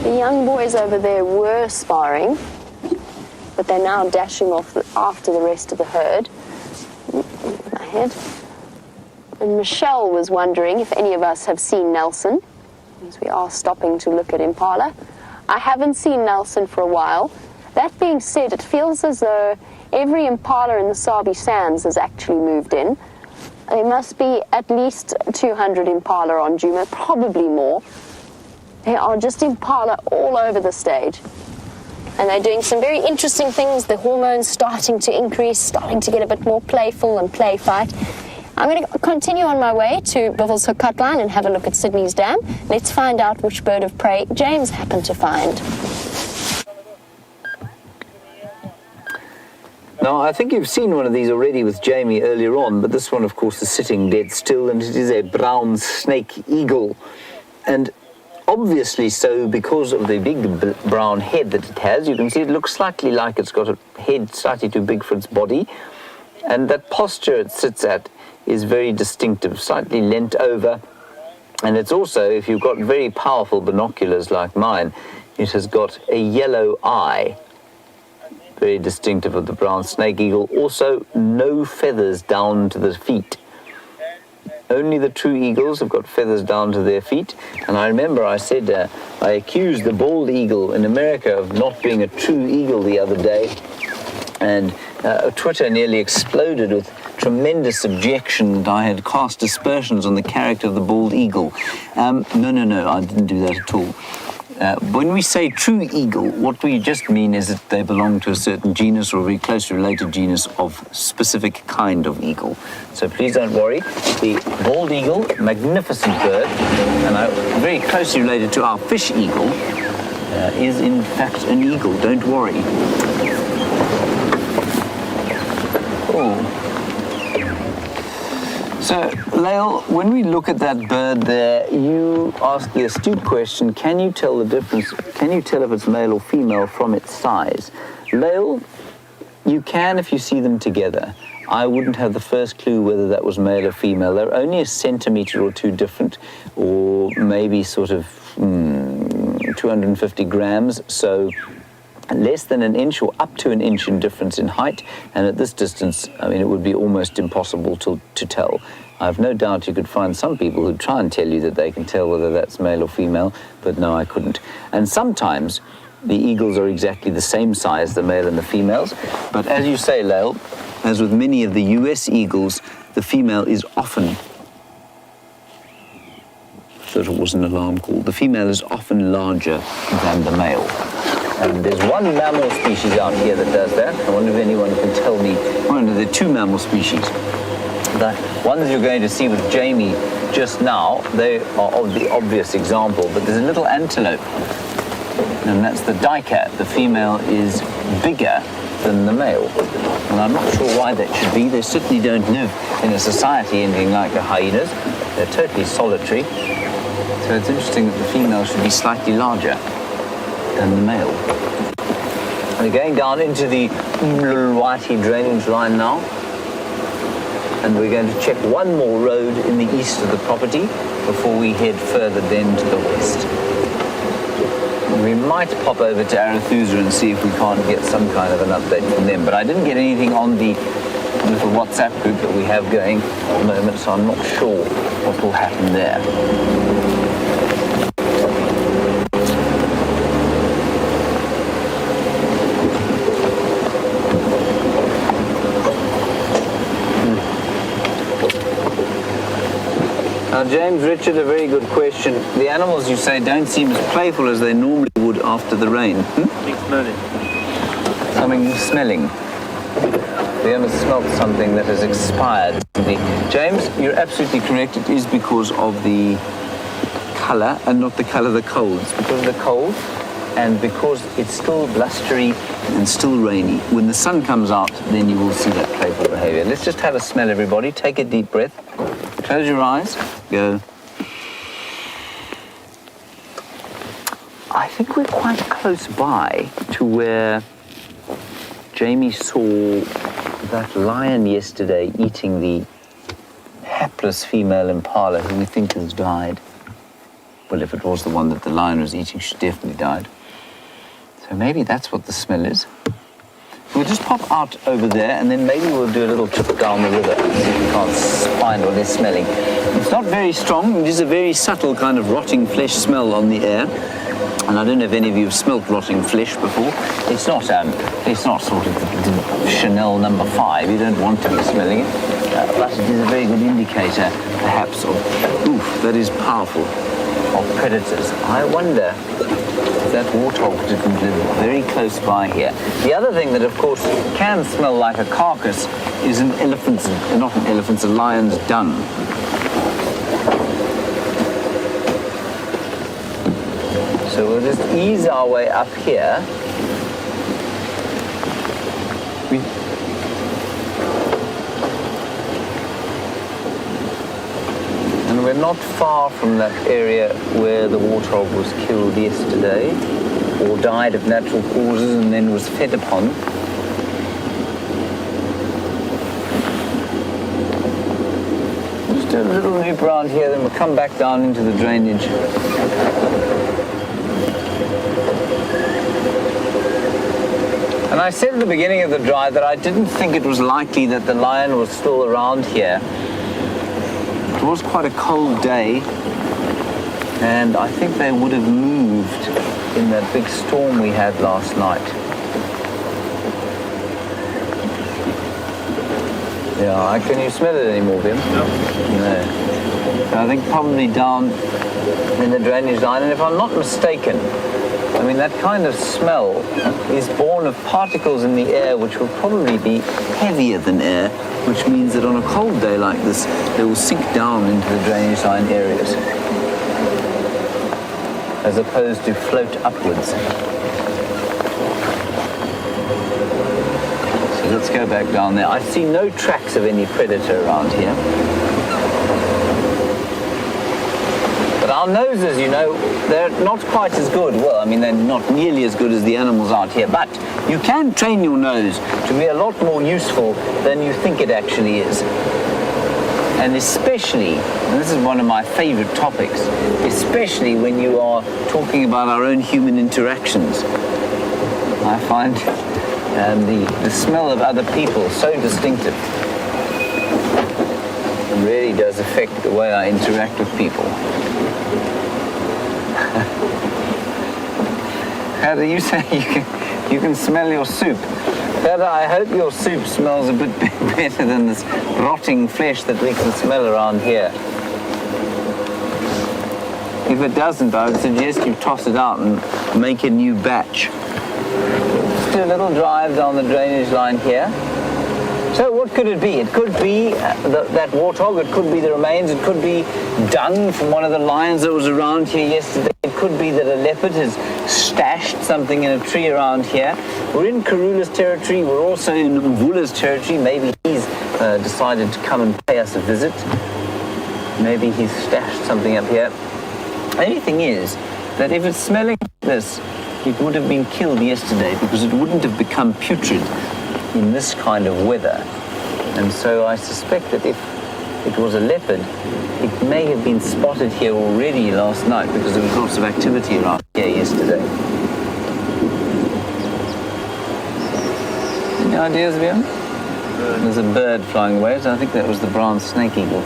Speaker 2: the young boys over there were sparring, but they're now dashing off after the rest of the herd. My head. And Michelle was wondering if any of us have seen Nelson, as we are stopping to look at impala. I haven't seen Nelson for a while. That being said, it feels as though every impala in the Sabi Sands has actually moved in. There must be at least 200 impala on Djuma, probably more. There are just impala all over the stage. And they're doing some very interesting things. The hormones starting to increase, starting to get a bit more playful and play fight. I'm going to continue on my way to Buffelshoek Cutline and have a look at Sydney's dam. Let's find out which bird of prey James happened to find.
Speaker 3: Now, I think you've seen one of these already with Jamie earlier on, but this one, of course, is sitting dead still, and it is a brown snake eagle. And obviously so because of the big brown head that it has. You can see it looks slightly like it's got a head slightly too big for its body. And that posture it sits at is very distinctive, slightly leant over. And it's also, if you've got very powerful binoculars like mine, it has got a yellow eye, very distinctive of the brown snake eagle. Also, no feathers down to the feet. Only the true eagles have got feathers down to their feet. And I remember I said, I accused the bald eagle in America of not being a true eagle the other day. And Twitter nearly exploded with tremendous objection that I had cast aspersions on the character of the bald eagle. No, I didn't do that at all. When we say true eagle, what we just mean is that they belong to a certain genus or a very closely related genus of specific kind of eagle. So please don't worry. The bald eagle, magnificent bird, and very closely related to our fish eagle, is in fact an eagle. Don't worry. Oh. So, Lael, when we look at that bird there, you ask the astute question, can you tell the difference, can you tell if it's male or female from its size? Lael, you can if you see them together. I wouldn't have the first clue whether that was male or female. They're only a centimetre or two different, or maybe sort of 250 grams, so less than an inch or up to an inch in difference in height, and at this distance, I mean, it would be almost impossible to tell. I've no doubt you could find some people who try and tell you that they can tell whether that's male or female, but no, I couldn't. And sometimes the eagles are exactly the same size, the male and the females, but as you say, Lael, as with many of the US eagles, the female is often, I thought it was an alarm call, the female is often larger than the male. And there's one mammal species out here that does that. I wonder if anyone can tell me. Well, no, there are two mammal species. The ones you're going to see with Jamie just now, they are the obvious example, but there's a little antelope, and that's the duiker. The female is bigger than the male. And I'm not sure why that should be. They certainly don't live in a society anything like the hyenas. They're totally solitary. So it's interesting that the female should be slightly larger than the male. We're going down into the Whitey drainage line now, and we're going to check one more road in the east of the property before we head further then to the west. We might pop over to Arathusa and see if we can't get some kind of an update from them, but I didn't get anything on the little WhatsApp group that we have going at the moment, so I'm not sure what will happen there. Now, James Richard, a very good question. The animals, you say, don't seem as playful as they normally would after the rain.
Speaker 1: Smelling.
Speaker 3: Something smelling. We haven't smelt something that has expired. James, you're absolutely correct. It is because of the colour, and not the colour, the cold. It's because of the cold, and because it's still blustery and still rainy. When the sun comes out, then you will see that playful behaviour. Let's just have a smell, everybody. Take a deep breath. Close your eyes. Go. I think we're quite close by to where Jamie saw that lion yesterday eating the hapless female impala who we think has died. Well, if it was the one that the lion was eating, she definitely died. So maybe that's what the smell is. We'll just pop out over there, and then maybe we'll do a little trip down the river and see if we can't find what they're smelling. It's not very strong. It is a very subtle kind of rotting flesh smell on the air. And I don't know if any of you have smelt rotting flesh before. It's not sort of the Chanel No. 5. You don't want to be smelling it. But it is a very good indicator, perhaps, of, that is powerful, of predators. I wonder if that warthog didn't live very close by here. The other thing that, of course, can smell like a carcass is a lion's dung. So we'll just ease our way up here. And we're not far from that area where the warthog was killed yesterday, or died of natural causes and then was fed upon. Just do a little loop around here, then we'll come back down into the drainage. And I said at the beginning of the drive that I didn't think it was likely that the lion was still around here. It was quite a cold day, and I think they would have moved in that big storm we had last night. Yeah, can you smell it anymore, Vim?
Speaker 1: No.
Speaker 3: No. I think probably down in the drainage line, and if I'm not mistaken, I mean, that kind of smell is born of particles in the air which will probably be heavier than air, which means that on a cold day like this, they will sink down into the drainage line areas, as opposed to float upwards. So let's go back down there. I see no tracks of any predator around here. But our noses, you know, they're not quite as good. Well, I mean, they're not nearly as good as the animals out here, but you can train your nose to be a lot more useful than you think it actually is. And especially, and this is one of my favorite topics, especially when you are talking about our own human interactions. I find the smell of other people so distinctive. It really does affect the way I interact with people. How do you say you can smell your soup? But I hope your soup smells a bit better than this rotting flesh that we can smell around here. If it doesn't, I would suggest you toss it out and make a new batch. Let's do a little drive down the drainage line here. So what could it be? It could be that warthog, it could be the remains, it could be dung from one of the lions that was around here yesterday. It could be that a leopard has stashed something in a tree around here. We're in Karula's territory, we're also in Mvula's territory. Maybe he's decided to come and pay us a visit. Maybe he's stashed something up here. The only thing is that if it's smelling like this, it would have been killed yesterday because it wouldn't have become putrid in this kind of weather. And so I suspect that if it was a leopard, it may have been spotted here already last night because there was lots of activity around here yesterday. Any ideas, Bjorn? There's a bird flying away, so I think that was the brown snake eagle.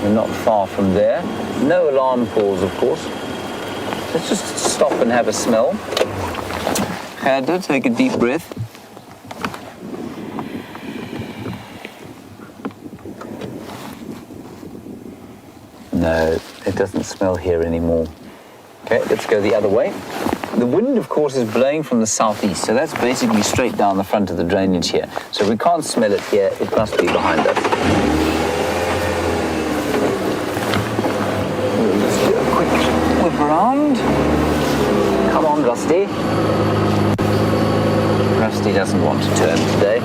Speaker 3: We're not far from there. No alarm calls, of course. Let's just stop and have a smell. Gerda, take a deep breath. No, it doesn't smell here anymore. Okay, let's go the other way. The wind, of course, is blowing from the southeast, so that's basically straight down the front of the drainage here. So we can't smell it here, it must be behind us. We'll just do a quick whip around. Come on, Rusty. Rusty doesn't want to turn today.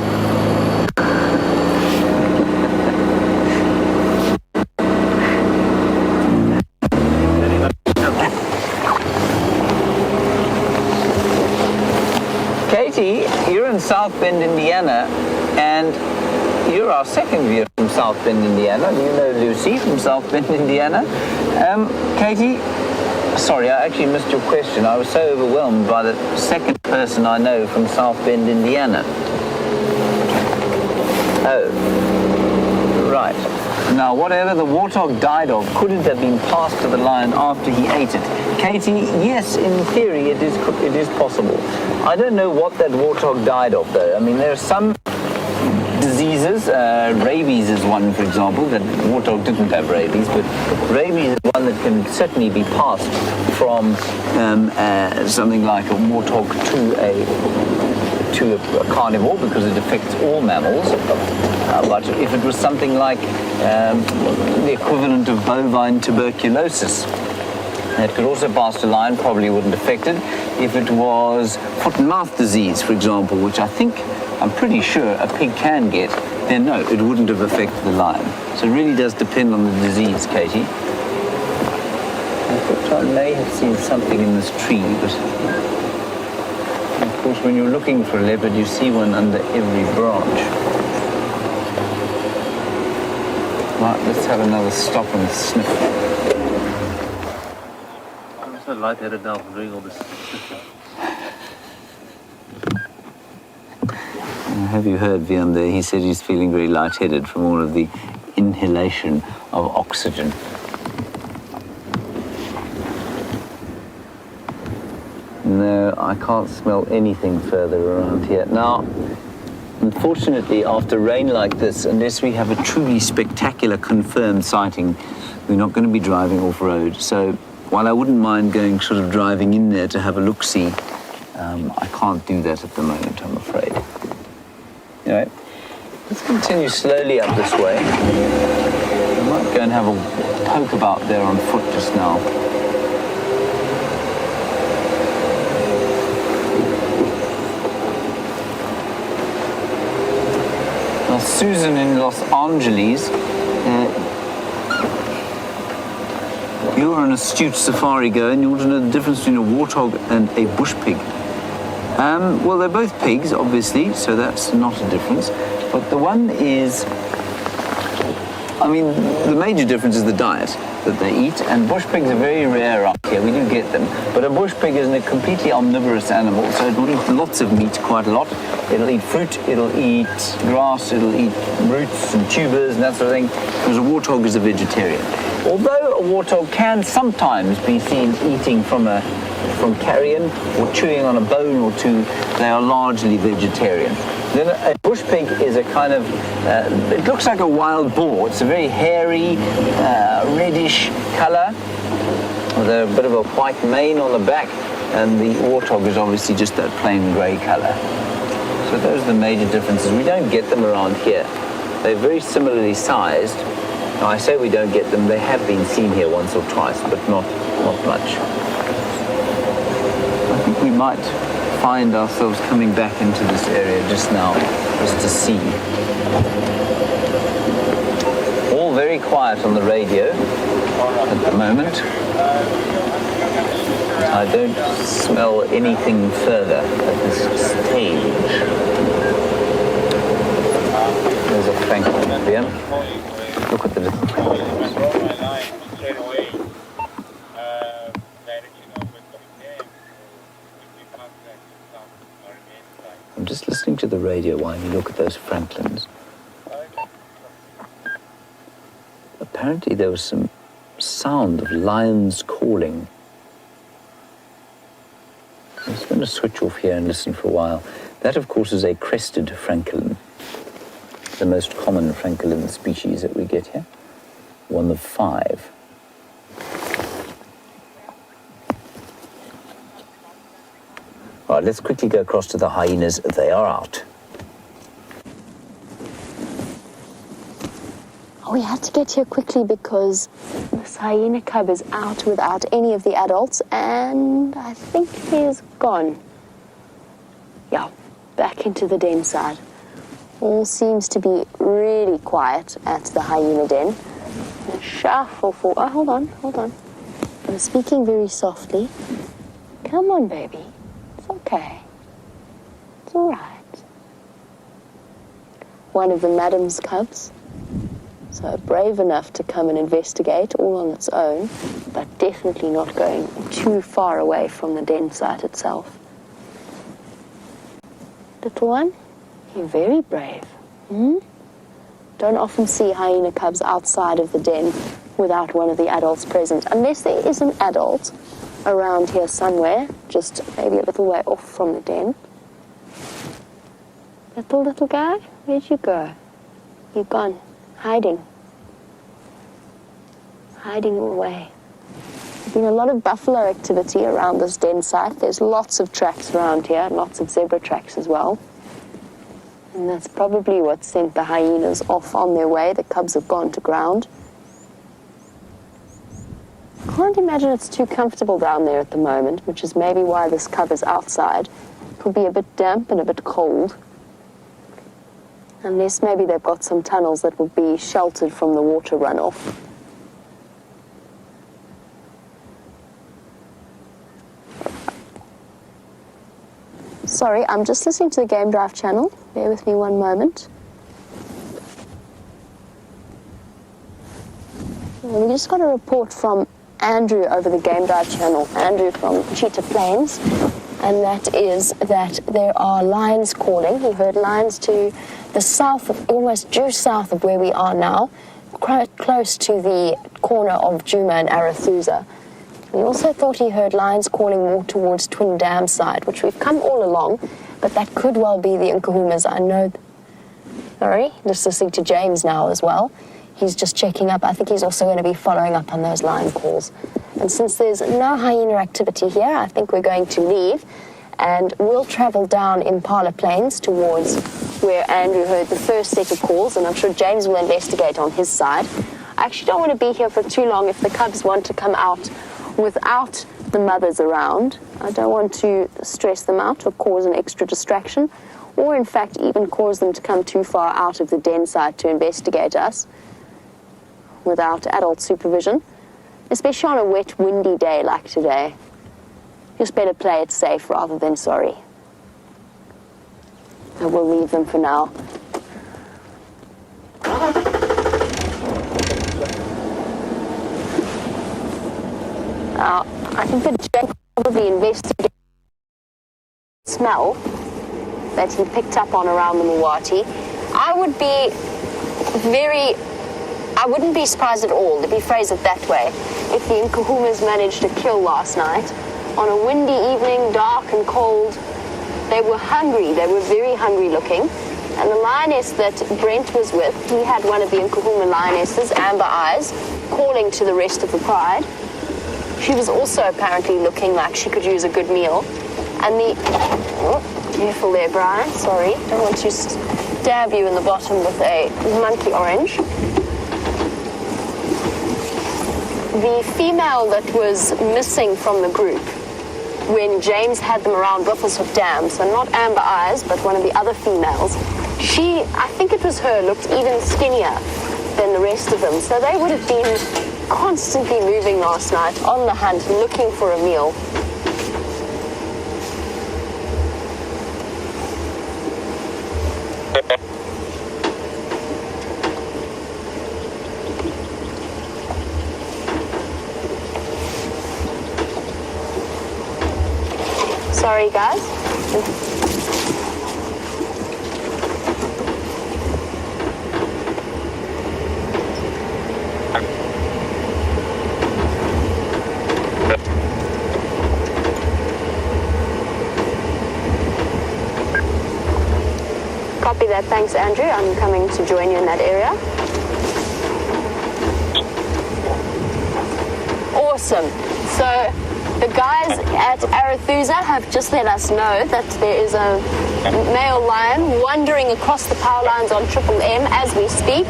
Speaker 3: Katie, you're in South Bend, Indiana, and you're our second viewer from South Bend, Indiana. You know Lucy from South Bend, Indiana. Katie, sorry, I actually missed your question. I was so overwhelmed by the second person I know from South Bend, Indiana. Oh, right. Now, whatever the warthog died of, could it have been passed to the lion after he ate it? Katie, yes, in theory, it is possible. I don't know what that warthog died of, though. I mean, there are some diseases. Rabies is one, for example. That warthog didn't have rabies, but rabies is one that can certainly be passed from something like a warthog to a carnivore because it affects all mammals. But if it was something like the equivalent of bovine tuberculosis, it could also pass to lion, probably wouldn't affect it. If it was foot and mouth disease, for example, which I'm pretty sure a pig can get, then no, it wouldn't have affected the lion. So it really does depend on the disease, Katie. I thought I may have seen something in this tree, but of course when you're looking for a leopard, you see one under every branch. Right, let's have another stop and sniff.
Speaker 1: I'm so lightheaded now from doing all this.
Speaker 3: Have you heard Vian there? He said he's feeling very lightheaded from all of the inhalation of oxygen. No, I can't smell anything further around here. Now, Unfortunately, after rain like this, unless we have a truly spectacular confirmed sighting, we're not going to be driving off-road. So while I wouldn't mind going sort of driving in there to have a look-see, I can't do that at the moment, I'm afraid. Anyway, let's continue slowly up this way. I might go and have a poke about there on foot just now. Now, Susan in Los Angeles, you're an astute safari goer and you want to know the difference between a warthog and a bush pig. Well, they're both pigs, obviously, so that's not a difference. But the one is, I mean, the major difference is the diet that they eat, and bush pigs are very rare up here. We do get them. But a bush pig is a completely omnivorous animal, so it'll eat lots of meat, quite a lot. It'll eat fruit, it'll eat grass, it'll eat roots and tubers and that sort of thing, whereas a warthog is a vegetarian. Although a warthog can sometimes be seen eating from carrion or chewing on a bone or two, they are largely vegetarian. Then a bush pig is a kind of, it looks like a wild boar. It's a very hairy, reddish colour, with a bit of a white mane on the back, and the warthog is obviously just that plain grey colour. So those are the major differences. We don't get them around here. They're very similarly sized. Now, I say we don't get them, they have been seen here once or twice, but not much. I think we might find ourselves coming back into this area just now, just to see. All very quiet on the radio at the moment. I don't smell anything further at this stage. There's a francolin up here. Look at the little francolins. I'm just listening to the radio while you look at those francolins. Apparently there was some sound of lions calling. I'm just going to switch off here and listen for a while. That, of course, is a crested francolin, the most common francolin species that we get here, one of 5. All right, let's quickly go across to the hyenas. They are out.
Speaker 2: We had to get here quickly because this hyena cub is out without any of the adults, and I think he's gone. Yeah, back into the den side. All seems to be really quiet at the hyena den. A shuffle for... Oh, hold on. I'm speaking very softly. Come on, baby. It's okay. It's all right. One of the madam's cubs. So brave enough to come and investigate all on its own, but definitely not going too far away from the den site itself. Little one, you're very brave. Don't often see hyena cubs outside of the den without one of the adults present, unless there is an adult around here somewhere, just maybe a little way off from the den. Little guy, where'd you go? You're gone. Hiding away. There's been a lot of buffalo activity around this den site. There's lots of tracks around here, lots of zebra tracks as well. And that's probably what sent the hyenas off on their way. The cubs have gone to ground. I can't imagine it's too comfortable down there at the moment, which is maybe why this cub is outside. It'll be a bit damp and a bit cold. Unless maybe they've got some tunnels that will be sheltered from the water runoff. Sorry, I'm just listening to the Game Drive channel. Bear with me one moment. We just got a report from Andrew over the Game Drive channel, Andrew from Cheetah Plains, and that is that there are lions calling. He heard lions to the south, almost due south of where we are now, quite close to the corner of Djuma and Arathusa. He also thought he heard lions calling more towards Twin Dam side, which we've come all along, but that could well be the Nkuhumas. I know Sorry, just listening to James now as well. He's just checking up. I think he's also going to be following up on those line calls. And since there's no hyena activity here, I think we're going to leave and we'll travel down Impala Plains towards where Andrew heard the first set of calls, and I'm sure James will investigate on his side. I actually don't want to be here for too long if the cubs want to come out without the mothers around. I don't want to stress them out or cause an extra distraction, or in fact even cause them to come too far out of the den site to investigate us without adult supervision, especially on a wet, windy day like today. Just better play it safe rather than sorry. I will leave them for now. Now, I think that Jake probably investigated the smell that he picked up on around the Mawati. I wouldn't be surprised at all, let me phrase it that way, if the Nkuhumas managed to kill last night. On a windy evening, dark and cold, they were hungry. They were very hungry looking. And the lioness that Brent was with, he had one of the Nkuhuma lionesses, Amber Eyes, calling to the rest of the pride. She was also apparently looking like she could use a good meal. And careful there, Brian, sorry. Don't want to stab you in the bottom with a monkey orange. The female that was missing from the group when James had them around Buffelshoek Dam, so not Amber Eyes, but one of the other females, I think it was her, looked even skinnier than the rest of them. So they would have been constantly moving last night, on the hunt, looking for a meal. Sorry, guys. Copy that. Thanks, Andrew. I'm coming to join you in that area. Awesome. So the guys at Arathusa have just let us know that there is a male lion wandering across the power lines on Triple M as we speak.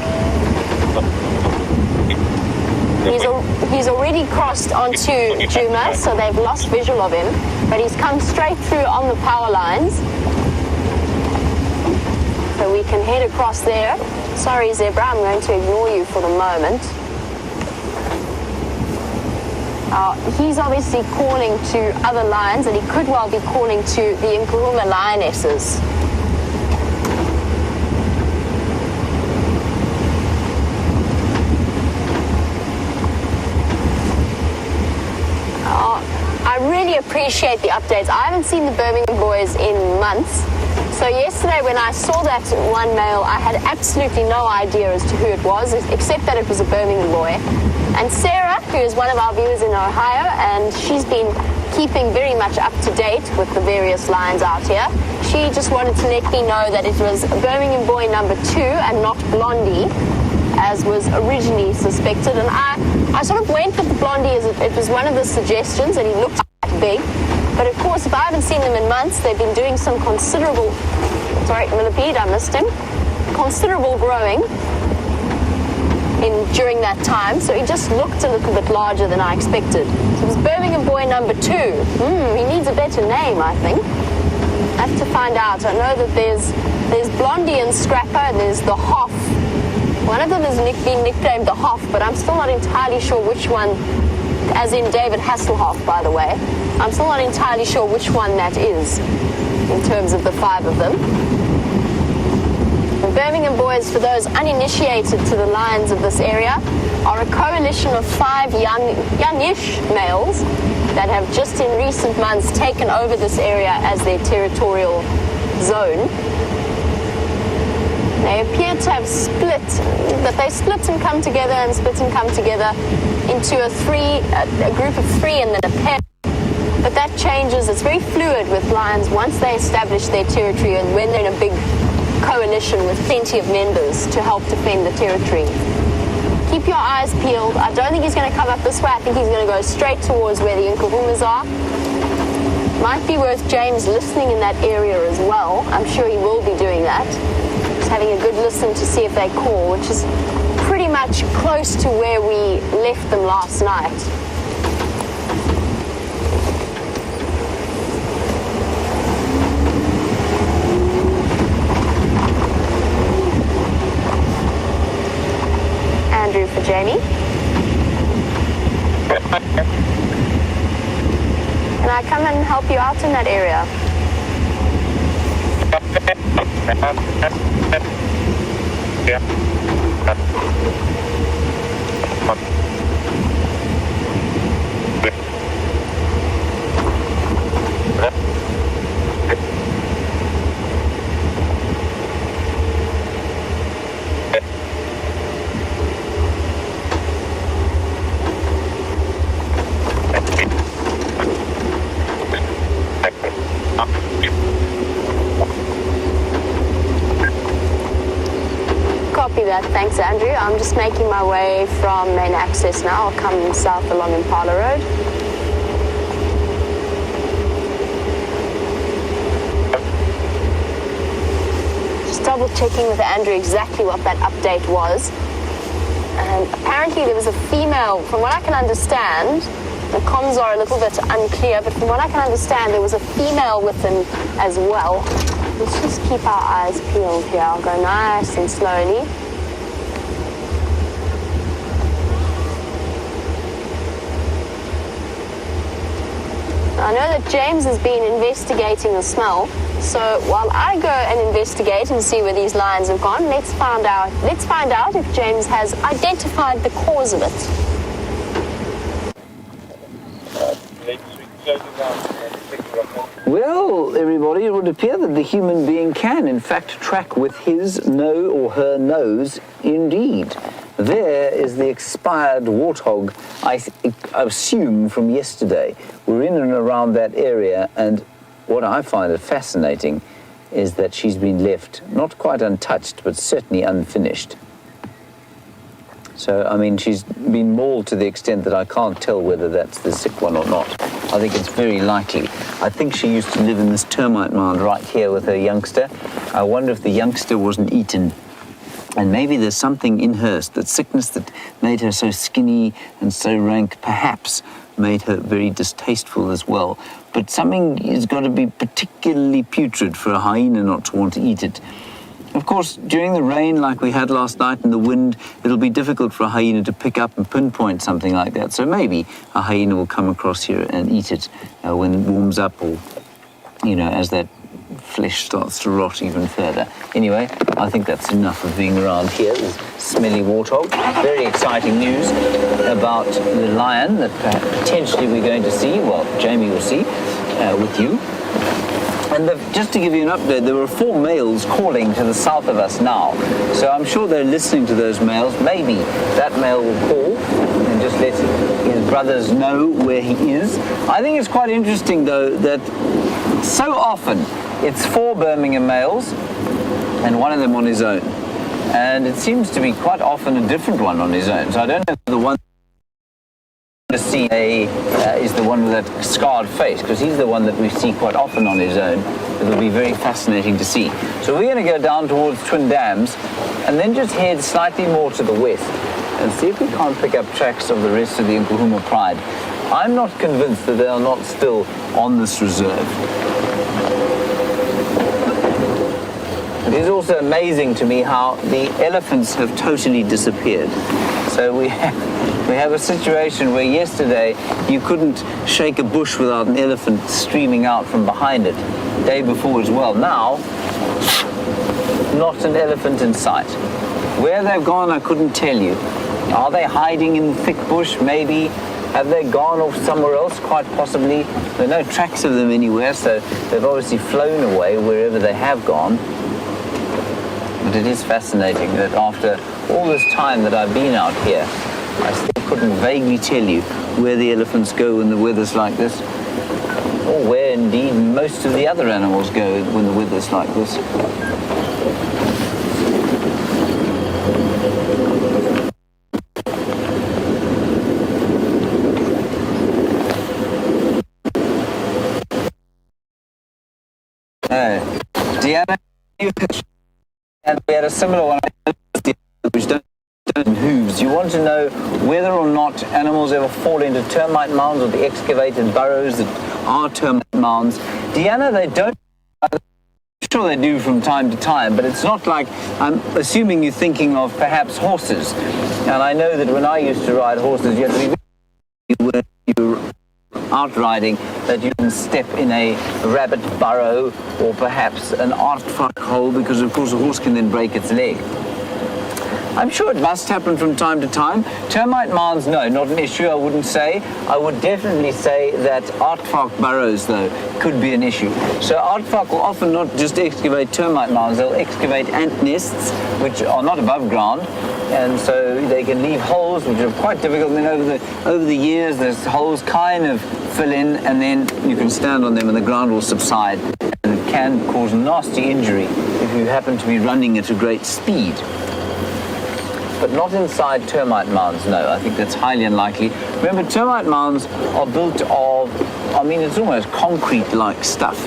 Speaker 2: He's already crossed onto Djuma, so they've lost visual of him, but he's come straight through on the power lines. So we can head across there. Sorry, Zebra, I'm going to ignore you for the moment. He's obviously calling to other lions, and he could well be calling to the Nkuhuma lionesses. I really appreciate the updates. I haven't seen the Birmingham boys in months. So yesterday when I saw that one male, I had absolutely no idea as to who it was, except that it was a Birmingham boy. And Sarah, who is one of our viewers in Ohio, and she's been keeping very much up to date with the various lions out here, she just wanted to let me know that it was Birmingham boy number 2 and not Blondie, as was originally suspected. And I sort of went with the Blondie as it was one of the suggestions, and he looked quite big. But of course, if I haven't seen them in months, they've been doing some considerable, sorry, millipede, I missed him, considerable growing during that time, so he just looked a little bit larger than I expected. So it was Birmingham boy number 2. He needs a better name, I think. I have to find out. I know that there's Blondie and Scrapper, and there's the Hoff. One of them has been nicknamed the Hoff, but I'm still not entirely sure which one, as in David Hasselhoff, by the way. I'm still not entirely sure which one that is in terms of the 5 of them. The Birmingham boys, for those uninitiated to the lions of this area, are a coalition of 5 youngish males that have just in recent months taken over this area as their territorial zone. They appear to have split, that they split and come together and split and come together into a group of 3 and then a pair. But that changes. It's very fluid with lions once they establish their territory and when they're in a big coalition with plenty of members to help defend the territory. Keep your eyes peeled. I don't think he's going to come up this way. I think he's going to go straight towards where the Nkuhumas are. Might be worth James listening in that area as well. I'm sure he will be doing that. Just having a good listen to see if they call, which is pretty much close to where we left them last night. Andrew for Jamie. Can I come and help you out in that area? Copy that. Thanks, Andrew. I'm just making my way from main access now. I'll come south along Impala Road. Just double checking with Andrew exactly what that update was. And apparently there was a female, from what I can understand, the comms are a little bit unclear, but from what I can understand, there was a female with them as well. Let's just keep our eyes peeled here. I'll go nice and slowly. I know that James has been investigating the smell, so while I go and investigate and see where these lions have gone, let's find out if James has identified the cause of it.
Speaker 3: Well, everybody, it would appear that the human being can, in fact, track with his or her nose indeed. There is the expired warthog, I assume, from yesterday. We're in and around that area, and what I find fascinating is that she's been left not quite untouched, but certainly unfinished. So, I mean, she's been mauled to the extent that I can't tell whether that's the sick one or not. I think it's very likely. I think she used to live in this termite mound right here with her youngster. I wonder if the youngster wasn't eaten. And maybe there's something in her, that sickness that made her so skinny and so rank, perhaps made her very distasteful as well. But something has got to be particularly putrid for a hyena not to want to eat it. Of course, during the rain like we had last night and the wind, it'll be difficult for a hyena to pick up and pinpoint something like that. So maybe a hyena will come across here and eat it when it warms up, or, you know, as that flesh starts to rot even further. Anyway, I think that's enough of being around here. This smelly warthog. Very exciting news about the lion that potentially we're going to see. Well, Jamie will see with you. And just to give you an update, there were 4 males calling to the south of us now. So I'm sure they're listening to those males. Maybe that male will call and just let his brothers know where he is. I think it's quite interesting, though, that so often it's 4 Birmingham males and one of them on his own. And it seems to be quite often a different one on his own. So I don't know if the one to see is the one with that scarred face, because he's the one that we see quite often on his own. It'll be very fascinating to see. So we're going to go down towards Twin Dams and then just head slightly more to the west and see if we can't pick up tracks of the rest of the Nkuhuma Pride. I'm not convinced that they are not still on this reserve. It is also amazing to me how the elephants have totally disappeared. So we have a situation where yesterday you couldn't shake a bush without an elephant streaming out from behind it. The day before as well. Now, not an elephant in sight. Where they've gone, I couldn't tell you. Are they hiding in the thick bush? Maybe. Have they gone off somewhere else? Quite possibly. There are no tracks of them anywhere, so they've obviously flown away wherever they have gone. But it is fascinating that after all this time that I've been out here, I still couldn't vaguely tell you where the elephants go when the weather's like this, or where indeed most of the other animals go when the weather's like this. And we had a similar one, which don't hooves. You want to know whether or not animals ever fall into termite mounds or the excavated burrows that are termite mounds. Deanna, they don't. I'm sure they do from time to time, but it's not like, I'm assuming you're thinking of perhaps horses. And I know that when I used to ride horses, you had to be when you're out riding that you can step in a rabbit burrow or perhaps an aardvark hole, because of course a horse can then break its leg. I'm sure it must happen from time to time. Termite mounds, no, not an issue, I wouldn't say. I would definitely say that aardvark burrows, though, could be an issue. So aardvark will often not just excavate termite mounds, they'll excavate ant nests, which are not above ground, and so they can leave holes, which are quite difficult. And then over the years, those holes kind of fill in, and then you can stand on them and the ground will subside. And it can cause nasty injury if you happen to be running at a great speed. But not inside termite mounds, no. I think that's highly unlikely. Remember, termite mounds are built of, I mean, it's almost concrete-like stuff.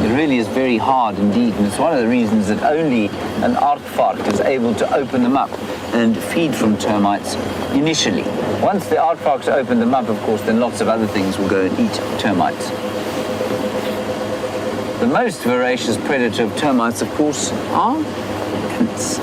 Speaker 3: It really is very hard indeed, and it's one of the reasons that only an aardvark is able to open them up and feed from termites initially. Once the aardvarks open them up, of course, then lots of other things will go and eat termites. The most voracious predator of termites, of course, are ants.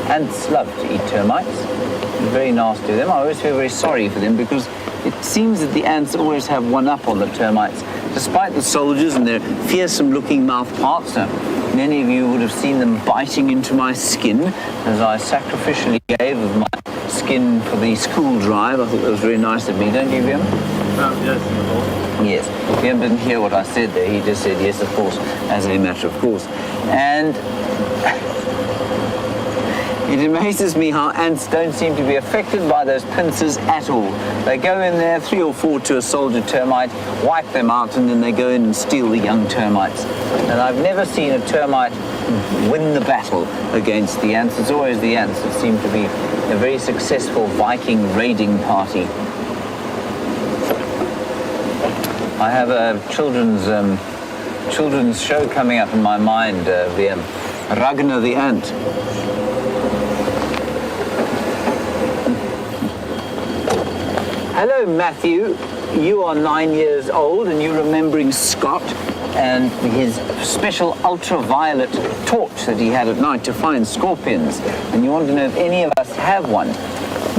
Speaker 3: Ants love to eat termites. It's very nasty to them. I always feel very sorry for them because it seems that the ants always have one up on the termites, despite the soldiers and their fearsome-looking mouth parts. Now, many of you would have seen them biting into my skin as I sacrificially gave of my skin for the school drive. I thought that was very nice of me, don't you, Liam?
Speaker 1: Yes.
Speaker 3: Yes. Liam didn't hear what I said there. He just said yes, of course, as a matter of course. And it amazes me how ants don't seem to be affected by those pincers at all. They go in there, 3 or 4 to a soldier termite, wipe them out, and then they go in and steal the young termites. And I've never seen a termite win the battle against the ants. It's always the ants that seem to be a very successful Viking raiding party. I have a children's show coming up in my mind, Ragnar the Ant. Hello, Matthew. You are 9 years old and you're remembering Scott and his special ultraviolet torch that he had at night to find scorpions. And you want to know if any of us have one.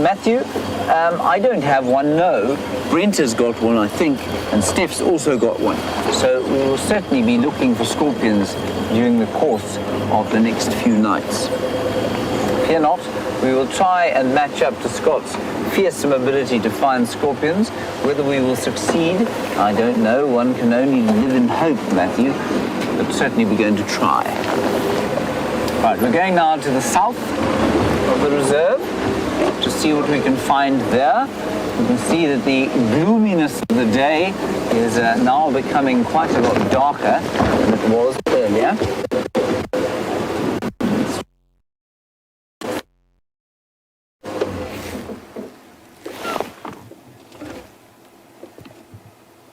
Speaker 3: Matthew, I don't have one, no. Brent has got one, I think, and Steph's also got one. So we will certainly be looking for scorpions during the course of the next few nights. Fear not, we will try and match up to Scott's fearsome ability to find scorpions. Whether we will succeed, I don't know. One can only live in hope, Matthew, but certainly we're going to try. Right, we're going now to the south of the reserve to see what we can find there. You can see that the gloominess of the day is now becoming quite a lot darker than it was earlier.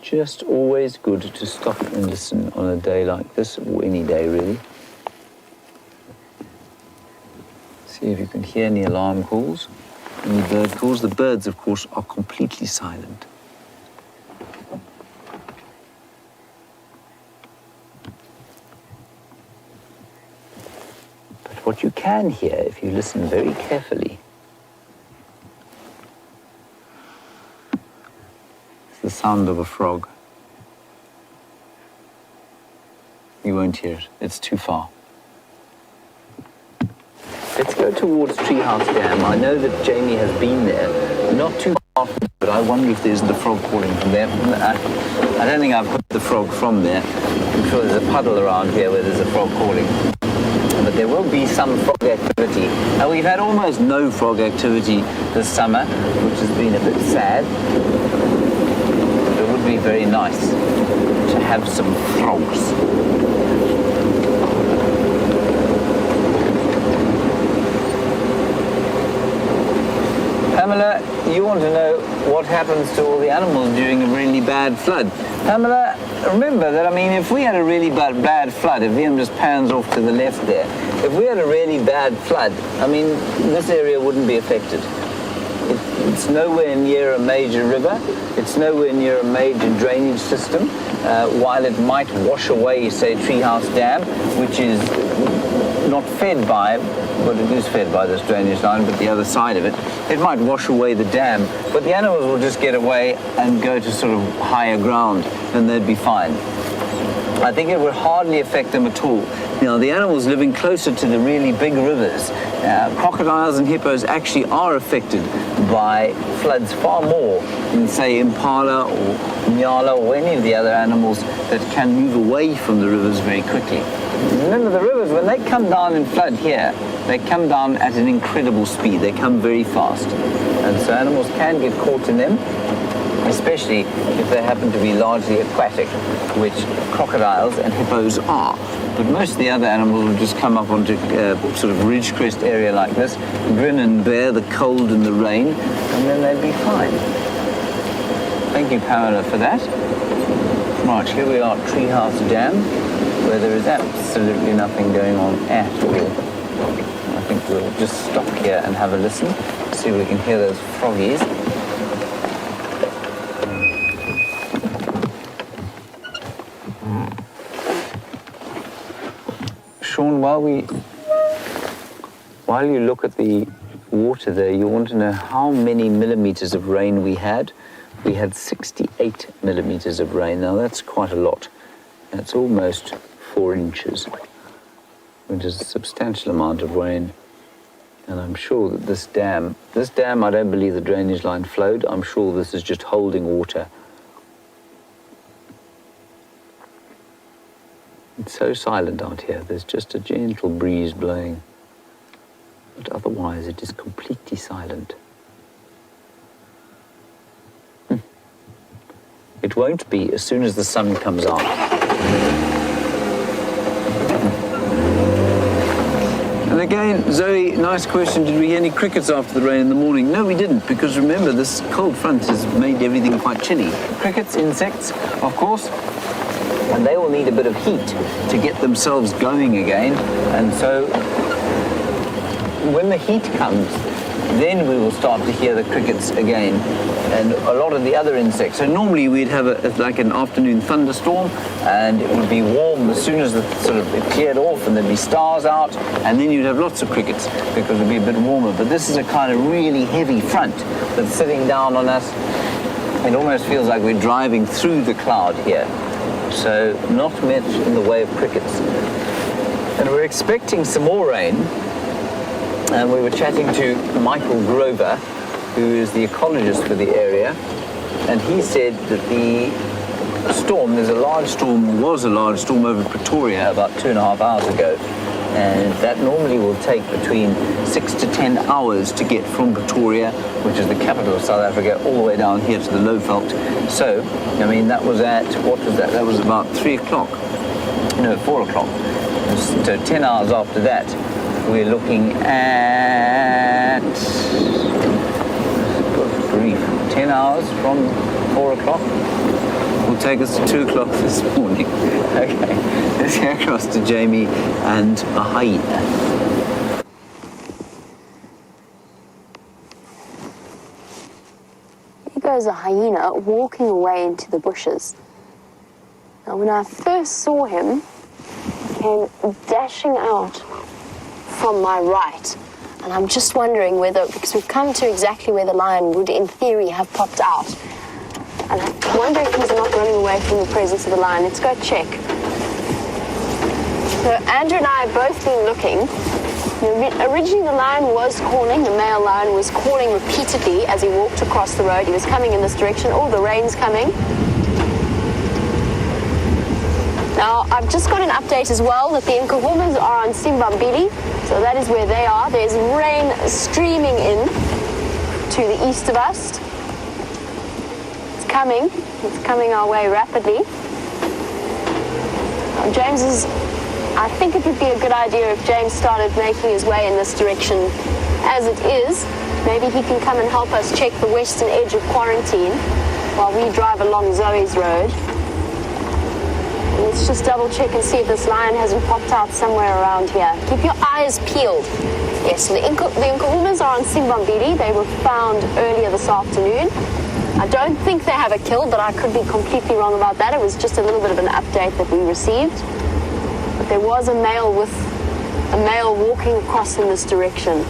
Speaker 3: Just always good to stop and listen on a day like this, or any day really. See if you can hear any alarm calls, any bird calls. The birds, of course, are completely silent. But what you can hear, if you listen very carefully, the sound of a frog. You won't hear it. It's too far. Let's go towards Treehouse Dam. I know that Jamie has been there. Not too far, but I wonder if there's the frog calling from there. I don't think I've heard the frog from there. I'm sure there's a puddle around here where there's a frog calling. But there will be some frog activity. Now, we've had almost no frog activity this summer, which has been a bit sad. It would be very nice to have some frogs. Pamela, you want to know what happens to all the animals during a really bad flood. Pamela, remember that, I mean, if we had a really bad flood, if Liam just pans off to the left there, if we had a really bad flood, I mean, this area wouldn't be affected. It's nowhere near a major river. It's nowhere near a major drainage system. While it might wash away, say, Treehouse Dam, which is not fed by, but it is fed by this drainage line, but the other side of it, it might wash away the dam, but the animals will just get away and go to sort of higher ground, and they'd be fine. I think it would hardly affect them at all. You know, the animals living closer to the really big rivers, crocodiles and hippos actually are affected by floods far more than, say, impala or nyala or any of the other animals that can move away from the rivers very quickly. Remember, the rivers, when they come down in flood here, they come down at an incredible speed. They come very fast. And so animals can get caught in them, especially if they happen to be largely aquatic, which crocodiles and hippos are. But most of the other animals will just come up onto sort of ridgecrest area like this, grin and bear the cold and the rain, and then they'd be fine. Thank you, Pamela, for that. Right, here we are at Treehouse Dam, where there is absolutely nothing going on at all. I think we'll just stop here and have a listen, see if we can hear those froggies. Sean, while you look at the water there, you want to know how many millimeters of rain we had. We had 68 millimeters of rain. Now that's quite a lot. That's almost 4 inches, which is a substantial amount of rain. And I'm sure that this dam, I don't believe the drainage line flowed. I'm sure this is just holding water. It's so silent out here. There's just a gentle breeze blowing. But otherwise, it is completely silent. It won't be as soon as the sun comes out. And again, Zoe, nice question. Did we hear any crickets after the rain in the morning? No, we didn't, because remember, this cold front has made everything quite chilly. Crickets, insects, of course, and they will need a bit of heat to get themselves going again. And so when the heat comes, then we will start to hear the crickets again and a lot of the other insects. So normally we'd have like an afternoon thunderstorm, and it would be warm as soon as it cleared off, and there'd be stars out, and then you'd have lots of crickets because it'd be a bit warmer. But this is a kind of really heavy front that's sitting down on us. It almost feels like we're driving through the cloud here. So not much in the way of crickets. And we're expecting some more rain. And we were chatting to Michael Grover, who is the ecologist for the area, and he said that the storm, was a large storm over Pretoria about 2.5 hours ago, and that normally will take between 6 to 10 hours to get from Pretoria, which is the capital of South Africa, all the way down here to the Lowveld. So, I mean, that was at, what was that? That was about 3 o'clock. No, 4 o'clock. So 10 hours after that, we're looking at, good grief, 10 hours from 4 o'clock. Will take us to 2 o'clock this morning. Okay, let's go across to Jamie and a hyena.
Speaker 2: Here goes a hyena walking away into the bushes. Now, when I first saw him, he came dashing out from my right, and I'm just wondering whether, because we've come to exactly where the lion would in theory have popped out, and I wonder if he's not running away from the presence of the lion. Let's go check. So Andrew and I have both been looking. Originally the lion was calling, the male lion was calling repeatedly as he walked across the road. He was coming in this direction. Oh, the rain's coming. Now, I've just got an update as well that the Nkuhumas are on Simbambili, so that is where they are. There's rain streaming in to the east of us. It's coming our way rapidly. I think it would be a good idea if James started making his way in this direction as it is. Maybe he can come and help us check the western edge of quarantine while we drive along Zoe's road. Let's just double check and see if this lion hasn't popped out somewhere around here. Keep your eyes peeled. Yes, so the Nkuhumas are on Simbambili. They were found earlier this afternoon. I don't think they have a kill, but I could be completely wrong about that. It was just a little bit of an update that we received. But there was a male walking across in this direction.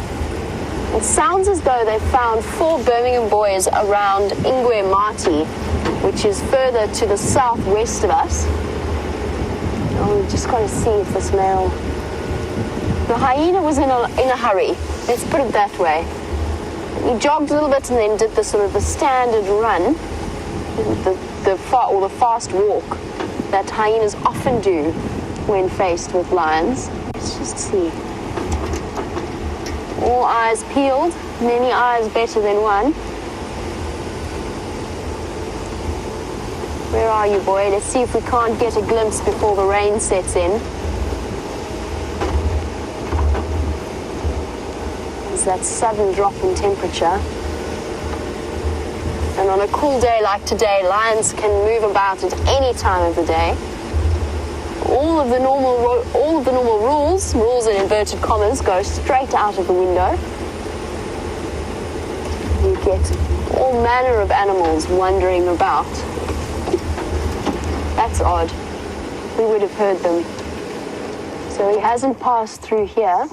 Speaker 2: It sounds as though they found 4 Birmingham boys around Ingwe Mati, which is further to the southwest of us. Oh, we've just got to see if this male... The hyena was in a hurry. Let's put it that way. He jogged a little bit and then did the sort of the standard run, the fast walk that hyenas often do when faced with lions. Let's just see. All eyes peeled, many eyes better than one. Where are you, boy? Let's see if we can't get a glimpse before the rain sets in. There's that sudden drop in temperature. And on a cool day like today, lions can move about at any time of the day. All of the normal rules in inverted commas, go straight out of the window. You get all manner of animals wandering about. That's odd. We would have heard them. So he hasn't passed through here.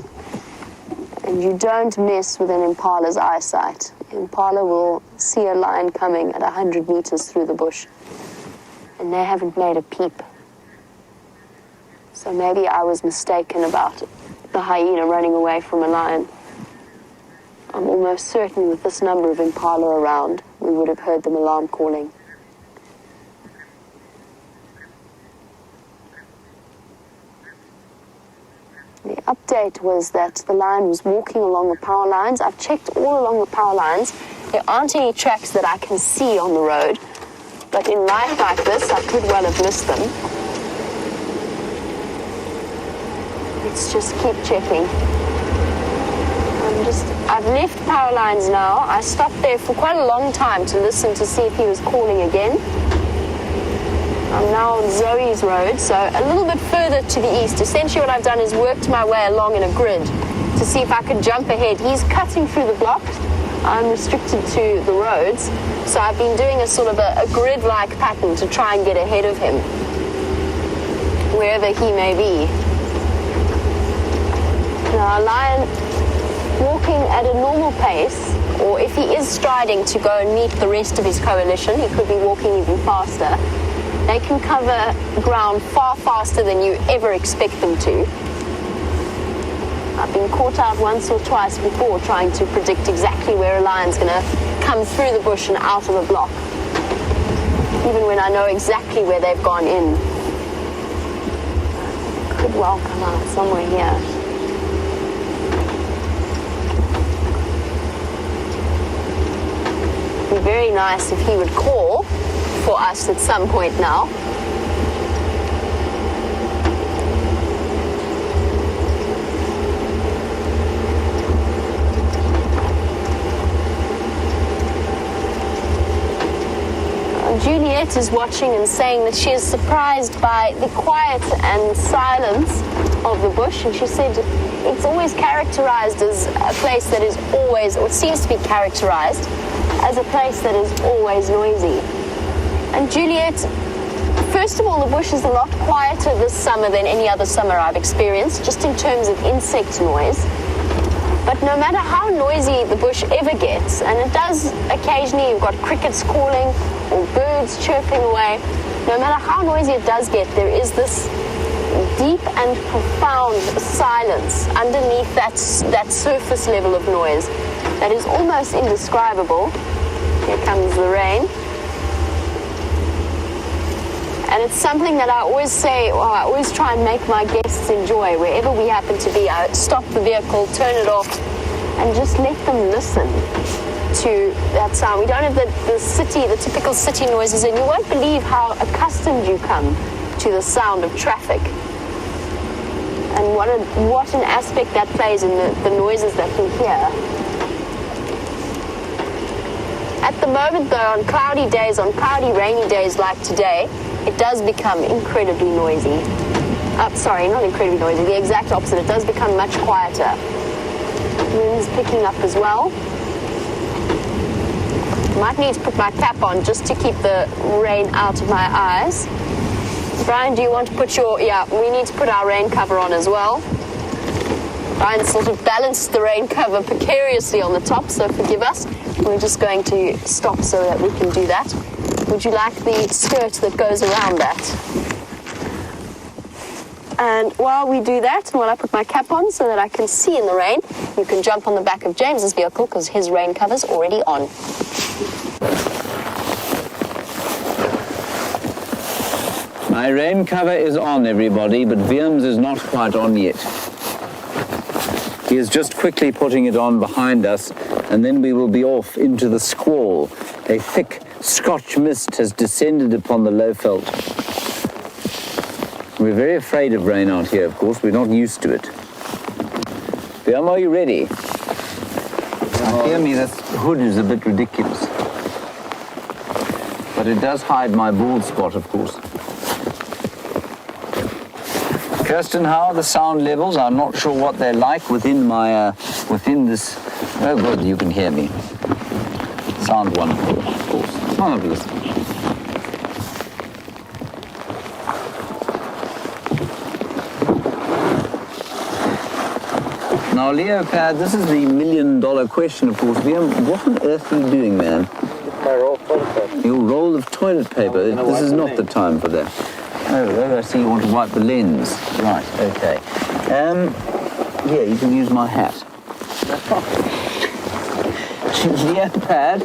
Speaker 2: And you don't mess with an impala's eyesight. Impala will see a lion coming at 100 meters through the bush. And they haven't made a peep. So maybe I was mistaken about the hyena running away from a lion. I'm almost certain with this number of impala around, we would have heard them alarm calling. The update was that the lion was walking along the power lines. I've checked all along the power lines. There aren't any tracks that I can see on the road. But in life like this, I could well have missed them. Let's just keep checking. I've left power lines now. I stopped there for quite a long time to listen to see if he was calling again. I'm now on Zoe's road, so a little bit further to the east. Essentially what I've done is worked my way along in a grid to see if I could jump ahead. He's cutting through the blocks. I'm restricted to the roads, so I've been doing a sort of a grid-like pattern to try and get ahead of him, wherever he may be. Now, a lion walking at a normal pace, or if he is striding to go and meet the rest of his coalition, he could be walking even faster. They can cover ground far faster than you ever expect them to. I've been caught out once or twice before trying to predict exactly where a lion's going to come through the bush and out of the block, even when I know exactly where they've gone in. Could well come out somewhere here. It'd be very nice if he would call for us at some point now. Juliet is watching and saying that she is surprised by the quiet and silence of the bush, and she said it's always characterized as a place that is always, or it seems to be characterized as a place that is always noisy. And Juliet, first of all, the bush is a lot quieter this summer than any other summer I've experienced, just in terms of insect noise. But no matter how noisy the bush ever gets, and it does occasionally, you've got crickets calling or birds chirping away, no matter how noisy it does get, there is this deep and profound silence underneath that surface level of noise that is almost indescribable. Here comes the rain. And it's something that I always say, or I always try and make my guests enjoy. Wherever we happen to be, I stop the vehicle, turn it off, and just let them listen to that sound. We don't have the typical city noises, and you won't believe how accustomed you come to the sound of traffic. And what an aspect that plays in the noises that we hear. At the moment, though, on cloudy days, on cloudy, rainy days like today, it does become incredibly noisy. Sorry, not incredibly noisy, the exact opposite. It does become much quieter. Wind's picking up as well. Might need to put my cap on just to keep the rain out of my eyes. Brian, do you want to put your... Yeah, we need to put our rain cover on as well. Brian sort of balanced the rain cover precariously on the top, so forgive us. We're just going to stop so that we can do that. Would you like the skirt that goes around that? And while we do that, and while I put my cap on so that I can see in the rain, you can jump on the back of James's vehicle because his rain cover's already on.
Speaker 3: My rain cover is on, everybody, but Wiem's is not quite on yet. He is just quickly putting it on behind us, and then we will be off into the squall. A thick Scotch mist has descended upon the Lowveld. We're very afraid of rain out here, of course. We're not used to it. Wiem, are you ready? Hear me, this hood is a bit ridiculous. But it does hide my bald spot, of course. Kirsten, how are the sound levels? I'm not sure what they're like within my, within this... Oh, good, you can hear me. Sound wonderful, of course. Marvelous. Now, Leopard, this is the million-dollar question, of course. What on earth are you doing, man?
Speaker 1: My roll of toilet paper.
Speaker 3: Your roll of toilet paper. This is not the time for that. Oh, I see you want to wipe the lens. Right, okay. Here, you can use my hat. Leopard,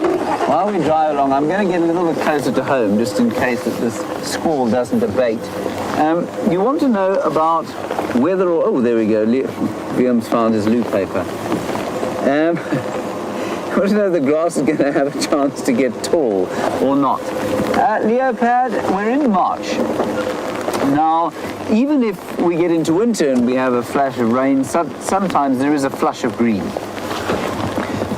Speaker 3: while we drive along, I'm going to get a little bit closer to home, just in case that this squall doesn't abate. You want to know about whether or... Oh, there we go. Liam's found his loo paper. You want to know if the grass is going to have a chance to get tall or not. Leopard, we're in March. Now, even if we get into winter and we have a flash of rain, sometimes there is a flush of green.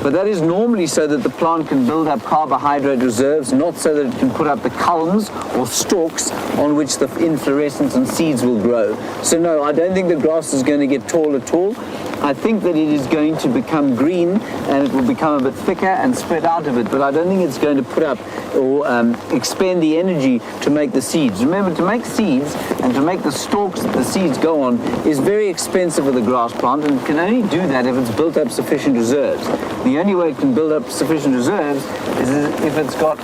Speaker 3: But that is normally so that the plant can build up carbohydrate reserves, not so that it can put up the culms or stalks on which the inflorescence and seeds will grow. So no, I don't think the grass is going to get tall at all. I think that it is going to become green and it will become a bit thicker and spread out a bit, but I don't think it's going to put up or expend the energy to make the seeds. Remember, to make seeds and to make the stalks that the seeds go on is very expensive for the grass plant, and it can only do that if it's built up sufficient reserves. The only way it can build up sufficient reserves is if it's got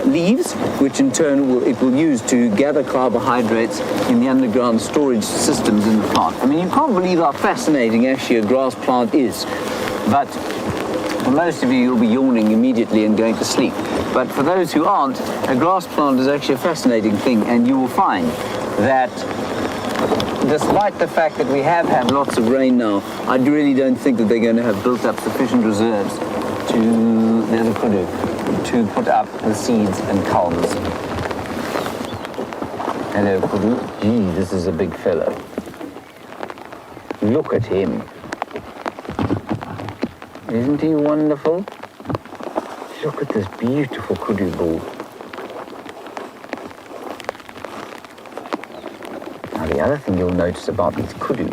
Speaker 3: leaves, which in turn it will use to gather carbohydrates in the underground storage systems in the plant. I mean, you can't believe how fascinating actually a grass plant is. But for most of you, you'll be yawning immediately and going to sleep. But for those who aren't, a grass plant is actually a fascinating thing, and you will find that despite the fact that we have had lots of rain now, I really don't think that they're going to have built up sufficient reserves to put up the seeds and culms. Hello, kudu. Gee, this is a big fellow. Look at him. Isn't he wonderful? Look at this beautiful kudu bull. Now, the other thing you'll notice about these kudu,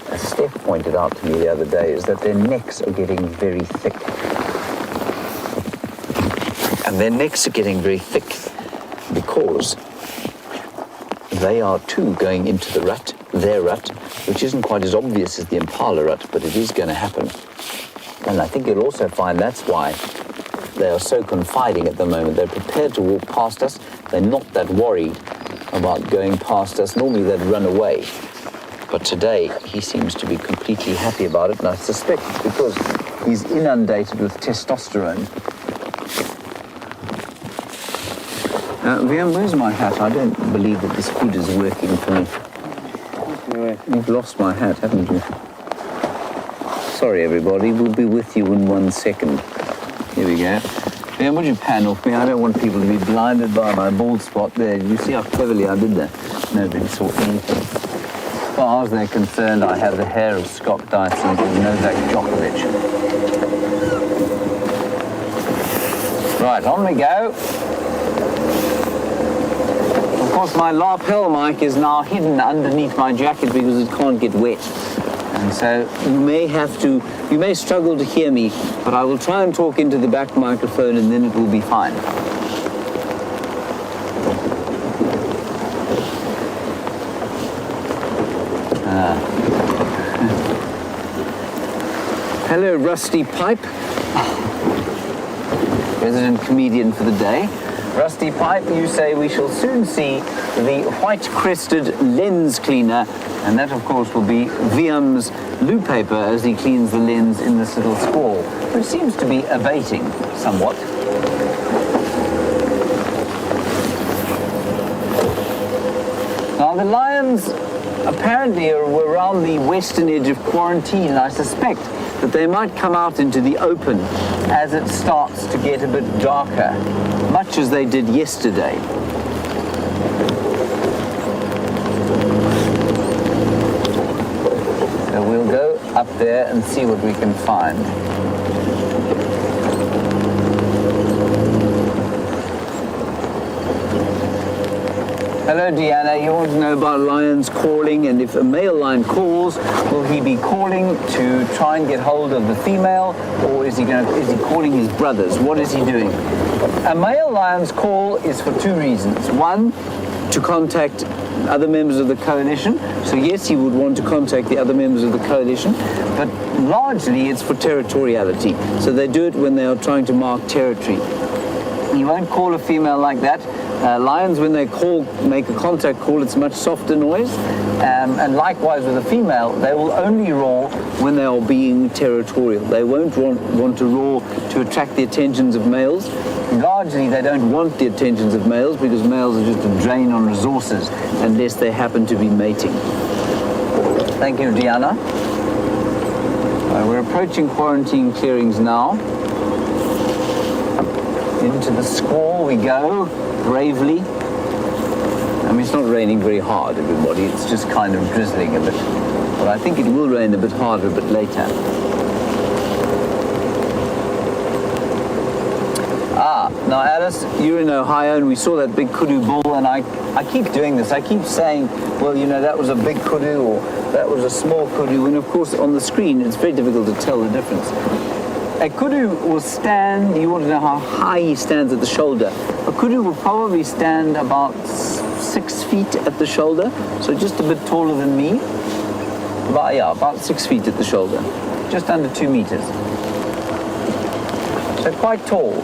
Speaker 3: as Steph pointed out to me the other day, is that their necks are getting very thick. And their necks are getting very thick because they are too going into the rut, their rut, which isn't quite as obvious as the impala rut, but it is going to happen. And I think you'll also find that's why they are so confiding at the moment. They're prepared to walk past us. They're not that worried about going past us. Normally they'd run away. But today he seems to be completely happy about it, and I suspect it's because he's inundated with testosterone. Liam, where's my hat? I don't believe that this hood is working for me. You've lost my hat, haven't you? Sorry, everybody. We'll be with you in 1 second. Here we go. Liam, would you pan off me? I don't want people to be blinded by my bald spot there. You see how cleverly I did that? Nobody saw anything. As far as they're concerned, I have the hair of Scott Dyson and Novak Djokovic. Right, on we go. Of course, my lapel mic is now hidden underneath my jacket because it can't get wet. And so you may struggle to hear me, but I will try and talk into the back microphone and then it will be fine. Hello, Rusty Pipe. Resident comedian for the day. Rusty Pipe, you say we shall soon see the white-crested lens cleaner, and that, of course, will be Viam's loo paper as he cleans the lens in this little squall, which seems to be abating somewhat. Now, the lions apparently were around the western edge of quarantine, and I suspect that they might come out into the open as it starts to get a bit darker, much as they did yesterday. So we'll go up there and see what we can find. Hello, Deanna. You want to know about lions calling, and if a male lion calls, will he be calling to try and get hold of the female, or is he calling his brothers? What is he doing? A male lion's call is for two reasons. One, to contact other members of the coalition. So yes, he would want to contact the other members of the coalition, but largely it's for territoriality. So they do it when they are trying to mark territory. You won't call a female like that. Lions, when they make a contact call, it's much softer noise. And likewise with a female, they will only roar when they are being territorial. They won't want to roar to attract the attentions of males. Largely, they don't want the attentions of males because males are just a drain on resources unless they happen to be mating. Thank you, Diana. We're approaching quarantine clearings now. Into the squall we go, bravely. I mean, it's not raining very hard, everybody. It's just kind of drizzling a bit. But I think it will rain a bit harder a bit later. Now, Alice, you're in Ohio, and we saw that big kudu bull, and I keep doing this. I keep saying, well, you know, that was a big kudu, or that was a small kudu, and of course, on the screen, it's very difficult to tell the difference. A kudu will stand, you want to know how high he stands at the shoulder. A kudu will probably stand about 6 feet at the shoulder, so just a bit taller than me. About 6 feet at the shoulder, just under 2 meters. So quite tall.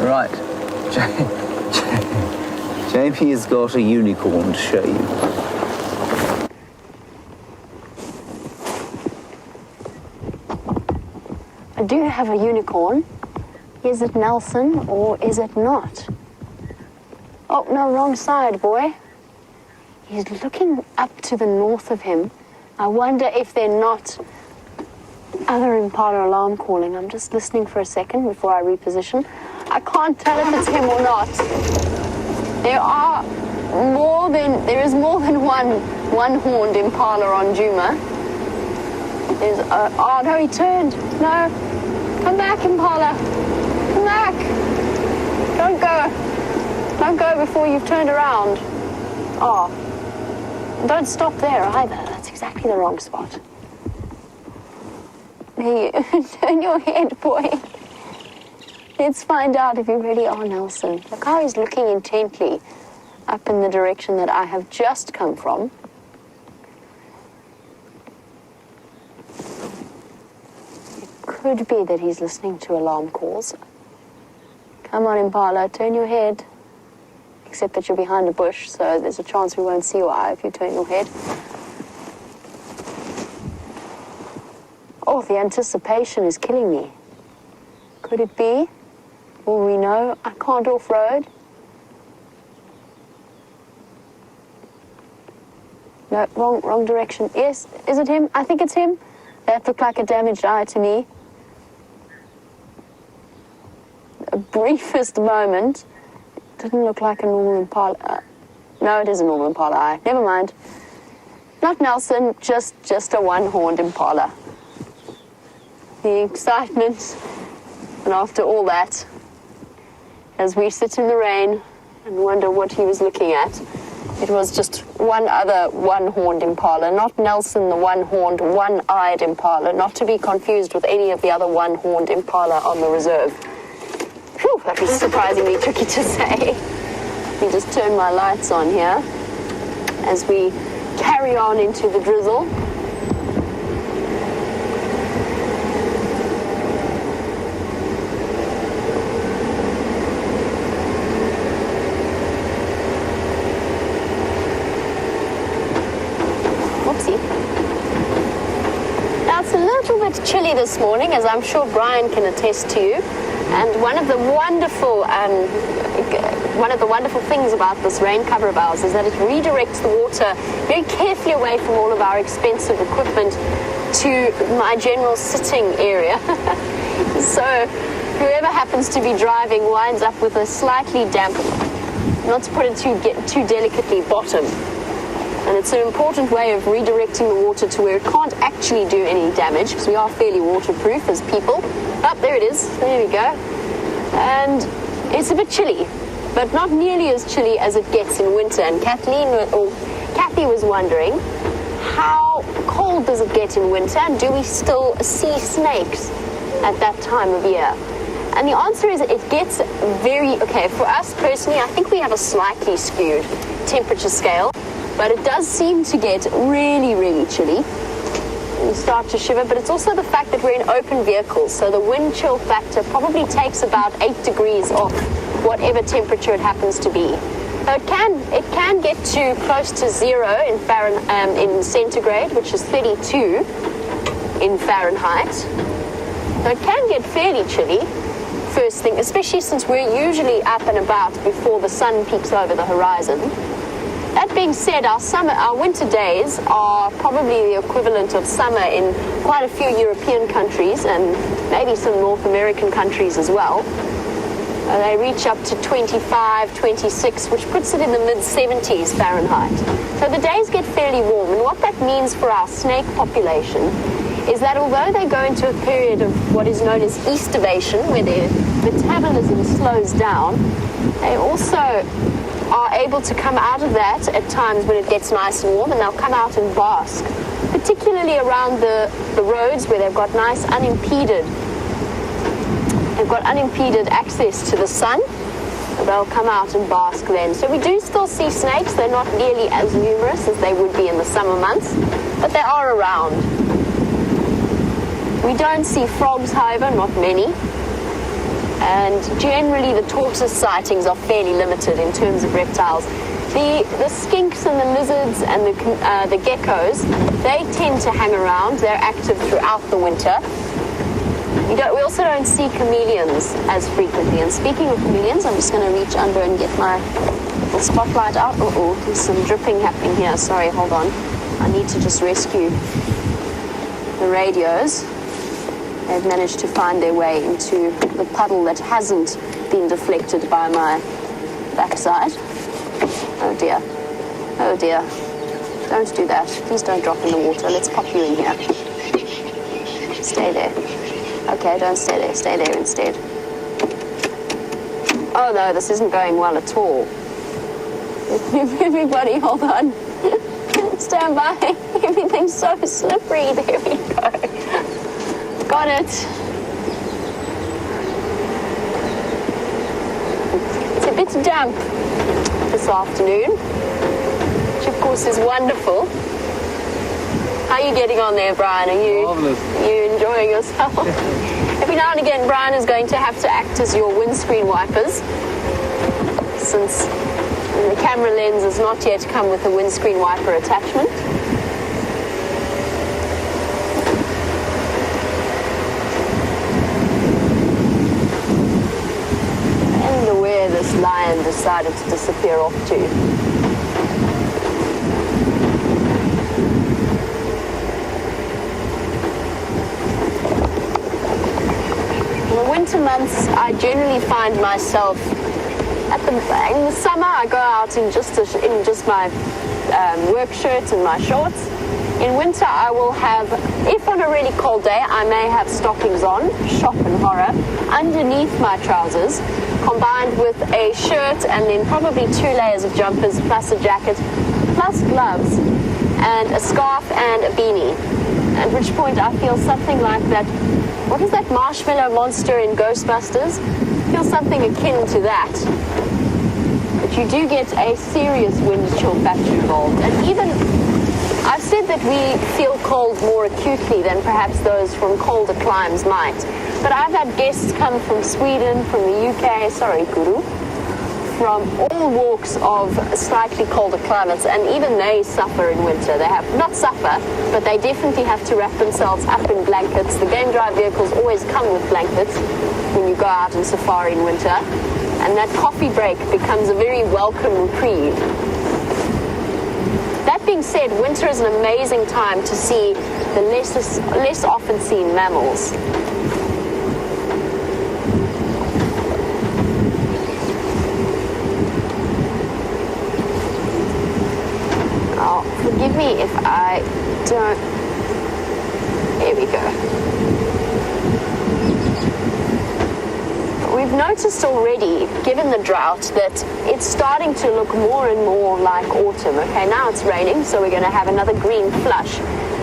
Speaker 3: Right, Jamie has got a unicorn to show you.
Speaker 2: I do have a unicorn. Is it Nelson or is it not? Oh, no, wrong side, boy. He's looking up to the north of him. I wonder if they're not other impala alarm calling. I'm just listening for a second before I reposition. I can't tell if it's him or not. There is more than one horned impala on Djuma. Oh no, he turned. No. Come back, impala. Come back. Don't go. Don't go before you've turned around. Oh. Don't stop there either. That's exactly the wrong spot. There you turn your head, boy. Let's find out if you really are Nelson. Look how he's looking intently up in the direction that I have just come from. It could be that he's listening to alarm calls. Come on, Impala, turn your head. Except that you're behind a bush, so there's a chance we won't see your eye if you turn your head. Oh, the anticipation is killing me. Could it be? Will we know? I can't off-road. No, wrong direction. Yes, is it him? I think it's him. That looked like a damaged eye to me. A briefest moment. Didn't look like a normal impala. No, it is a normal impala eye. Never mind. Not Nelson, just a one-horned impala. the excitement, and after all that, as we sit in the rain and wonder what he was looking at, it was just one other one-horned impala, not Nelson, the one-horned, one-eyed impala, not to be confused with any of the other one-horned impala on the reserve. Whew, that was surprisingly tricky to say. Let me just turn my lights on here as we carry on into the drizzle. Now it's a little bit chilly this morning, as I'm sure Brian can attest to. And one of the wonderful things about this rain cover of ours is that it redirects the water very carefully away from all of our expensive equipment to my general sitting area. So whoever happens to be driving winds up with a slightly damp, not to put it too delicately, bottom. And it's an important way of redirecting the water to where it can't actually do any damage, because we are fairly waterproof as people. Oh, there it is. There we go. And it's a bit chilly, but not nearly as chilly as it gets in winter. And Kathy was wondering, how cold does it get in winter? And do we still see snakes at that time of year? And the answer is it gets okay, for us personally, I think we have a slightly skewed temperature scale. But it does seem to get really, really chilly. You start to shiver, but it's also the fact that we're in open vehicles, so the wind chill factor probably takes about 8 degrees off whatever temperature it happens to be. So it can get to close to 0 in in centigrade, which is 32 in Fahrenheit. So it can get fairly chilly first thing, especially since we're usually up and about before the sun peeks over the horizon. That being said, our winter days are probably the equivalent of summer in quite a few European countries and maybe some North American countries as well. They reach up to 25, 26, which puts it in the mid-70s Fahrenheit. So the days get fairly warm, and what that means for our snake population is that although they go into a period of what is known as estivation, where their metabolism slows down, they also are able to come out of that at times when it gets nice and warm, and they'll come out and bask, particularly around the roads where they've got nice unimpeded access to the sun. They'll come out and bask then. So we do still see snakes. They're not nearly as numerous as they would be in the summer months, but they are around. We don't see frogs, however, not many. And generally the tortoise sightings are fairly limited in terms of reptiles. The skinks and the lizards and the geckos, they tend to hang around. They're active throughout the winter. We also don't see chameleons as frequently. And speaking of chameleons, I'm just going to reach under and get my little spotlight out. There's some dripping happening here. Sorry, hold on. I need to just rescue the radios. They've managed to find their way into the puddle that hasn't been deflected by my backside. Oh dear. Oh dear. Don't do that. Please don't drop in the water. Let's pop you in here. Stay there. Okay, don't stay there. Stay there instead. Oh no, this isn't going well at all. Everybody, hold on. Stand by. Everything's so slippery. There we go. Got it. It's a bit damp this afternoon, which of course is wonderful. How are you getting on there, Brian? Are you enjoying yourself? Every now and again, Brian is going to have to act as your windscreen wipers, since the camera lens has not yet come with a windscreen wiper attachment. This lion decided to disappear off to. In the winter months, I generally find myself in the summer I go out in just my work shirt and my shorts, In winter, I will have, if on a really cold day, I may have stockings on, shock and horror, underneath my trousers, combined with a shirt and then probably 2 layers of jumpers, plus a jacket, plus gloves, and a scarf and a beanie. At which point I feel something like that, what is that marshmallow monster in Ghostbusters? I feel something akin to that. But you do get a serious wind chill factor involved. And even, I've said that we feel cold more acutely than perhaps those from colder climes might. But I've had guests come from Sweden, from the UK, sorry Guru, from all walks of slightly colder climates, and even they suffer in winter. They have, not suffer, but they definitely have to wrap themselves up in blankets. The game drive vehicles always come with blankets when you go out in safari in winter, and that coffee break becomes a very welcome reprieve. That being said, winter is an amazing time to see the less often seen mammals. Forgive me if I don't... Here we go. We've noticed already, given the drought, that it's starting to look more and more like autumn. Okay, now it's raining, so we're going to have another green flush.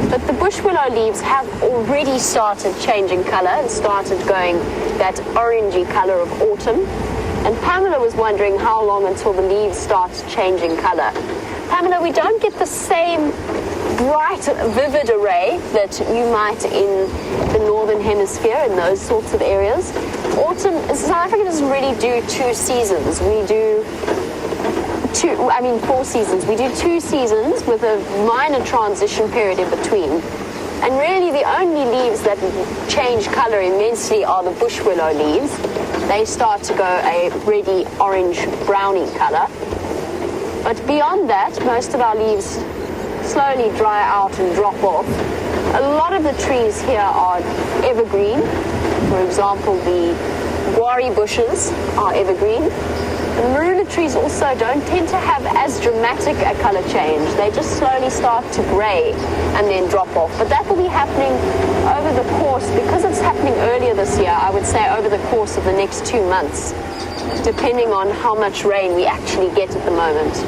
Speaker 2: But the bush willow leaves have already started changing colour and started going that orangey colour of autumn. And Pamela was wondering how long until the leaves start changing colour. Pamela, we don't get the same bright, vivid array that you might in the northern hemisphere, in those sorts of areas. Autumn, South Africa doesn't really do 2 seasons. We do 4 seasons. We do 2 seasons with a minor transition period in between. And really the only leaves that change colour immensely are the bush willow leaves. They start to go a reddy orange browny colour. But beyond that, most of our leaves slowly dry out and drop off. A lot of the trees here are evergreen. For example, the guari bushes are evergreen. The marula trees also don't tend to have as dramatic a colour change. They just slowly start to grey and then drop off. But that will be happening over the course, because it's happening earlier this year, I would say over the course of the next 2 months, depending on how much rain we actually get at the moment.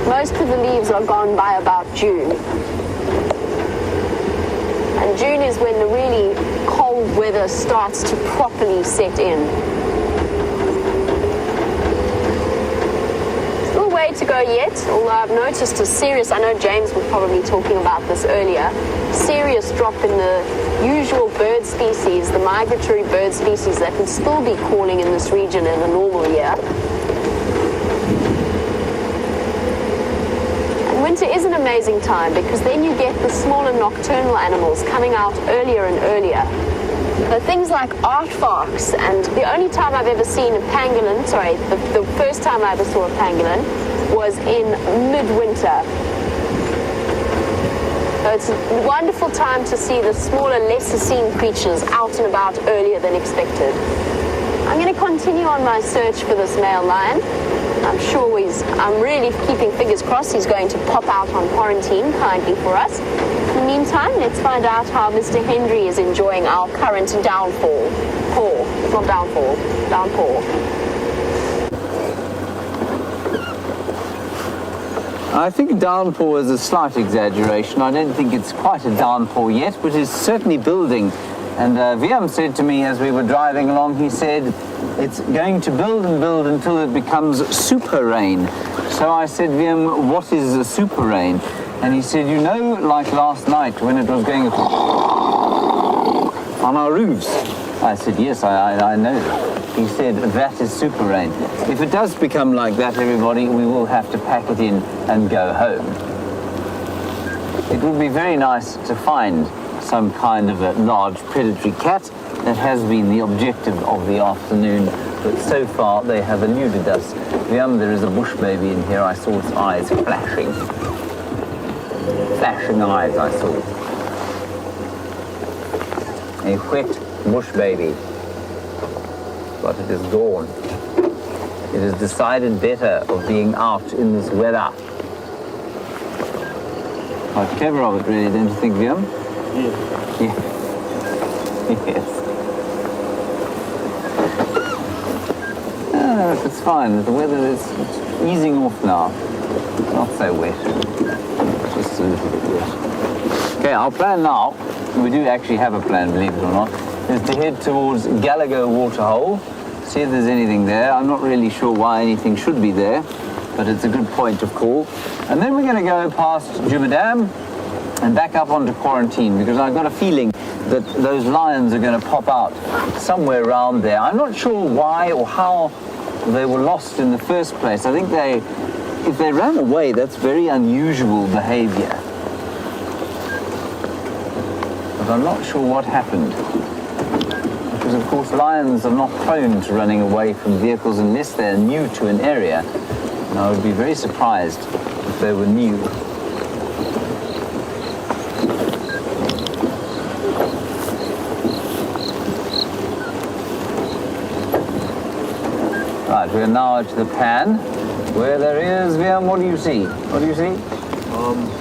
Speaker 2: Most of the leaves are gone by about June. And June is when the really cold weather starts to properly set in. Still a way to go yet, although I've noticed a serious, I know James was probably talking about this earlier, serious drop in the usual bird species, the migratory bird species that would still be calling in this region in a normal year. And winter is an amazing time because then you get the smaller nocturnal animals coming out earlier and earlier. But things like aardvarks, and the only time I've ever seen a pangolin, the first time I ever saw a pangolin was in midwinter. So it's a wonderful time to see the smaller, lesser seen creatures out and about earlier than expected. I'm going to continue on my search for this male lion. I'm really keeping fingers crossed he's going to pop out on quarantine kindly for us. In the meantime, let's find out how Mr. Henry is enjoying our current downpour.
Speaker 3: I think downpour is a slight exaggeration. I don't think it's quite a downpour yet, but it's certainly building. And Viam said to me as we were driving along, he said, it's going to build and build until it becomes super rain. So I said, Viam, what is a super rain? And he said, you know, like last night when it was going on our roofs. I said, yes, I know. He said, that is super rain. If it does become like that, everybody, we will have to pack it in and go home. It would be very nice to find some kind of a large predatory cat. That has been the objective of the afternoon, but so far they have eluded us. There is a bush baby in here. I saw its eyes flashing. Flashing eyes I saw. A wet bush baby. But it is gone. It has decided better of being out in this weather. Quite clever of it, really, don't you think, Liam?
Speaker 1: Yeah.
Speaker 3: Yeah. Yes. Oh, it's fine. The weather is easing off now. Not so wet. Just a little bit wet. Okay, our plan now, we do actually have a plan, believe it or not, is to head towards Gallagher Waterhole, see if there's anything there. I'm not really sure why anything should be there, but it's a good point of call. And then we're going to go past Djuma Dam and back up onto Quarantine, because I've got a feeling that those lions are going to pop out somewhere around there. I'm not sure why or how they were lost in the first place. I think if they ran away, that's very unusual behavior. But I'm not sure what happened. Because of course lions are not prone to running away from vehicles unless they're new to an area. And I would be very surprised if they were new. Right, we're now at the pan, where there is, Liam, what do you see? What do you see?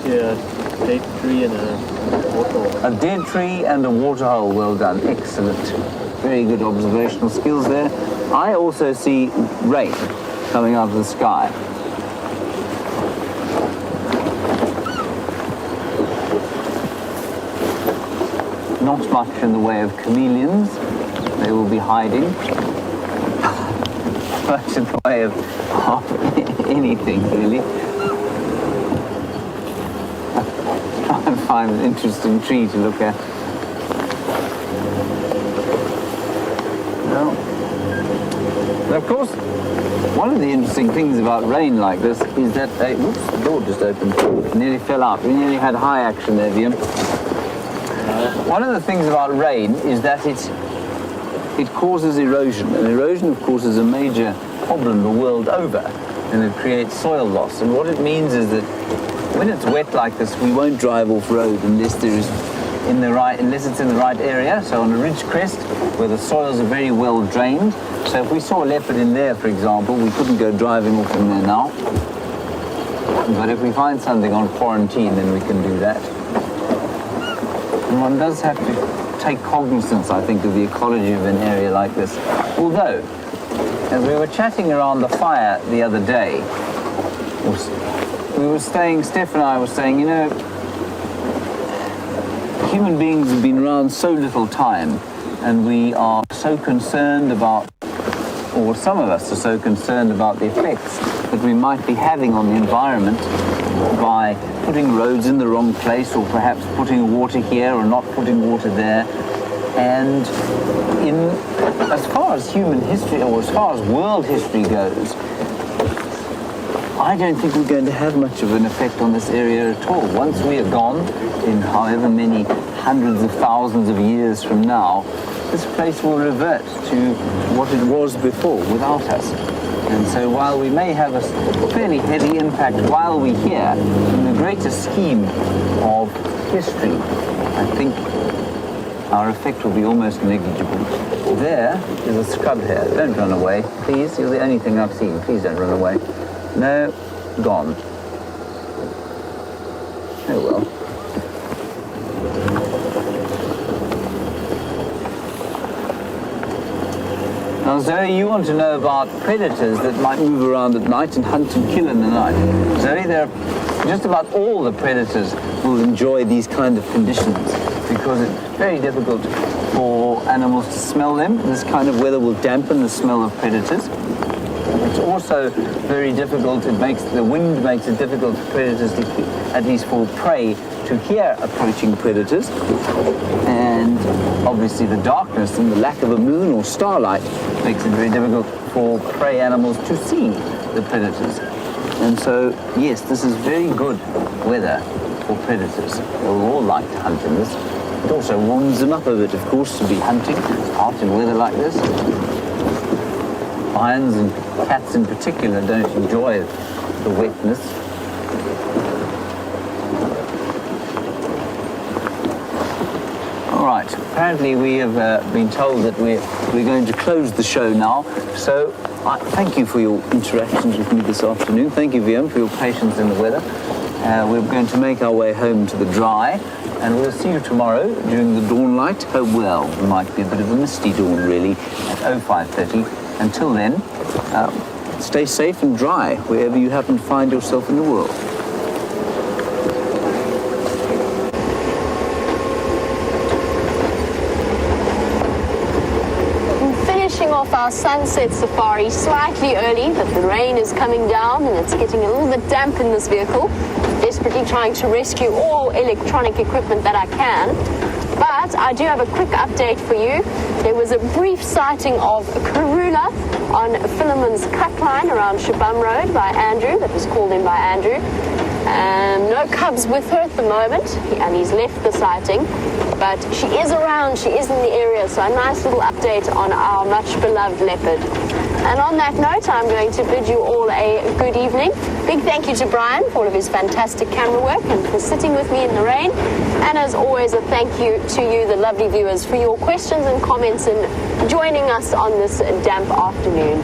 Speaker 1: Yeah, dead tree and a waterhole.
Speaker 3: A dead tree and a waterhole. Well done, excellent. Very good observational skills there. I also see rain coming out of the sky. Not much in the way of chameleons. They will be hiding. Much in the way of anything, really. Try and find an interesting tree to look at. No. And of course, one of the interesting things about rain like this is that, whoops, the door just opened. It nearly fell out. We nearly had high action there, Liam. One of the things about rain is that it causes erosion, and erosion, of course, is a major problem the world over, and it creates soil loss. And what it means is that when it's wet like this, we won't drive off-road unless it's in the right area. So on a ridge crest, where the soils are very well drained. So if we saw a leopard in there, for example, we couldn't go driving off in there now. But if we find something on Quarantine, then we can do that. And one does have to take cognizance, I think, of the ecology of an area like this. Although, as we were chatting around the fire the other day, Steph and I were saying, you know, human beings have been around so little time, and we are so concerned about, or some of us are so concerned about the effects that we might be having on the environment by putting roads in the wrong place, or perhaps putting water here or not putting water there. And as far as human history, or as far as world history goes, I don't think we're going to have much of an effect on this area at all. Once we are gone, in however many hundreds of thousands of years from now, this place will revert to what it was before, without us. And so while we may have a fairly heavy impact while we're here, in the greater scheme of history, I think our effect will be almost negligible. There is a scrub here. Don't run away, please. You're the only thing I've seen. Please don't run away. No, gone. Oh well. Now Zoe, you want to know about predators that might move around at night and hunt and kill in the night. Zoe, just about all the predators will enjoy these kind of conditions, because it's very difficult for animals to smell them. This kind of weather will dampen the smell of predators. It's also very difficult, the wind makes it difficult for predators to, at least for prey, to hear approaching predators. And obviously the darkness and the lack of a moon or starlight makes it very difficult for prey animals to see the predators. And so, yes, this is very good weather for predators. They'll all like to hunt in this. It also warms them up a bit, of course, to be hunting out in weather like this. Lions and cats in particular don't enjoy the wetness. All right, apparently we have been told that we're going to close the show now. So thank you for your interactions with me this afternoon. Thank you, VM, for your patience in the weather. We're going to make our way home to the dry, and we'll see you tomorrow during the dawn light. Oh, well, it might be a bit of a misty dawn, really, at 05:30. Until then, stay safe and dry wherever you happen to find yourself in the world.
Speaker 2: Off our sunset safari slightly early, but the rain is coming down and it's getting a little bit damp in this vehicle. Desperately trying to rescue all electronic equipment that I can. But I do have a quick update for you. There was a brief sighting of a Karula on Philemon's cut line around Shabam Road by Andrew, that was called in by Andrew. No cubs with her at the moment, and he's left the sighting, but she is around, she is in the area, so a nice little update on our much beloved leopard. And on that note, I'm going to bid you all a good evening. Big thank you to Brian for all of his fantastic camera work and for sitting with me in the rain. And as always, a thank you to you, the lovely viewers, for your questions and comments and joining us on this damp afternoon.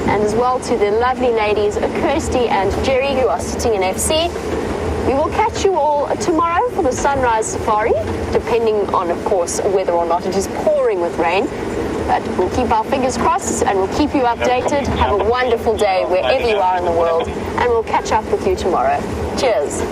Speaker 2: And as well to the lovely ladies, Kirsty and Jerry, who are sitting in FC. We will catch you all tomorrow for the sunrise safari, depending on, of course, whether or not it is pouring with rain. But we'll keep our fingers crossed and we'll keep you updated. Have a wonderful day wherever you are in the world, and we'll catch up with you tomorrow. Cheers.